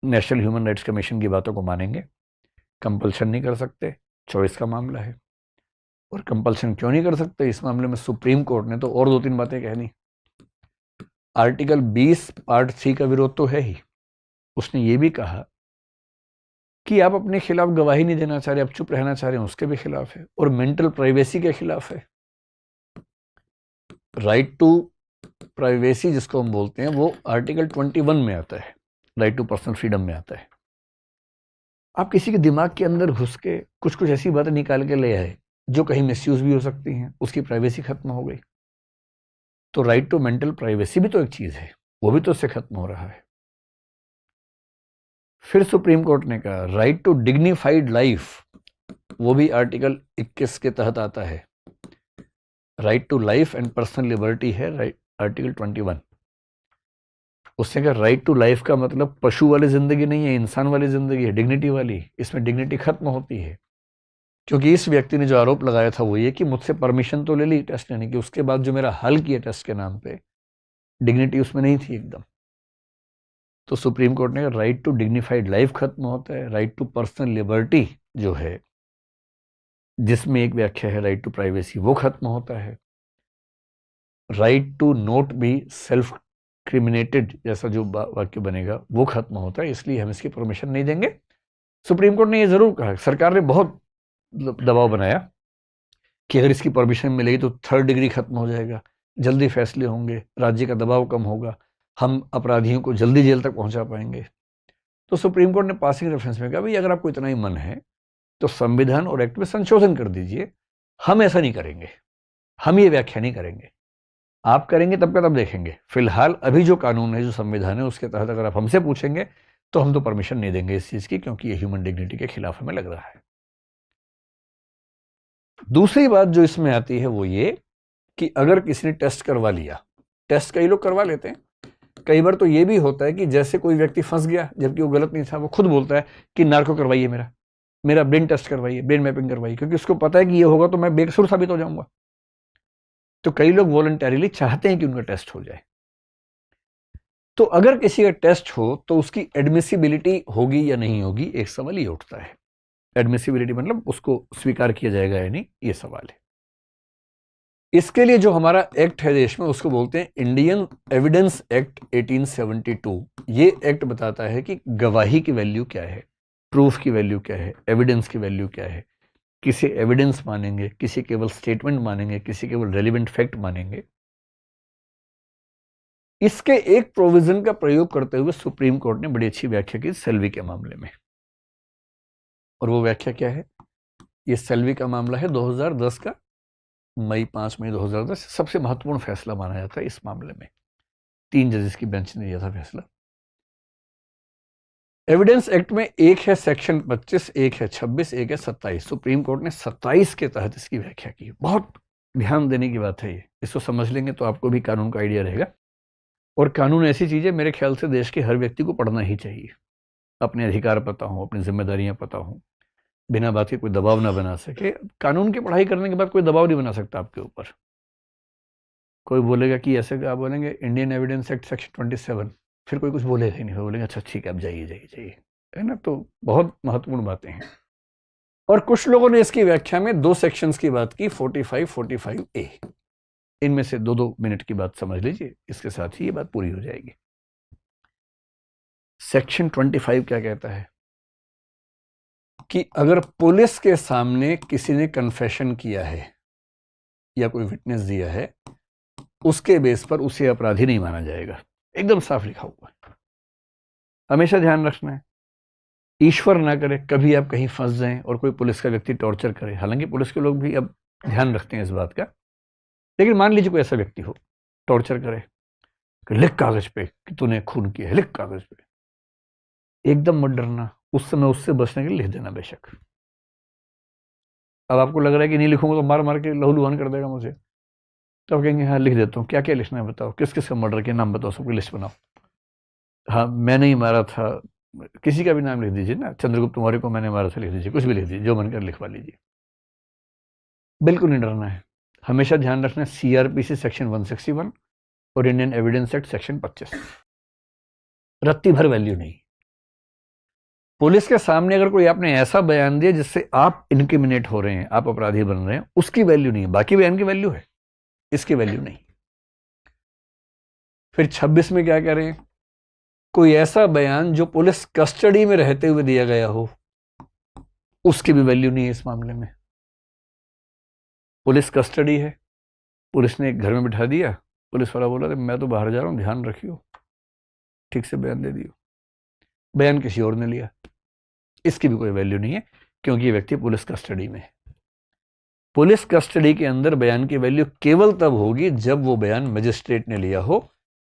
नेशनल ह्यूमन राइट्स कमीशन की बातों को मानेंगे, कंपल्शन नहीं कर सकते, चॉइस का मामला है। और कंपल्शन क्यों नहीं कर सकते, इस मामले में सुप्रीम कोर्ट ने तो और 2-3 बातें कह दी। आर्टिकल 20 पार्ट 3 का विरोध तो है ही, उसने ये भी कहा कि आप अपने खिलाफ गवाही नहीं देना चाह रहे, आप चुप रहना चाह रहे हैं, उसके भी खिलाफ है। और मेंटल प्राइवेसी के खिलाफ है। राइट टू प्राइवेसी जिसको हम बोलते हैं वो आर्टिकल 21 में आता है, राइट टू पर्सनल फ्रीडम में आता है। आप किसी के दिमाग के अंदर घुस के कुछ कुछ ऐसी बातें निकाल के ले आए जो कहीं मिसयूज भी हो सकती हैं, उसकी प्राइवेसी खत्म हो गई। तो राइट टू मेंटल प्राइवेसी भी तो एक चीज है, वो भी तो उससे खत्म हो रहा है। फिर सुप्रीम कोर्ट ने कहा राइट टू डिग्निफाइड लाइफ, वो भी आर्टिकल 21 के तहत आता है। Right to life and personal liberty है आर्टिकल 21। उसने कहा राइट टू लाइफ का मतलब पशु वाली जिंदगी नहीं है, इंसान वाली जिंदगी है, डिग्निटी वाली। इसमें डिग्निटी खत्म होती है, क्योंकि इस व्यक्ति ने जो आरोप लगाया था वो ये कि मुझसे परमिशन तो ले ली टेस्ट लेने की, उसके बाद जो मेरा हल किया टेस्ट के नाम पे, डिग्निटी उसमें नहीं थी एकदम। तो सुप्रीम कोर्ट ने कहा राइट टू डिग्निफाइड लाइफ खत्म होता है। राइट टू पर्सनल लिबर्टी जो है, जिसमें एक व्याख्या है राइट टू प्राइवेसी, वो खत्म होता है। Right to not be self criminated जैसा जो वाक्य बनेगा वो खत्म होता है, इसलिए हम इसकी परमिशन नहीं देंगे। सुप्रीम कोर्ट ने ये जरूर कहा, सरकार ने बहुत दबाव बनाया कि अगर इसकी परमिशन मिलेगी तो 3rd डिग्री खत्म हो जाएगा, जल्दी फैसले होंगे, राज्य का दबाव कम होगा, हम अपराधियों को जल्दी जेल तक पहुंचा पाएंगे। तो सुप्रीम कोर्ट ने पासिंग रेफरेंस में कहा भाई अगर आपको इतना ही मन है तो संविधान और एक्ट में संशोधन कर दीजिए, हम ऐसा नहीं करेंगे, हम ये व्याख्या नहीं करेंगे, आप करेंगे तब का तब देखेंगे। फिलहाल अभी जो कानून है, जो संविधान है, उसके तहत अगर आप हमसे पूछेंगे तो हम तो परमिशन नहीं देंगे इस चीज की, क्योंकि ये ह्यूमन डिग्निटी के खिलाफ हमें लग रहा है। दूसरी बात जो इसमें आती है वो ये कि अगर किसी ने टेस्ट करवा लिया, टेस्ट कई लोग करवा लेते हैं, कई बार तो ये भी होता है कि जैसे कोई व्यक्ति फंस गया जबकि वो गलत नहीं था, वो खुद बोलता है कि नार्को करवाइए मेरा, मेरा ब्रेन टेस्ट करवाइए, ब्रेन मैपिंग करवाइए, क्योंकि उसको पता है कि ये होगा तो मैं बेकसूर साबित हो जाऊंगा। तो कई लोग वॉलंटरीली चाहते हैं कि उनका टेस्ट हो जाए। तो अगर किसी का टेस्ट हो तो उसकी एडमिसिबिलिटी होगी या नहीं होगी, एक सवाल ये उठता है। एडमिसिबिलिटी मतलब उसको स्वीकार किया जाएगा या नहीं, ये सवाल है। इसके लिए जो हमारा एक्ट है देश में, उसको बोलते हैं इंडियन एविडेंस एक्ट 1872। ये एक्ट बताता है कि गवाही की वैल्यू क्या है, प्रूफ की वैल्यू क्या है, एविडेंस की वैल्यू क्या है। किसी एविडेंस मानेंगे, किसी केवल स्टेटमेंट मानेंगे, किसी केवल रेलिवेंट फैक्ट मानेंगे। इसके एक प्रोविजन का प्रयोग करते हुए सुप्रीम कोर्ट ने बड़ी अच्छी व्याख्या की सेल्वी के मामले में। और वो व्याख्या क्या है? ये सेल्वी का मामला है 2010 का, 5 मई 2010 सबसे महत्वपूर्ण फैसला माना जाता है इस मामले में। 3 जजेस की बेंच ने दिया था फैसला। एविडेंस एक्ट में एक है सेक्शन 25, एक है 26, एक है 27। सुप्रीम कोर्ट ने 27 के तहत इसकी व्याख्या की। बहुत ध्यान देने की बात है ये, इसको समझ लेंगे तो आपको भी कानून का आइडिया रहेगा। और कानून ऐसी चीज है, मेरे ख्याल से देश के हर व्यक्ति को पढ़ना ही चाहिए। अपने अधिकार पता हो, अपनी जिम्मेदारियां पता हो, बिना बात के कोई दबाव ना बना सके। कानून की पढ़ाई करने के बाद कोई दबाव नहीं बना सकता आपके ऊपर। कोई बोलेगा कि ऐसे आप बोलेंगे इंडियन एविडेंस एक्ट सेक्शन 27, फिर कोई कुछ बोलेगा ही नहीं, बोलेंगे अच्छा ठीक है, अब जाइए जाइए जाइए, है ना। तो बहुत महत्वपूर्ण बातें हैं। और कुछ लोगों ने इसकी व्याख्या में 2 सेक्शंस की बात की, 45, 45A। इनमें से 2-2 मिनट की बात समझ लीजिए, इसके साथ ही ये बात पूरी हो जाएगी। सेक्शन 25 क्या कहता है कि अगर पुलिस के सामने किसी ने कन्फेशन किया है या कोई विटनेस दिया है, उसके बेस पर उसे अपराधी नहीं माना जाएगा। एकदम साफ लिखा हुआ है। हमेशा ध्यान रखना है, ईश्वर ना करे कभी आप कहीं फंस जाएं और कोई पुलिस का व्यक्ति टॉर्चर करे। हालांकि पुलिस के लोग भी अब ध्यान रखते हैं इस बात का, लेकिन मान लीजिए कोई ऐसा व्यक्ति हो टॉर्चर करे कि लिख कागज पे कि तूने खून किया है, लिख कागज पे। एकदम मत डरना, उस समय उससे बचने के लिए लिख देना बेशक। अब आपको लग रहा है कि नहीं लिखूंगा तो मार मार के लहूलुहान कर देगा मुझे, तो आप कहेंगे हाँ लिख देता हूँ। क्या क्या लिखना है बताओ, किस किस का मर्डर के नाम बताओ, सबकी लिस्ट बनाओ। हाँ मैंने ही मारा था, किसी का भी नाम लिख दीजिए ना, चंद्रगुप्त मौर्य को मैंने मारा था लिख दीजिए, कुछ भी लिख दीजिए, जो मन कर लिखवा लीजिए। बिल्कुल नहीं डरना है। हमेशा ध्यान रखना है CRPC सेक्शन 161 और इंडियन एविडेंस एक्ट सेक्शन 25। रत्ती भर वैल्यू नहीं। पुलिस के सामने अगर कोई आपने ऐसा बयान दिया जिससे आप इनक्रिमिनेट हो रहे हैं, आप अपराधी बन रहे हैं, उसकी वैल्यू नहीं है। बाकी बयान की वैल्यू है, इसकी वैल्यू नहीं। फिर 26 में क्या कह रहे हैं? कोई ऐसा बयान जो पुलिस कस्टडी में रहते हुए दिया गया हो, उसकी भी वैल्यू नहीं है इस मामले में। पुलिस कस्टडी है, पुलिस ने एक घर में बिठा दिया, पुलिस वाला बोला मैं तो बाहर जा रहा हूं, ध्यान रखियो, ठीक से बयान दे दियो। बयान किसी और ने लिया, इसकी भी कोई वैल्यू नहीं है, क्योंकि ये व्यक्ति पुलिस कस्टडी में है। पुलिस कस्टडी के अंदर बयान की वैल्यू केवल तब होगी जब वो बयान मजिस्ट्रेट ने लिया हो,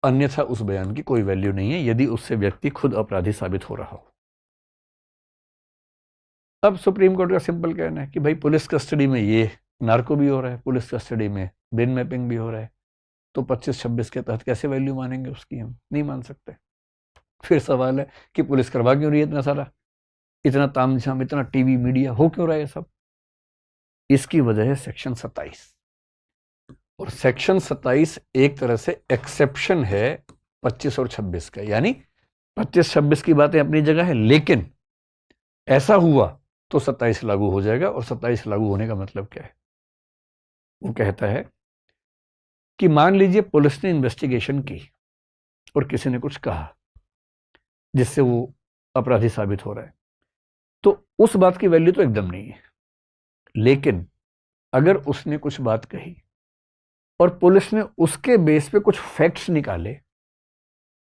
अन्यथा उस बयान की कोई वैल्यू नहीं है यदि उससे व्यक्ति खुद अपराधी साबित हो रहा हो। अब सुप्रीम कोर्ट का सिंपल कहना है कि भाई पुलिस कस्टडी में ये नार्को भी हो रहा है, पुलिस कस्टडी में ब्रेन मैपिंग भी हो रहा है, तो 25-26 के तहत कैसे वैल्यू मानेंगे उसकी? हम नहीं मान सकते। फिर सवाल है कि पुलिस करवा क्यों रही है इतना सारा, इतना तामझाम, इतना टीवी मीडिया हो क्यों रहा है सब? इसकी वजह है सेक्शन 27। और सेक्शन 27 एक तरह से एक्सेप्शन है 25 और 26 का। यानी 25-26 की बातें अपनी जगह है, लेकिन ऐसा हुआ तो 27 लागू हो जाएगा। और 27 लागू होने का मतलब क्या है? वो कहता है कि मान लीजिए पुलिस ने इन्वेस्टिगेशन की और किसी ने कुछ कहा जिससे वो अपराधी साबित हो रहा है, तो उस बात की वैल्यू तो एकदम नहीं है। लेकिन अगर उसने कुछ बात कही और पुलिस ने उसके बेस पे कुछ फैक्ट्स निकाले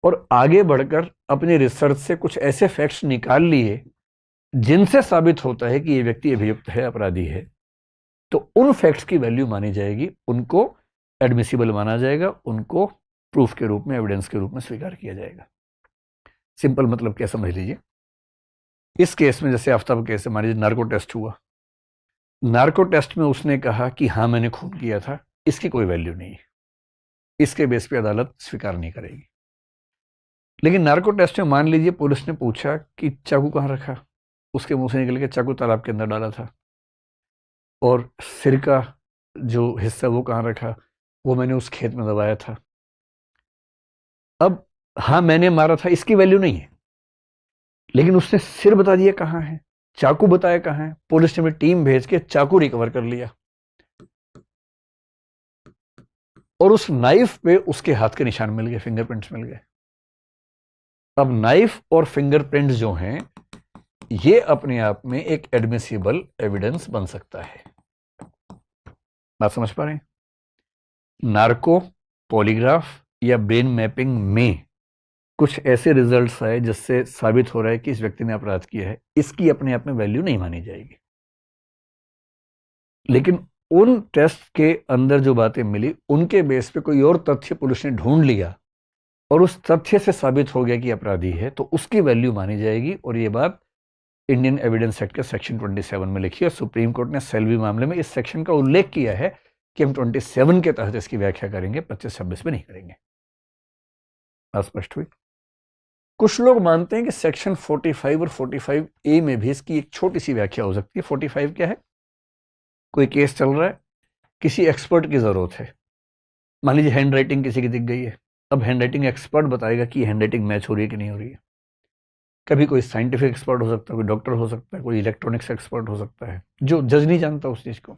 और आगे बढ़कर अपनी रिसर्च से कुछ ऐसे फैक्ट्स निकाल लिए जिनसे साबित होता है कि ये व्यक्ति अभियुक्त है, अपराधी है, तो उन फैक्ट्स की वैल्यू मानी जाएगी, उनको एडमिसिबल माना जाएगा, उनको प्रूफ के रूप में, एविडेंस के रूप में स्वीकार किया जाएगा। सिंपल मतलब क्या समझ लीजिए। इस केस में जैसे आफ्ताब केस है, मान लीजिए नार्को टेस्ट हुआ, नार्को टेस्ट में उसने कहा कि हाँ मैंने खून किया था, इसकी कोई वैल्यू नहीं है, इसके बेस पे अदालत स्वीकार नहीं करेगी। लेकिन नार्को टेस्ट में मान लीजिए पुलिस ने पूछा कि चाकू कहाँ रखा, उसके मुंह से निकल के चाकू तालाब के अंदर डाला था, और सिर का जो हिस्सा वो कहाँ रखा, वो मैंने उस खेत में दबाया था। अब हाँ मैंने मारा था इसकी वैल्यू नहीं है, लेकिन उसने सिर बता दिया कहाँ है, चाकू बताया कहाँ है, पुलिस ने टीम भेज के चाकू रिकवर कर लिया, और उस नाइफ पे उसके हाथ के निशान मिल गए, फिंगरप्रिंट्स मिल गए। अब नाइफ और फिंगरप्रिंट्स जो हैं ये अपने आप में एक एडमिसिबल एविडेंस बन सकता है। बात समझ पा रहे हैं? नार्को, पॉलीग्राफ या ब्रेन मैपिंग में कुछ ऐसे रिजल्ट्स आए जिससे साबित हो रहा है कि इस व्यक्ति ने अपराध किया है, इसकी अपने आप में वैल्यू नहीं मानी जाएगी। लेकिन उन टेस्ट के अंदर जो बातें मिली उनके बेस पे कोई और तथ्य पुलिस ने ढूंढ लिया और उस तथ्य से साबित हो गया कि अपराधी है, तो उसकी वैल्यू मानी जाएगी। और ये बात इंडियन एविडेंस एक्ट के सेक्शन 27 में लिखी है। सुप्रीम कोर्ट ने सेल्वी मामले में इस सेक्शन का उल्लेख किया है कि हम 27 के तहत इसकी व्याख्या करेंगे, 25-26 में नहीं करेंगे। स्पष्ट हुई? कुछ लोग मानते हैं कि सेक्शन 45 और 45A में भी इसकी एक छोटी सी व्याख्या हो सकती है। 45 क्या है? कोई केस चल रहा है, किसी एक्सपर्ट की जरूरत है, मान लीजिए हैंड राइटिंग किसी की दिख गई है, अब हैंड राइटिंग एक्सपर्ट बताएगा कि हैंड राइटिंग मैच हो रही है कि नहीं हो रही है। कभी कोई साइंटिफिक एक्सपर्ट हो सकता है, कोई डॉक्टर हो सकता है, कोई इलेक्ट्रॉनिक्स एक्सपर्ट हो सकता है, जो जज नहीं जानता उस चीज को।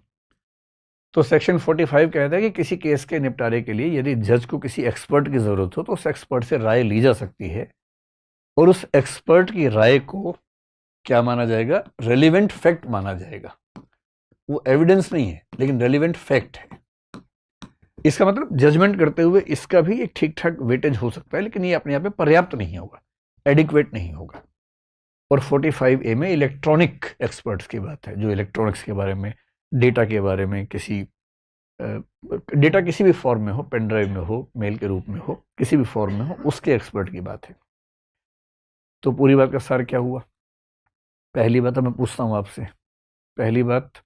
तो सेक्शन 45 कहता है कि किसी केस के निपटारे के लिए यदि जज को किसी एक्सपर्ट की जरूरत हो तो उस एक्सपर्ट से राय ली जा सकती है, और उस एक्सपर्ट की राय को क्या माना जाएगा? रेलिवेंट फैक्ट माना जाएगा। वो एविडेंस नहीं है लेकिन रेलिवेंट फैक्ट है। इसका मतलब जजमेंट करते हुए इसका भी एक ठीक ठाक वेटेज हो सकता है, लेकिन ये अपने आप में पर्याप्त नहीं होगा, एडिक्वेट नहीं होगा। और 45A में इलेक्ट्रॉनिक एक्सपर्ट्स की बात है, जो इलेक्ट्रॉनिक्स के बारे में, डेटा के बारे में, किसी डेटा किसी भी फॉर्म में हो, पेन ड्राइव में हो, मेल के रूप में हो, किसी भी फॉर्म में हो, उसके एक्सपर्ट की बात है। तो पूरी बात का सार क्या हुआ? पहली बात मैं पूछता हूं आपसे, पहली बात,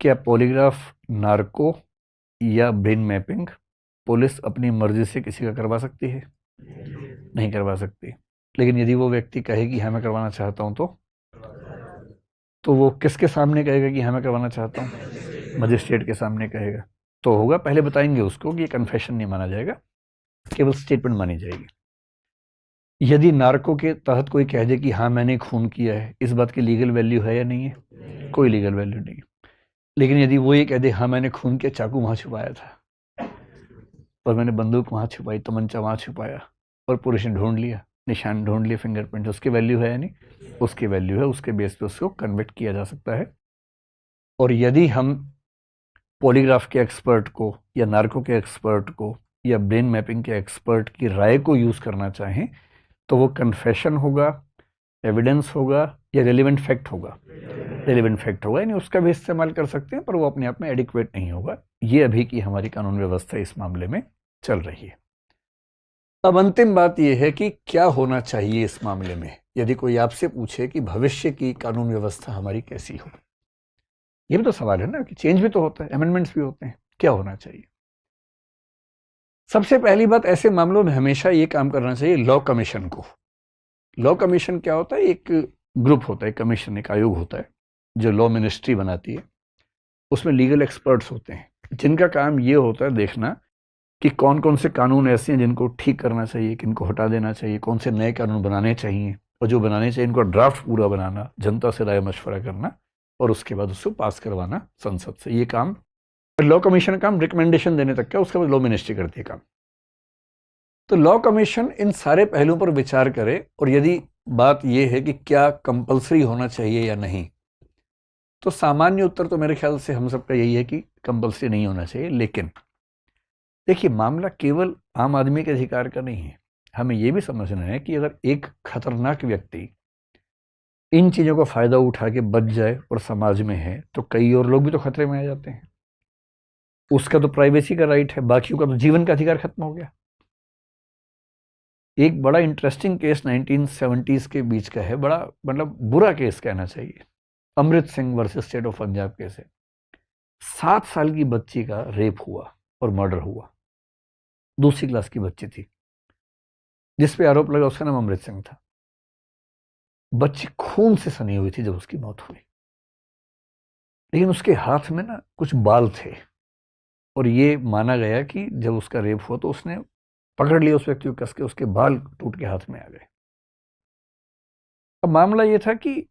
क्या पॉलीग्राफ, नार्को या ब्रेन मैपिंग पुलिस अपनी मर्जी से किसी का करवा सकती है? नहीं करवा सकती। लेकिन यदि वो व्यक्ति कहे कि हाँ मैं करवाना चाहता हूं, तो वो किसके सामने कहेगा कि हाँ मैं करवाना चाहता हूं? मजिस्ट्रेट के सामने कहेगा। तो होगा, पहले बताएंगे उसको कि ये कन्फेशन नहीं माना जाएगा, केवल स्टेटमेंट मानी जाएगी। यदि नार्को के तहत कोई कह दे कि हाँ मैंने खून किया है, इस बात की लीगल वैल्यू है या नहीं है? कोई लीगल वैल्यू नहीं। लेकिन यदि वो ये कह दे हाँ मैंने खून के चाकू वहां छुपाया था, और मैंने बंदूक वहां छुपाई, तमंचा वहां छुपाया, और पुलिस ने ढूंढ लिया, निशान ढूंढ लिए, फिंगरप्रिंट, उसकी वैल्यू है या नहीं? उसकी वैल्यू है, उसके बेस पे उसको कन्विक्ट किया जा सकता है। और यदि हम पॉलीग्राफ के एक्सपर्ट को या नार्को के एक्सपर्ट को या ब्रेन मैपिंग के एक्सपर्ट की राय को यूज करना चाहें, तो वो कन्फेशन होगा, एविडेंस होगा, या रेलिवेंट फैक्ट होगा? रेलिवेंट फैक्ट होगा, यानी उसका भी इस्तेमाल कर सकते हैं, पर वो अपने आप में एडिक्वेट नहीं होगा। ये अभी की हमारी कानून व्यवस्था इस मामले में चल रही है। अब अंतिम बात यह है कि क्या होना चाहिए इस मामले में। यदि कोई आपसे पूछे कि भविष्य की कानून व्यवस्था हमारी कैसी हो, ये भी तो सवाल है ना, कि चेंज भी तो होता है, अमेंडमेंट्स भी होते हैं, क्या होना चाहिए? सबसे पहली बात, ऐसे मामलों में हमेशा ये काम करना चाहिए लॉ कमीशन को। लॉ कमीशन क्या होता है? एक ग्रुप होता है, कमीशन, एक आयोग होता है जो लॉ मिनिस्ट्री बनाती है। उसमें लीगल एक्सपर्ट्स होते हैं जिनका काम ये होता है देखना कि कौन कौन से कानून ऐसे हैं जिनको ठीक करना चाहिए, किनको हटा देना चाहिए, कौन से नए कानून बनाने चाहिए, और जो बनाने चाहिए इनको ड्राफ्ट पूरा बनाना, जनता से राय मशवरा करना, और उसके बाद उसको पास करवाना संसद से। ये काम लॉ कमीशन का काम रिकमेंडेशन देने तक का, उसके बाद लॉ मिनिस्ट्री करती है काम। तो लॉ कमीशन इन सारे पहलुओं पर विचार करे, और यदि बात यह है कि क्या कंपलसरी होना चाहिए या नहीं, तो सामान्य उत्तर तो मेरे ख्याल से हम सबका यही है कि कंपलसरी नहीं होना चाहिए। लेकिन देखिए, मामला केवल आम आदमी के अधिकार का नहीं है। हमें यह भी समझना है कि अगर एक खतरनाक व्यक्ति इन चीजों का फायदा उठा के बच जाए और समाज में है, तो कई और लोग भी तो खतरे में आ जाते हैं। उसका तो प्राइवेसी का राइट है, बाकियों का तो जीवन का अधिकार खत्म हो गया। एक बड़ा इंटरेस्टिंग केस 1970s के बीच का है, बड़ा मतलब बुरा केस कहना चाहिए, Amrit Singh versus state of Punjab case है। 7 साल की बच्ची का रेप हुआ और मर्डर हुआ, दूसरी क्लास की बच्ची थी, जिस पे आरोप लगा उसका नाम अमृत सिंह था। बच्ची खून से सनी हुई थी जब उसकी मौत हुई, लेकिन उसके हाथ में ना कुछ बाल थे और ये माना गया कि जब उसका रेप हुआ तो उसने पकड़ लिया उस व्यक्ति को कस के, उसके बाल टूट के हाथ में आ गए। अब मामला ये था कि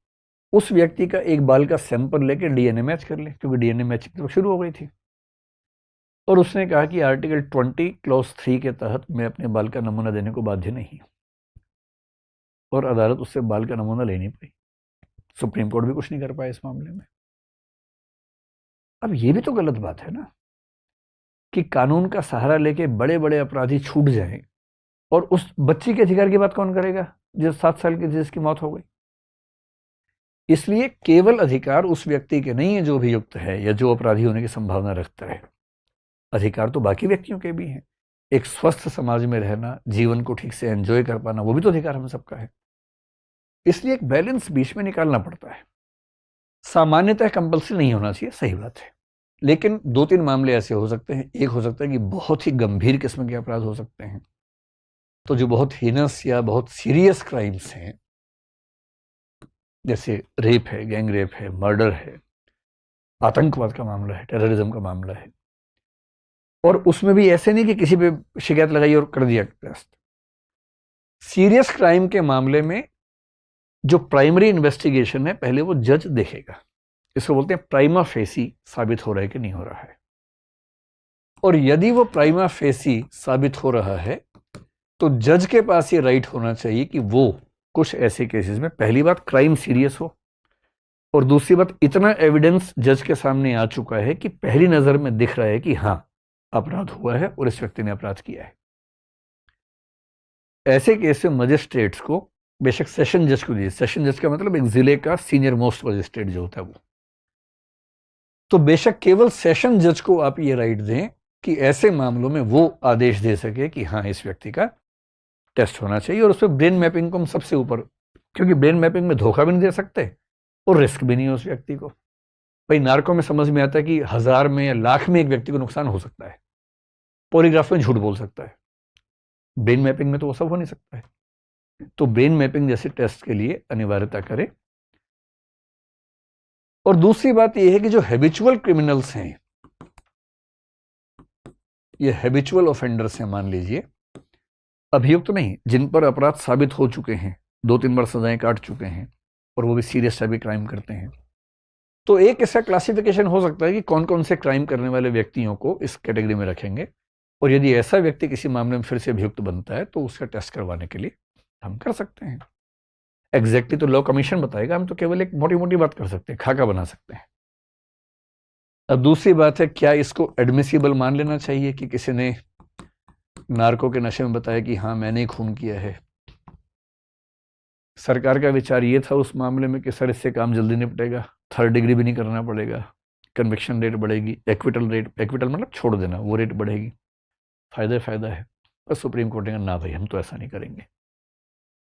उस व्यक्ति का एक बाल का सैंपल लेकर डीएनए मैच कर ले, क्योंकि डीएनए मैचिंग तो शुरू हो गई थी। और उसने कहा कि आर्टिकल 20 क्लॉज 3 के तहत मैं अपने बाल का नमूना देने को बाध्य नहीं हूं, और अदालत उससे बाल का नमूना ले नहीं पाई। सुप्रीम कोर्ट भी कुछ नहीं कर पाया इस मामले में। अब ये भी तो गलत बात है ना कि कानून का सहारा लेके बड़े बड़े अपराधी छूट जाएं, और उस बच्ची के अधिकार की बात कौन करेगा जो 7 साल की जिसकी मौत हो गई। इसलिए केवल अधिकार उस व्यक्ति के नहीं है जो अभियुक्त है या जो अपराधी होने की संभावना रखता है, अधिकार तो बाकी व्यक्तियों के भी हैं। एक स्वस्थ समाज में रहना, जीवन को ठीक से एंजॉय कर पाना, वो भी तो अधिकार हम सबका है। इसलिए एक बैलेंस बीच में निकालना पड़ता है। सामान्यतः कंपल्सरी नहीं होना चाहिए, सही बात है, लेकिन 2-3 मामले ऐसे हो सकते हैं। एक हो सकता है कि बहुत ही गंभीर किस्म के अपराध हो सकते हैं, तो जो बहुत हीनस या बहुत सीरियस क्राइम्स हैं, जैसे रेप है, गैंग रेप है, मर्डर है, आतंकवाद का मामला है, टेररिज्म का मामला है, और उसमें भी ऐसे नहीं कि किसी पे शिकायत लगाई और कर दिया टेस्ट। सीरियस क्राइम के मामले में जो प्राइमरी इन्वेस्टिगेशन है, पहले वो जज देखेगा। इसको बोलते हैं प्राइमा फेसी साबित हो रहा है कि नहीं हो रहा है। और यदि वो प्राइमा फेसी साबित हो रहा है तो जज के पास ये राइट होना चाहिए कि वो कुछ ऐसे केसेस में, पहली बात क्राइम सीरियस हो, और दूसरी बात इतना एविडेंस जज के सामने आ चुका है कि पहली नजर में दिख रहा है कि हां अपराध हुआ है और इस व्यक्ति ने अपराध किया है। ऐसे केस में मजिस्ट्रेट्स को, बेशक सेशन जज को दीजिए, सेशन जज का मतलब एक जिले का सीनियर मोस्ट मजिस्ट्रेट जो होता है वो, तो बेशक केवल सेशन जज को आप ये राइट दें कि ऐसे मामलों में वो आदेश दे सके कि हाँ इस व्यक्ति का टेस्ट होना चाहिए। और उसमें ब्रेन मैपिंग को हम सबसे ऊपर, क्योंकि ब्रेन मैपिंग में धोखा भी नहीं दे सकते और रिस्क भी नहीं है उस व्यक्ति को। भाई नार्को में समझ में आता है कि 1000 में या लाख में एक व्यक्ति को नुकसान हो सकता है, पॉलीग्राफ में झूठ बोल सकता है, ब्रेन मैपिंग में तो वो सब हो नहीं सकता है। तो ब्रेन मैपिंग जैसे टेस्ट के लिए अनिवार्यता करें। और दूसरी बात यह है कि जो हैबिचुअल क्रिमिनल्स हैं, ये हैबिचुअल ऑफेंडर्स हैं, मान लीजिए अभियुक्त नहीं, जिन पर अपराध साबित हो चुके हैं, 2-3 बार सजाएं काट चुके हैं और वो भी सीरियस हैवी क्राइम करते हैं, तो एक इसका क्लासिफिकेशन हो सकता है कि कौन कौन से क्राइम करने वाले व्यक्तियों को इस कैटेगरी में रखेंगे। और यदि ऐसा व्यक्ति किसी मामले में फिर से अभियुक्त बनता है तो उसका टेस्ट करवाने के लिए हम कर सकते हैं। एग्जैक्टली तो लॉ कमीशन बताएगा, हम तो केवल एक मोटी मोटी बात कर सकते हैं, खाका बना सकते हैं। अब दूसरी बात है, क्या इसको एडमिसिबल मान लेना चाहिए कि किसी ने नार्को के नशे में बताया कि हाँ मैंने ही खून किया है। सरकार का विचार ये था उस मामले में कि सर इससे काम जल्दी निपटेगा, 3rd डिग्री भी नहीं करना पड़ेगा, कन्विक्शन रेट बढ़ेगी, एक्विटल मतलब छोड़ देना, वो रेट बढ़ेगी, फायदा है। पर सुप्रीम कोर्ट ने कहा ना भाई हम तो ऐसा नहीं करेंगे,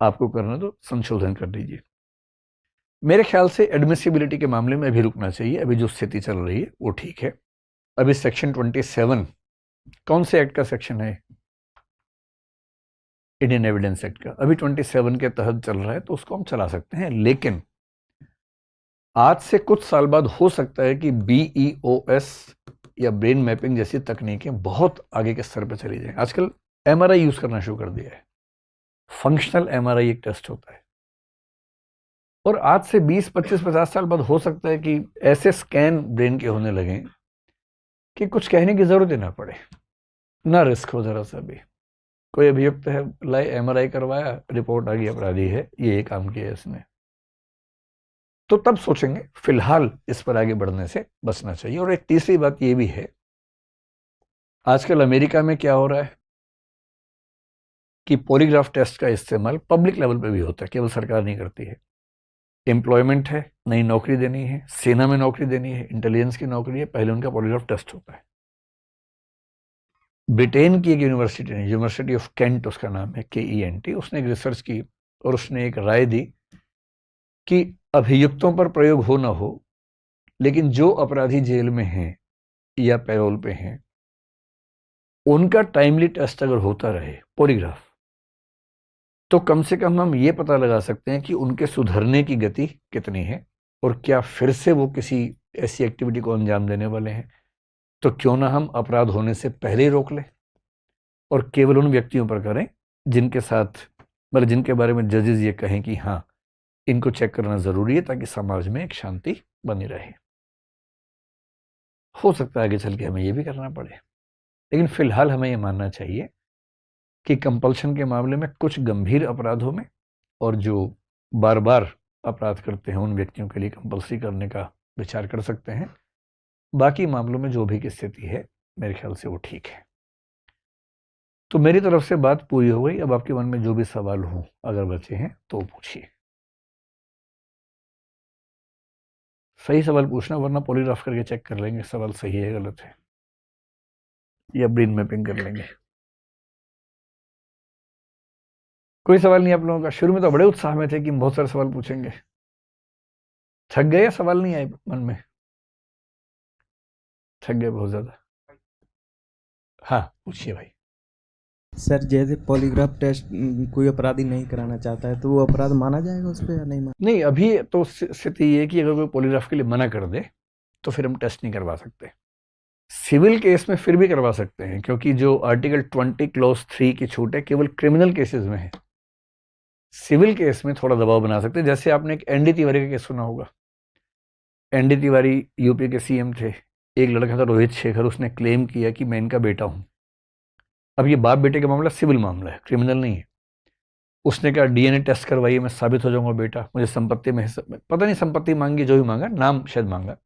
आपको करना तो संशोधन कर दीजिए। मेरे ख्याल से एडमिसिबिलिटी के मामले में अभी रुकना चाहिए, अभी जो स्थिति चल रही है वो ठीक है। अभी सेक्शन 27, कौन से एक्ट का सेक्शन है? इंडियन एविडेंस एक्ट का, अभी 27 के तहत चल रहा है, तो उसको हम चला सकते हैं। लेकिन आज से कुछ साल बाद हो सकता है कि BEOS या ब्रेन मैपिंग जैसी तकनीकें बहुत आगे के स्तर पर चली जाएं। आजकल MRI यूज करना शुरू कर दिया है, फंक्शनल MRI एक टेस्ट होता है, और आज से 20, 25, 50 साल बाद हो सकता है कि ऐसे स्कैन ब्रेन के होने लगे कि कुछ कहने की जरूरत ही ना पड़े, ना रिस्क हो जरा सा भी। कोई अभियुक्त है, लाए MRI करवाया, रिपोर्ट आ गई अपराधी है, ये काम किया इसने, तो तब सोचेंगे। फिलहाल इस पर आगे बढ़ने से बचना चाहिए। और एक तीसरी बात ये भी है, आजकल अमेरिका में क्या हो रहा है कि पॉलीग्राफ टेस्ट का इस्तेमाल पब्लिक लेवल पे भी होता है, केवल सरकार नहीं करती है। एम्प्लॉयमेंट है, नई नौकरी देनी है, सेना में नौकरी देनी है, इंटेलिजेंस की नौकरी है, पहले उनका पॉलीग्राफ टेस्ट होता है। ब्रिटेन की एक यूनिवर्सिटी ने, यूनिवर्सिटी ऑफ कैंट उसका नाम है, KENT, उसने एक रिसर्च की और उसने एक राय दी कि अभियुक्तों पर प्रयोग हो ना हो, लेकिन जो अपराधी जेल में हैं या पैरोल पे हैं, उनका टाइमली टेस्ट अगर होता रहे पॉलीग्राफ, तो कम से कम हम ये पता लगा सकते हैं कि उनके सुधरने की गति कितनी है और क्या फिर से वो किसी ऐसी एक्टिविटी को अंजाम देने वाले हैं। तो क्यों ना हम अपराध होने से पहले ही रोक लें और केवल उन व्यक्तियों पर करें जिनके साथ, मतलब जिनके बारे में जजेस ये कहें कि हाँ, इनको चेक करना जरूरी है ताकि समाज में एक शांति बनी रहे। हो सकता है आगे चल के हमें ये भी करना पड़े, लेकिन फिलहाल हमें ये मानना चाहिए कि कंपल्शन के मामले में कुछ गंभीर अपराधों में और जो बार बार अपराध करते हैं उन व्यक्तियों के लिए कंपल्सरी करने का विचार कर सकते हैं। बाकी मामलों में जो भी की स्थिति है मेरे ख्याल से वो ठीक है। तो मेरी तरफ से बात पूरी हो गई। अब आपके मन में जो भी सवाल हो अगर बचे हैं तो पूछिए। सही सवाल पूछना, वरना पॉलीग्राफ करके चेक कर लेंगे सवाल सही है गलत है, या ब्रेन मैपिंग कर लेंगे। कोई सवाल नहीं आप लोगों का? शुरू में तो बड़े उत्साह में थे कि बहुत सारे सवाल पूछेंगे। थक गए या सवाल नहीं आए मन में? थक गए बहुत ज्यादा? हाँ पूछिए भाई। सर जैसे पॉलीग्राफ टेस्ट कोई अपराधी नहीं कराना चाहता है तो वो अपराध माना जाएगा उस पर या नहीं माना? नहीं, अभी तो स्थिति ये है कि अगर कोई पॉलीग्राफ के लिए मना कर दे तो फिर हम टेस्ट नहीं करवा सकते। सिविल केस में फिर भी करवा सकते हैं, क्योंकि जो आर्टिकल 20 क्लॉज 3 की छूट है केवल क्रिमिनल केसेस में है। सिविल केस में थोड़ा दबाव बना सकते हैं। जैसे आपने एक एनडी तिवारी का केस सुना होगा। एनडी तिवारी यूपी के सीएम थे। एक लड़का था रोहित शेखर, उसने क्लेम किया कि मैं इनका बेटा हूं। अब ये बाप बेटे का मामला सिविल मामला है, क्रिमिनल नहीं है। उसने कहा डीएनए टेस्ट करवाइए, मैं साबित हो जाऊंगा बेटा, मुझे संपत्ति में हिस्सा, पता नहीं संपत्ति मांगी, जो भी मांगा, नाम शायद मांगा।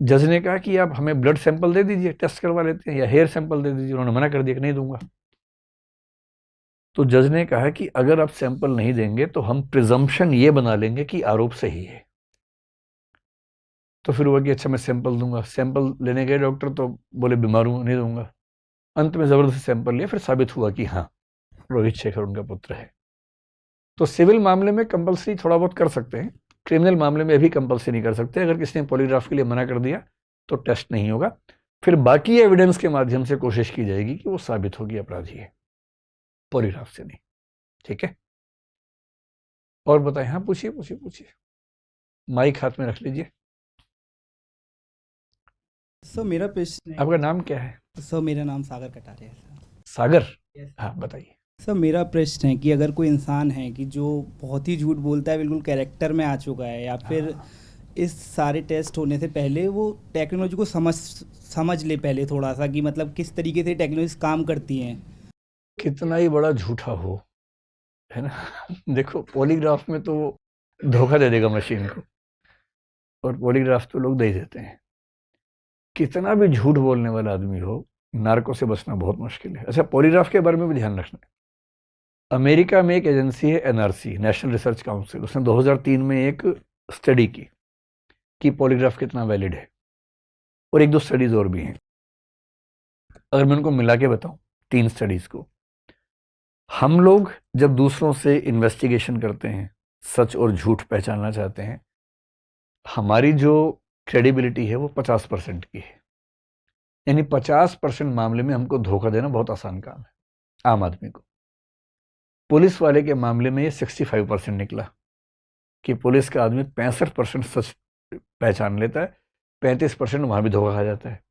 जज ने कहा कि आप हमें ब्लड सैंपल दे दीजिए, टेस्ट करवा लेते हैं, या हेयर सैंपल दे दीजिए। उन्होंने मना कर दिया कि नहीं दूंगा। तो जज ने कहा कि अगर आप सैंपल नहीं देंगे तो हम प्रिजम्पशन ये बना लेंगे कि आरोप सही है। तो फिर हुआ कि अच्छा मैं सैंपल दूंगा। सैंपल लेने गए डॉक्टर तो बोले बीमार हूं, नहीं दूंगा। अंत में जबरदस्ती सैंपल लिया, फिर साबित हुआ कि हाँ रोहित शेखर उनका पुत्र है। तो सिविल मामले में कंपल्सरी थोड़ा बहुत कर सकते हैं, क्रिमिनल मामले में भी कंपल्सरी नहीं कर सकते। अगर किसी ने पॉलीग्राफ के लिए मना कर दिया तो टेस्ट नहीं होगा, फिर बाकी एविडेंस के माध्यम से कोशिश की जाएगी कि वो साबित होगी अपराधी है, पॉलीग्राफ से नहीं। ठीक है, और बताएं। हाँ पूछिए पूछिए पूछिए, माइक हाथ में रख लीजिए। सर मेरा प्रश्न है, आपका नाम क्या है? सर मेरा नाम सागर कटारिया है सर। सागर? हाँ बताइए। सर मेरा प्रश्न है कि अगर कोई इंसान है कि जो बहुत ही झूठ बोलता है, बिल्कुल कैरेक्टर में आ चुका है, या फिर इस सारे टेस्ट होने से पहले वो टेक्नोलॉजी को समझ ले पहले थोड़ा सा, कि मतलब किस तरीके से टेक्नोलॉजी काम करती हैं। कितना ही बड़ा झूठा हो, है ना देखो पॉलीग्राफ में तो धोखा दे देगा मशीन को, और पॉलीग्राफ तो लोग दे देते हैं। कितना भी झूठ बोलने वाला आदमी हो, नार्को से बचना बहुत मुश्किल है। अच्छा, पॉलीग्राफ के बारे में भी ध्यान रखना है। अमेरिका में एक एजेंसी है एनआरसी, नेशनल रिसर्च काउंसिल, उसने 2003 में एक स्टडी की कि पॉलीग्राफ कितना वैलिड है, और एक दो स्टडीज और भी हैं। अगर मैं उनको मिला के बताऊं, 3 स्टडीज को, हम लोग जब दूसरों से इन्वेस्टिगेशन करते हैं, सच और झूठ पहचानना चाहते हैं, हमारी जो क्रेडिबिलिटी है वो 50% की है। यानी 50% मामले में हमको धोखा देना बहुत आसान काम है आम आदमी को। पुलिस वाले के मामले में ये 65% निकला कि पुलिस का आदमी 65% सच पहचान लेता है, 35% वहां भी धोखा खा जाता है।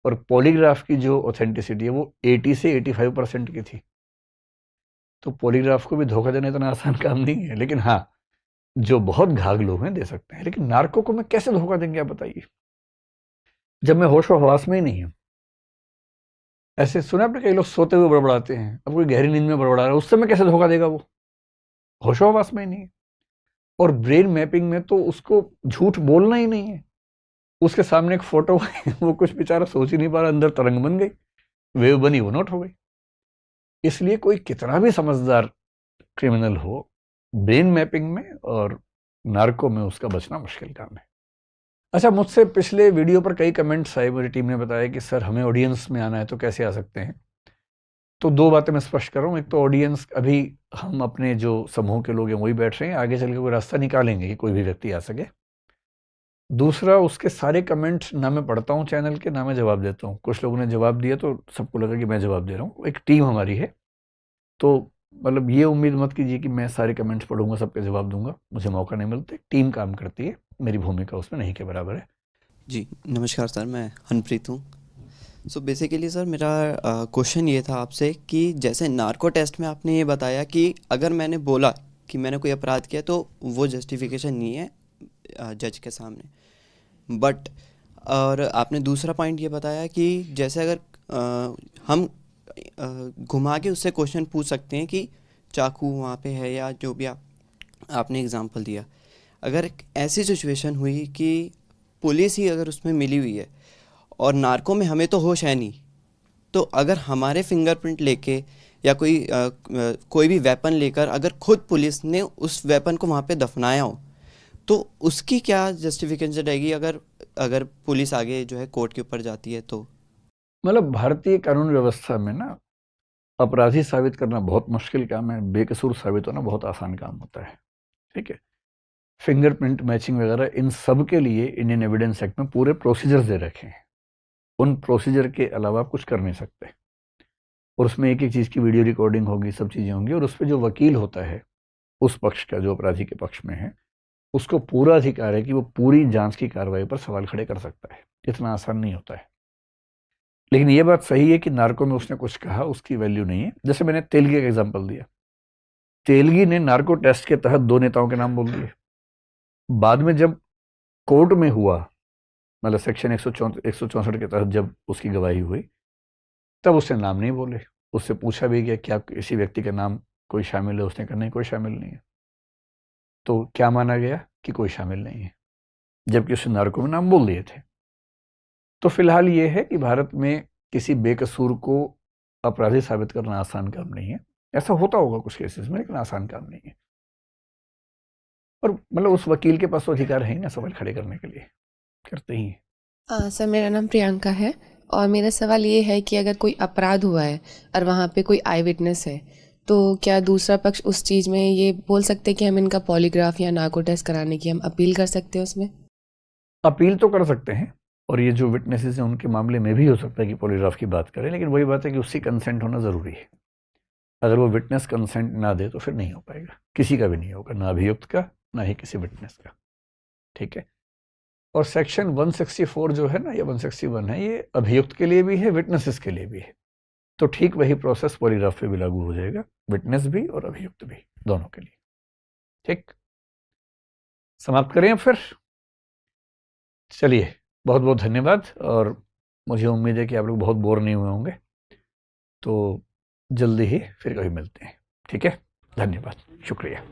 और पॉलीग्राफ की जो ऑथेंटिसिटी है वो 80 से 85% की थी। तो पॉलीग्राफ को भी धोखा देना इतना आसान काम नहीं है, लेकिन हाँ जो बहुत घाघ लोग हैं दे सकते हैं। लेकिन नार्को को मैं कैसे धोखा देंगे आप बताइए, जब मैं होश हवास में ही नहीं हूं। ऐसे सुना आपने, कई लोग सोते हुए बड़बड़ाते हैं, अब कोई गहरी नींद में बड़बड़ा रहा है, उस समय कैसे धोखा देगा वो? होश हवास में ही नहीं है। और ब्रेन मैपिंग में तो उसको झूठ बोलना ही नहीं है। उसके सामने एक फोटो है, वो कुछ बेचारा सोच ही नहीं पा रहा, अंदर तरंग बन गई, वेव बनी, वो नोट हो गई। इसलिए कोई कितना भी समझदार क्रिमिनल हो, ब्रेन मैपिंग में और नार्को में उसका बचना मुश्किल काम है। अच्छा, मुझसे पिछले वीडियो पर कई कमेंट्स आए, मेरी टीम ने बताया कि सर हमें ऑडियंस में आना है तो कैसे आ सकते हैं। तो 2 बातें मैं स्पष्ट कर रहा हूँ। एक तो ऑडियंस, अभी हम अपने जो समूह के लोग हैं वही बैठ रहे हैं, आगे चल के कोई रास्ता निकालेंगे कि कोई भी व्यक्ति आ सके। दूसरा, उसके सारे कमेंट्स ना मैं पढ़ता हूँ चैनल के, ना मैं जवाब देता हूँ। कुछ लोगों ने जवाब दिया तो सबको लगा कि मैं जवाब दे रहा हूँ। एक टीम हमारी है, तो मतलब ये उम्मीद मत कीजिए कि मैं सारे कमेंट्स पढ़ूंगा, सबके जवाब दूंगा, मुझे मौका नहीं मिलते। टीम काम करती है, मेरी भूमिका उसमें नहीं के बराबर है। जी नमस्कार सर, मैं हनप्रीत हूँ। सो बेसिकली सर मेरा क्वेश्चन ये था आपसे कि जैसे नार्को टेस्ट में आपने ये बताया कि अगर मैंने बोला कि मैंने कोई अपराध किया तो वो जस्टिफिकेशन नहीं है जज के सामने, बट और आपने दूसरा पॉइंट ये बताया कि जैसे अगर हम घुमा के उससे क्वेश्चन पूछ सकते हैं कि चाकू वहाँ पे है या जो भी आपने एग्जांपल दिया, अगर एक ऐसी सिचुएशन हुई कि पुलिस ही अगर उसमें मिली हुई है और नार्को में हमें तो होश है नहीं, तो अगर हमारे फिंगरप्रिंट लेके या कोई भी वेपन लेकर अगर खुद पुलिस ने उस वेपन को वहाँ पे दफनाया हो तो उसकी क्या जस्टिफिकेशन रहेगी अगर अगर पुलिस आगे जो है कोर्ट के ऊपर जाती है तो? मतलब भारतीय कानून व्यवस्था में ना अपराधी साबित करना बहुत मुश्किल काम है, बेकसूर साबित होना बहुत आसान काम होता है। ठीक है, फिंगरप्रिंट मैचिंग वगैरह इन सब के लिए इंडियन एविडेंस एक्ट में पूरे प्रोसीजर्स दे रखे हैं। उन प्रोसीजर के अलावा आप कुछ कर नहीं सकते, और उसमें एक एक चीज़ की वीडियो रिकॉर्डिंग होगी, सब चीज़ें होंगी, और उस पर जो वकील होता है उस पक्ष का, जो अपराधी के पक्ष में है, उसको पूरा अधिकार है कि वो पूरी जांच की कार्रवाई पर सवाल खड़े कर सकता है। इतना आसान नहीं होता है। लेकिन ये बात सही है कि नार्को में उसने कुछ कहा, उसकी वैल्यू नहीं है। जैसे मैंने तेलगी का एग्जाम्पल दिया, तेलगी ने नार्को टेस्ट के तहत 2 नेताओं के नाम बोल दिए। बाद में जब कोर्ट में हुआ, मतलब सेक्शन 164 के तहत जब उसकी गवाही हुई, तब उसने नाम नहीं बोले। उससे पूछा भी गया क्या किसी व्यक्ति का नाम कोई शामिल है, उसने कहा नहीं, कोई शामिल नहीं है। तो क्या माना गया कि कोई शामिल नहीं है, जबकि उसने नार्को में नाम बोल दिए थे। तो फिलहाल ये है कि भारत में किसी बेकसूर को अपराधी साबित करना आसान काम नहीं है। ऐसा होता होगा कुछ केसेस में, लेकिन आसान काम नहीं है। और मतलब उस वकील के पास तो अधिकार है ही ना सवाल खड़े करने के लिए, करते ही हैं। सर मेरा नाम प्रियंका है और मेरा सवाल ये है कि अगर कोई अपराध हुआ है और वहाँ पे कोई आई विटनेस है तो क्या दूसरा पक्ष उस चीज़ में ये बोल सकते हैं कि हम इनका पॉलीग्राफ या नार्को टेस्ट कराने की हम अपील कर सकते हैं उसमें? अपील तो कर सकते हैं, और ये जो विटनेसेस हैं उनके मामले में भी हो सकता है कि पॉलीग्राफ की बात करें, लेकिन वही बात है कि उससे कंसेंट होना ज़रूरी है। अगर वो विटनेस कंसेंट ना दे तो फिर नहीं हो पाएगा, किसी का भी नहीं होगा, ना अभियुक्त का ना ही किसी विटनेस का। ठीक है, और सेक्शन 164 जो है ना, या 161 है, ये अभियुक्त के लिए भी है, विटनेसेस के लिए भी है। तो ठीक वही प्रोसेस पॉलीग्राफ पे भी लागू हो जाएगा, विटनेस भी और अभियुक्त भी, दोनों के लिए। ठीक, समाप्त करें अब फिर। चलिए, बहुत बहुत धन्यवाद, और मुझे उम्मीद है कि आप लोग बहुत बोर नहीं हुए होंगे। तो जल्दी ही फिर कभी मिलते हैं। ठीक है, धन्यवाद, शुक्रिया।